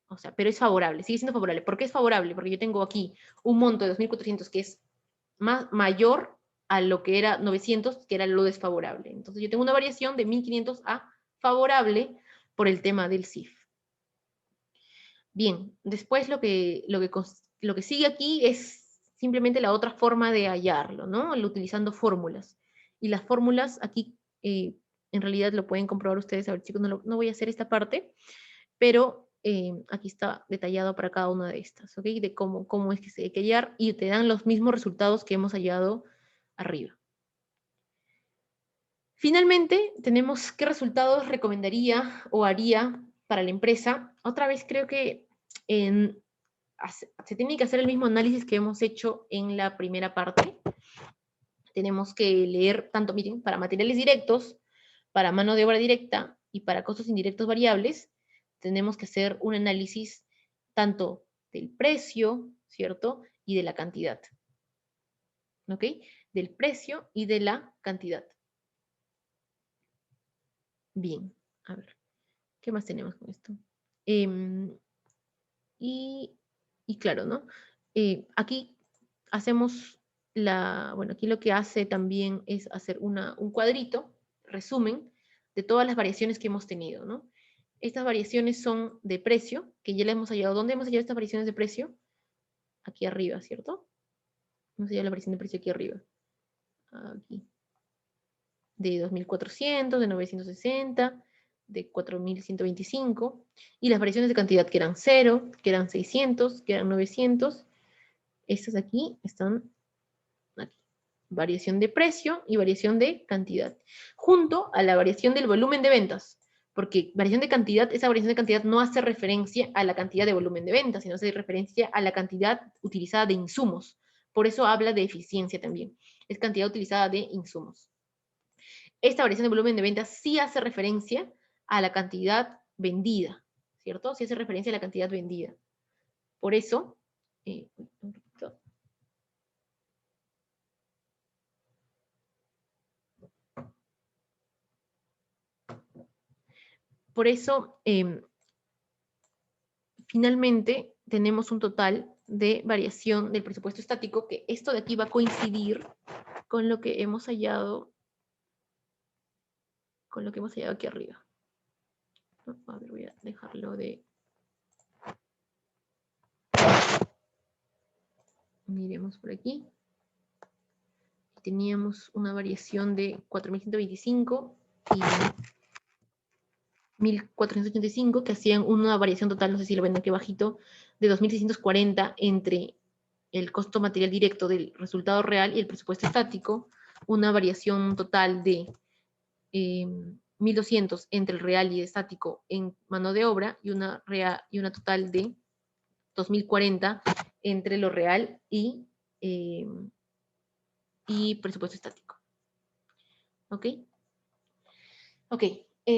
O sea, pero es favorable, sigue siendo favorable. ¿Por qué es favorable? Porque yo tengo aquí un monto de 2.400 que es mayor a lo que era 900, que era lo desfavorable. Entonces yo tengo una variación de 1.500 a favorable por el tema del CIF. Bien, después lo que sigue aquí es simplemente la otra forma de hallarlo, ¿no? Utilizando fórmulas. Y las fórmulas aquí, en realidad lo pueden comprobar ustedes. A ver, chicos, no voy a hacer esta parte, pero aquí está detallado para cada una de estas, ¿ok? De cómo es que se hay que hallar, y te dan los mismos resultados que hemos hallado arriba. Finalmente, tenemos qué resultados recomendaría o haría para la empresa. Otra vez creo que se tiene que hacer el mismo análisis que hemos hecho en la primera parte. Tenemos que leer tanto, miren, para materiales directos, para mano de obra directa y para costos indirectos variables, tenemos que hacer un análisis tanto del precio, ¿cierto? Y de la cantidad. ¿Ok? Del precio y de la cantidad. Bien, a ver, ¿qué más tenemos con esto? Y claro, ¿no? Aquí hacemos bueno, aquí lo que hace también es hacer un cuadrito, resumen, de todas las variaciones que hemos tenido, ¿no? Estas variaciones son de precio, que ya le hemos hallado. ¿Dónde hemos hallado estas variaciones de precio? Aquí arriba, ¿cierto? Hemos hallado la variación de precio aquí arriba. Aquí. De 2.400, de 960, de 4.125, y las variaciones de cantidad que eran 0, que eran 600, que eran 900, estas de aquí están aquí. Variación de precio y variación de cantidad, junto a la variación del volumen de ventas, porque variación de cantidad, esa variación de cantidad no hace referencia a la cantidad de volumen de ventas, sino hace referencia a la cantidad utilizada de insumos. Por eso habla de eficiencia también. Es cantidad utilizada de insumos. Esta variación de volumen de ventas sí hace referencia a la cantidad vendida, ¿cierto? Sí hace referencia a la cantidad vendida. Por eso, finalmente tenemos un total de variación del presupuesto estático, que esto de aquí va a coincidir con lo que hemos hallado, aquí arriba. A ver, voy a dejarlo de... Miremos por aquí. Teníamos una variación de 4.125 y 1.485, que hacían una variación total, no sé si lo ven aquí bajito, de 2.640 entre el costo material directo del resultado real y el presupuesto estático, una variación total de 1.200 entre el real y el estático en mano de obra, y una total de 2.040 entre lo real y presupuesto estático. ¿Ok?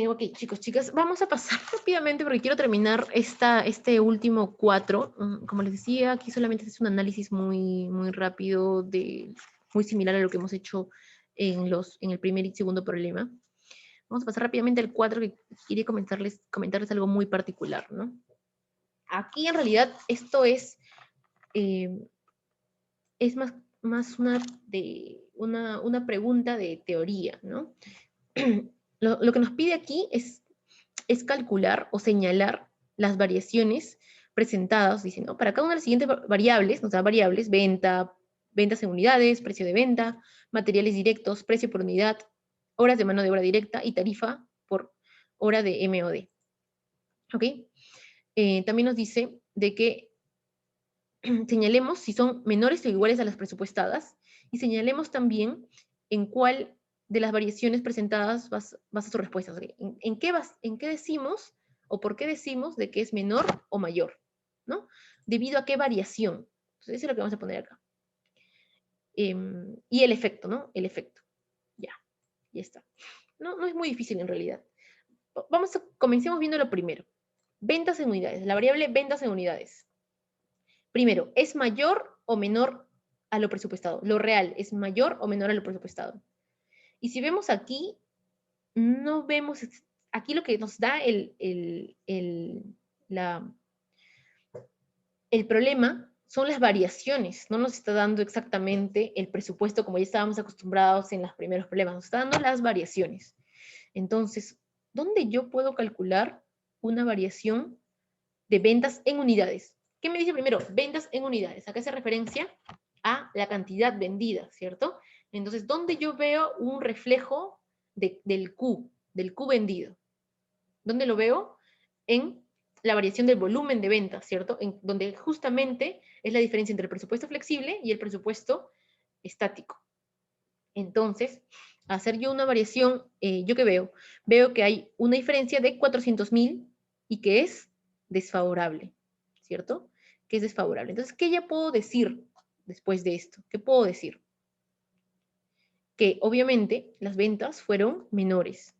Ok, chicos, chicas, vamos a pasar rápidamente porque quiero terminar este último 4. Como les decía, aquí solamente es un análisis muy, muy rápido, muy similar a lo que hemos hecho en el primer y segundo problema. Vamos a pasar rápidamente al 4, que quería comentarles algo muy particular, ¿no? Aquí en realidad esto es más una pregunta de teoría, ¿no? Lo que nos pide aquí es calcular o señalar las variaciones presentadas, diciendo, para cada una de las siguientes variables, nos da variables, ventas en unidades, precio de venta, materiales directos, precio por unidad, horas de mano de obra directa y tarifa por hora de MOD. ¿Ok? También nos dice de que señalemos si son menores o iguales a las presupuestadas, y señalemos también en cuál de las variaciones presentadas basa su respuesta. ¿En qué decimos o por qué decimos de que es menor o mayor? ¿No? ¿Debido a qué variación? Entonces, eso es lo que vamos a poner acá. Y el efecto, ¿no? El efecto. Ya está. No es muy difícil en realidad. Comencemos viendo lo primero. Ventas en unidades. La variable ventas en unidades. Primero, ¿es mayor o menor a lo presupuestado? Lo real, ¿es mayor o menor a lo presupuestado? Y si vemos aquí, no vemos, aquí lo que nos da El problema son las variaciones, no nos está dando exactamente el presupuesto como ya estábamos acostumbrados en los primeros problemas, nos está dando las variaciones. Entonces, ¿dónde yo puedo calcular una variación de ventas en unidades? ¿Qué me dice primero? Ventas en unidades. ¿A qué hace referencia? A la cantidad vendida, ¿cierto? Entonces, ¿dónde yo veo un reflejo del Q vendido? ¿Dónde lo veo? En la variación del volumen de ventas, ¿cierto? En donde justamente es la diferencia entre el presupuesto flexible y el presupuesto estático. Entonces, hacer yo una variación, ¿yo qué veo? Veo que hay una diferencia de 400.000 y que es desfavorable, ¿cierto? Que es desfavorable. Entonces, ¿qué ya puedo decir después de esto? ¿Qué puedo decir? Que obviamente las ventas fueron menores.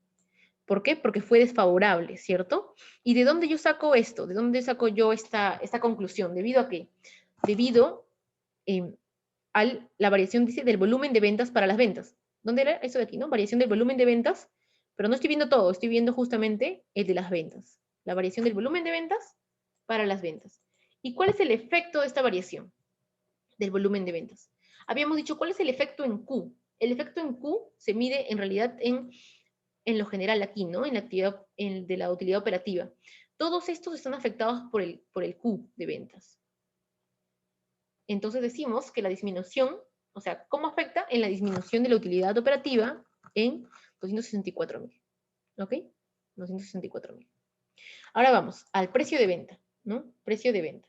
¿Por qué? Porque fue desfavorable, ¿cierto? ¿Y de dónde yo saco esto? ¿De dónde saco yo esta conclusión? ¿Debido a qué? Debido a la variación, dice, del volumen de ventas para las ventas. ¿Dónde era eso de aquí, no? Variación del volumen de ventas, pero no estoy viendo todo, estoy viendo justamente el de las ventas. La variación del volumen de ventas para las ventas. ¿Y cuál es el efecto de esta variación del volumen de ventas? Habíamos dicho, ¿cuál es el efecto en Q? El efecto en Q se mide en realidad en lo general aquí, ¿no? En la actividad de la utilidad operativa. Todos estos están afectados por el Q de ventas. Entonces decimos que la disminución, o sea, ¿cómo afecta? En la disminución de la utilidad operativa en 264.000. ¿Ok? 264.000. Ahora vamos al precio de venta, ¿no? Precio de venta.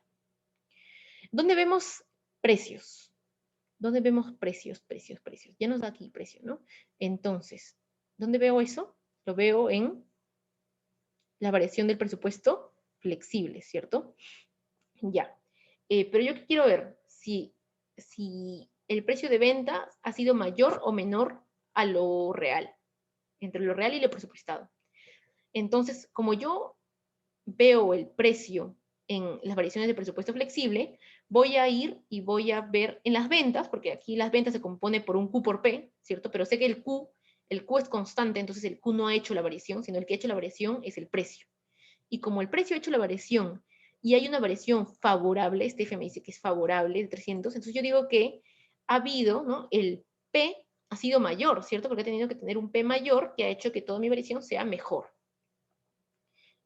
¿Dónde vemos precios? ¿Dónde vemos precios? Ya nos da aquí precio, ¿no? Entonces, ¿dónde veo eso? Lo veo en la variación del presupuesto flexible, ¿cierto? Ya. Pero yo quiero ver si el precio de venta ha sido mayor o menor a lo real, entre lo real y lo presupuestado. Entonces, como yo veo el precio en las variaciones de presupuesto flexible, voy a ir y voy a ver en las ventas, porque aquí las ventas se compone por un Q por P, ¿cierto? Pero sé que el Q es constante, entonces el Q no ha hecho la variación, sino el que ha hecho la variación es el precio. Y como el precio ha hecho la variación y hay una variación favorable, Stefan me dice que es favorable de 300, entonces yo digo que ha habido, ¿no? El P ha sido mayor, ¿cierto? Porque he tenido que tener un P mayor que ha hecho que toda mi variación sea mejor.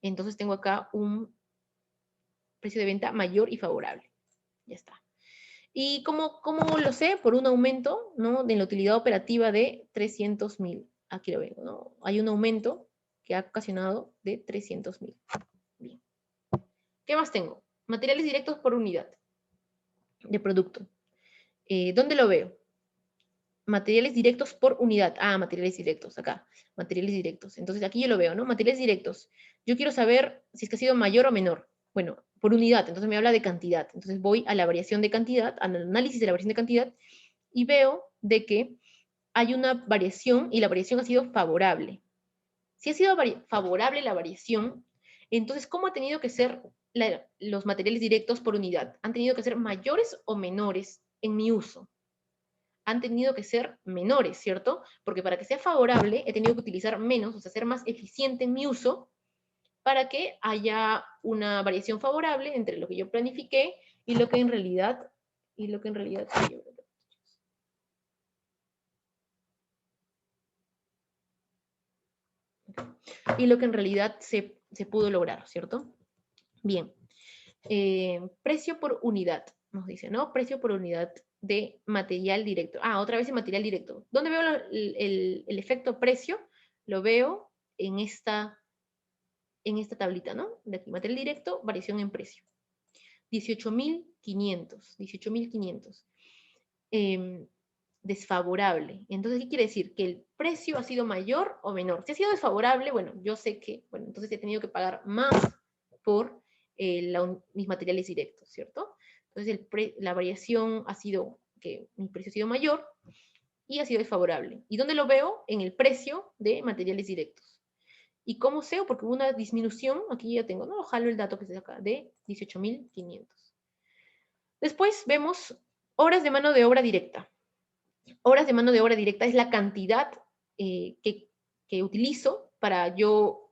Entonces tengo acá un precio de venta mayor y favorable. Ya está. ¿Y cómo lo sé? Por un aumento, ¿no? De la utilidad operativa de 300.000. Aquí lo veo, ¿no? Hay un aumento que ha ocasionado de 300.000. Bien. ¿Qué más tengo? Materiales directos por unidad de producto. ¿Dónde lo veo? Materiales directos por unidad. Ah, materiales directos, acá. Materiales directos. Entonces aquí yo lo veo, ¿no? Materiales directos. Yo quiero saber si es que ha sido mayor o menor. Bueno, por unidad, entonces me habla de cantidad. Entonces voy a la variación de cantidad, al análisis de la variación de cantidad, y veo de que hay una variación y la variación ha sido favorable. Si ha sido favorable la variación, entonces, ¿cómo ha tenido que ser los materiales directos por unidad? ¿Han tenido que ser mayores o menores en mi uso? Han tenido que ser menores, ¿cierto? Porque para que sea favorable he tenido que utilizar menos, o sea, ser más eficiente en mi uso para que haya una variación favorable entre lo que yo planifiqué y lo que en realidad se pudo lograr, ¿cierto? Bien. Precio por unidad, nos dice, ¿no? Precio por unidad de material directo. Ah, otra vez en material directo. ¿Dónde veo el efecto precio? Lo veo en esta tablita, ¿no? De aquí, material directo, variación en precio. 18.500. Desfavorable. Entonces, ¿qué quiere decir? Que el precio ha sido mayor o menor. Si ha sido desfavorable, bueno, yo sé que, bueno, entonces he tenido que pagar más por mis materiales directos, ¿cierto? Entonces, la variación ha sido que mi precio ha sido mayor y ha sido desfavorable. ¿Y dónde lo veo? En el precio de materiales directos. ¿Y cómo sé? Porque hubo una disminución, aquí ya tengo, ¿no? Jalo el dato que está acá, de 18.500. Después vemos horas de mano de obra directa. Horas de mano de obra directa es la cantidad que utilizo para yo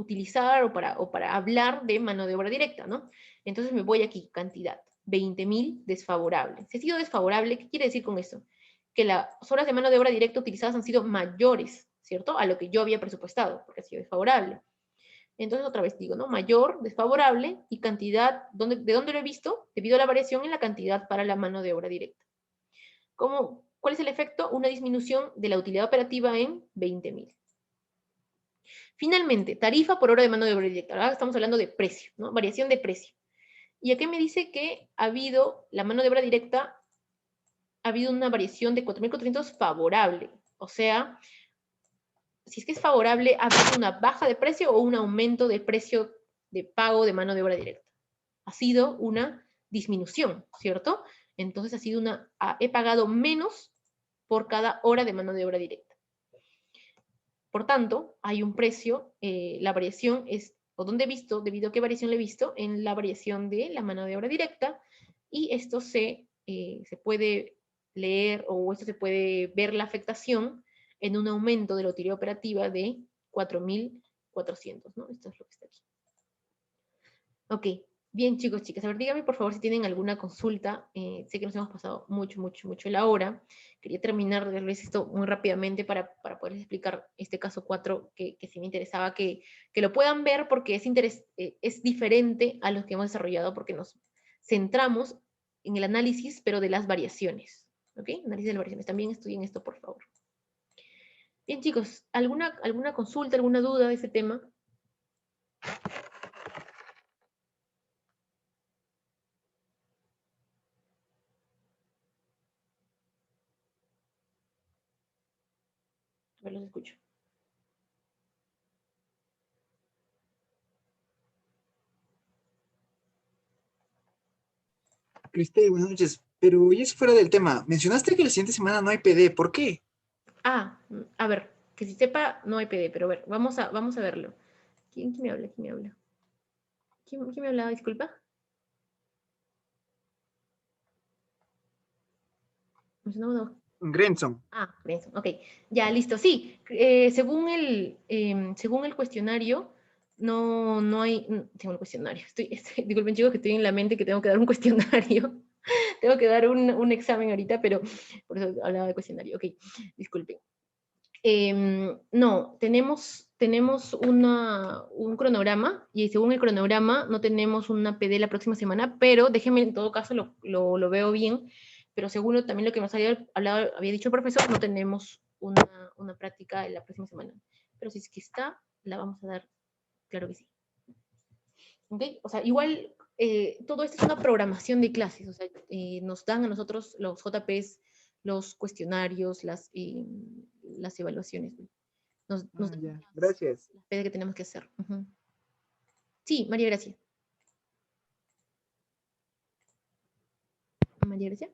utilizar o para hablar de mano de obra directa, ¿no? Entonces me voy aquí, cantidad, 20.000 desfavorable. Si ha sido desfavorable, ¿qué quiere decir con eso? Que las horas de mano de obra directa utilizadas han sido mayores, ¿cierto? A lo que yo había presupuestado, porque ha sido desfavorable. Entonces otra vez digo, ¿no? Mayor, desfavorable, y cantidad, ¿de dónde lo he visto? Debido a la variación en la cantidad para la mano de obra directa. ¿Cuál es el efecto? Una disminución de la utilidad operativa en 20.000. Finalmente, tarifa por hora de mano de obra directa. Ahora estamos hablando de precio, ¿no? Variación de precio. Y aquí me dice que ha habido, la mano de obra directa, ha habido una variación de 4.400 favorable. O sea, si es que es favorable, ¿ha habido una baja de precio o un aumento de precio de pago de mano de obra directa? Ha sido una disminución, ¿cierto? Entonces he pagado menos por cada hora de mano de obra directa. Por tanto, hay un precio, la variación es, o dónde he visto, debido a qué variación le he visto, en la variación de la mano de obra directa, y esto se puede leer, o esto se puede ver la afectación en un aumento de la utilidad operativa de 4.400, ¿no? Esto es lo que está aquí. Ok, bien chicos, chicas, a ver, díganme por favor si tienen alguna consulta. Sé que nos hemos pasado mucho la hora. Quería terminar de darles esto muy rápidamente para poderles explicar este caso 4, que sí me interesaba que lo puedan ver, porque es diferente a los que hemos desarrollado, porque nos centramos en el análisis, pero de las variaciones. ¿Ok? Análisis de las variaciones. También estudien esto, por favor. Bien chicos, ¿alguna consulta, alguna duda de ese tema? A ver, los escucho.
Cristel, buenas noches. Pero ya es fuera del tema. Mencionaste que la siguiente semana no hay PD. ¿Por qué?
A ver, que si sepa, no hay PD, pero a ver, vamos a verlo. ¿Quién me habla? ¿Quién me habla? ¿Quién me hablaba? Disculpa.
Grenson.
Grenson, ok. Ya, listo. Sí, según el cuestionario, no hay... Tengo un cuestionario. Disculpen chicos que estoy en la mente que tengo que dar un cuestionario. Tengo que dar un examen ahorita, pero por eso hablaba de cuestionario. Ok, disculpen. No, tenemos un cronograma, y según el cronograma no tenemos una PD la próxima semana, pero déjenme, en todo caso lo veo bien, pero según también lo que nos había dicho el profesor, no tenemos una práctica en la próxima semana. Pero si es que está, la vamos a dar, claro que sí. ¿Ok? O sea, igual todo esto es una programación de clases, o sea, nos dan a nosotros los JPs, los cuestionarios, las evaluaciones. Nos
Ya. Gracias.
las PD que tenemos que hacer. Sí, María Gracia. María Gracia.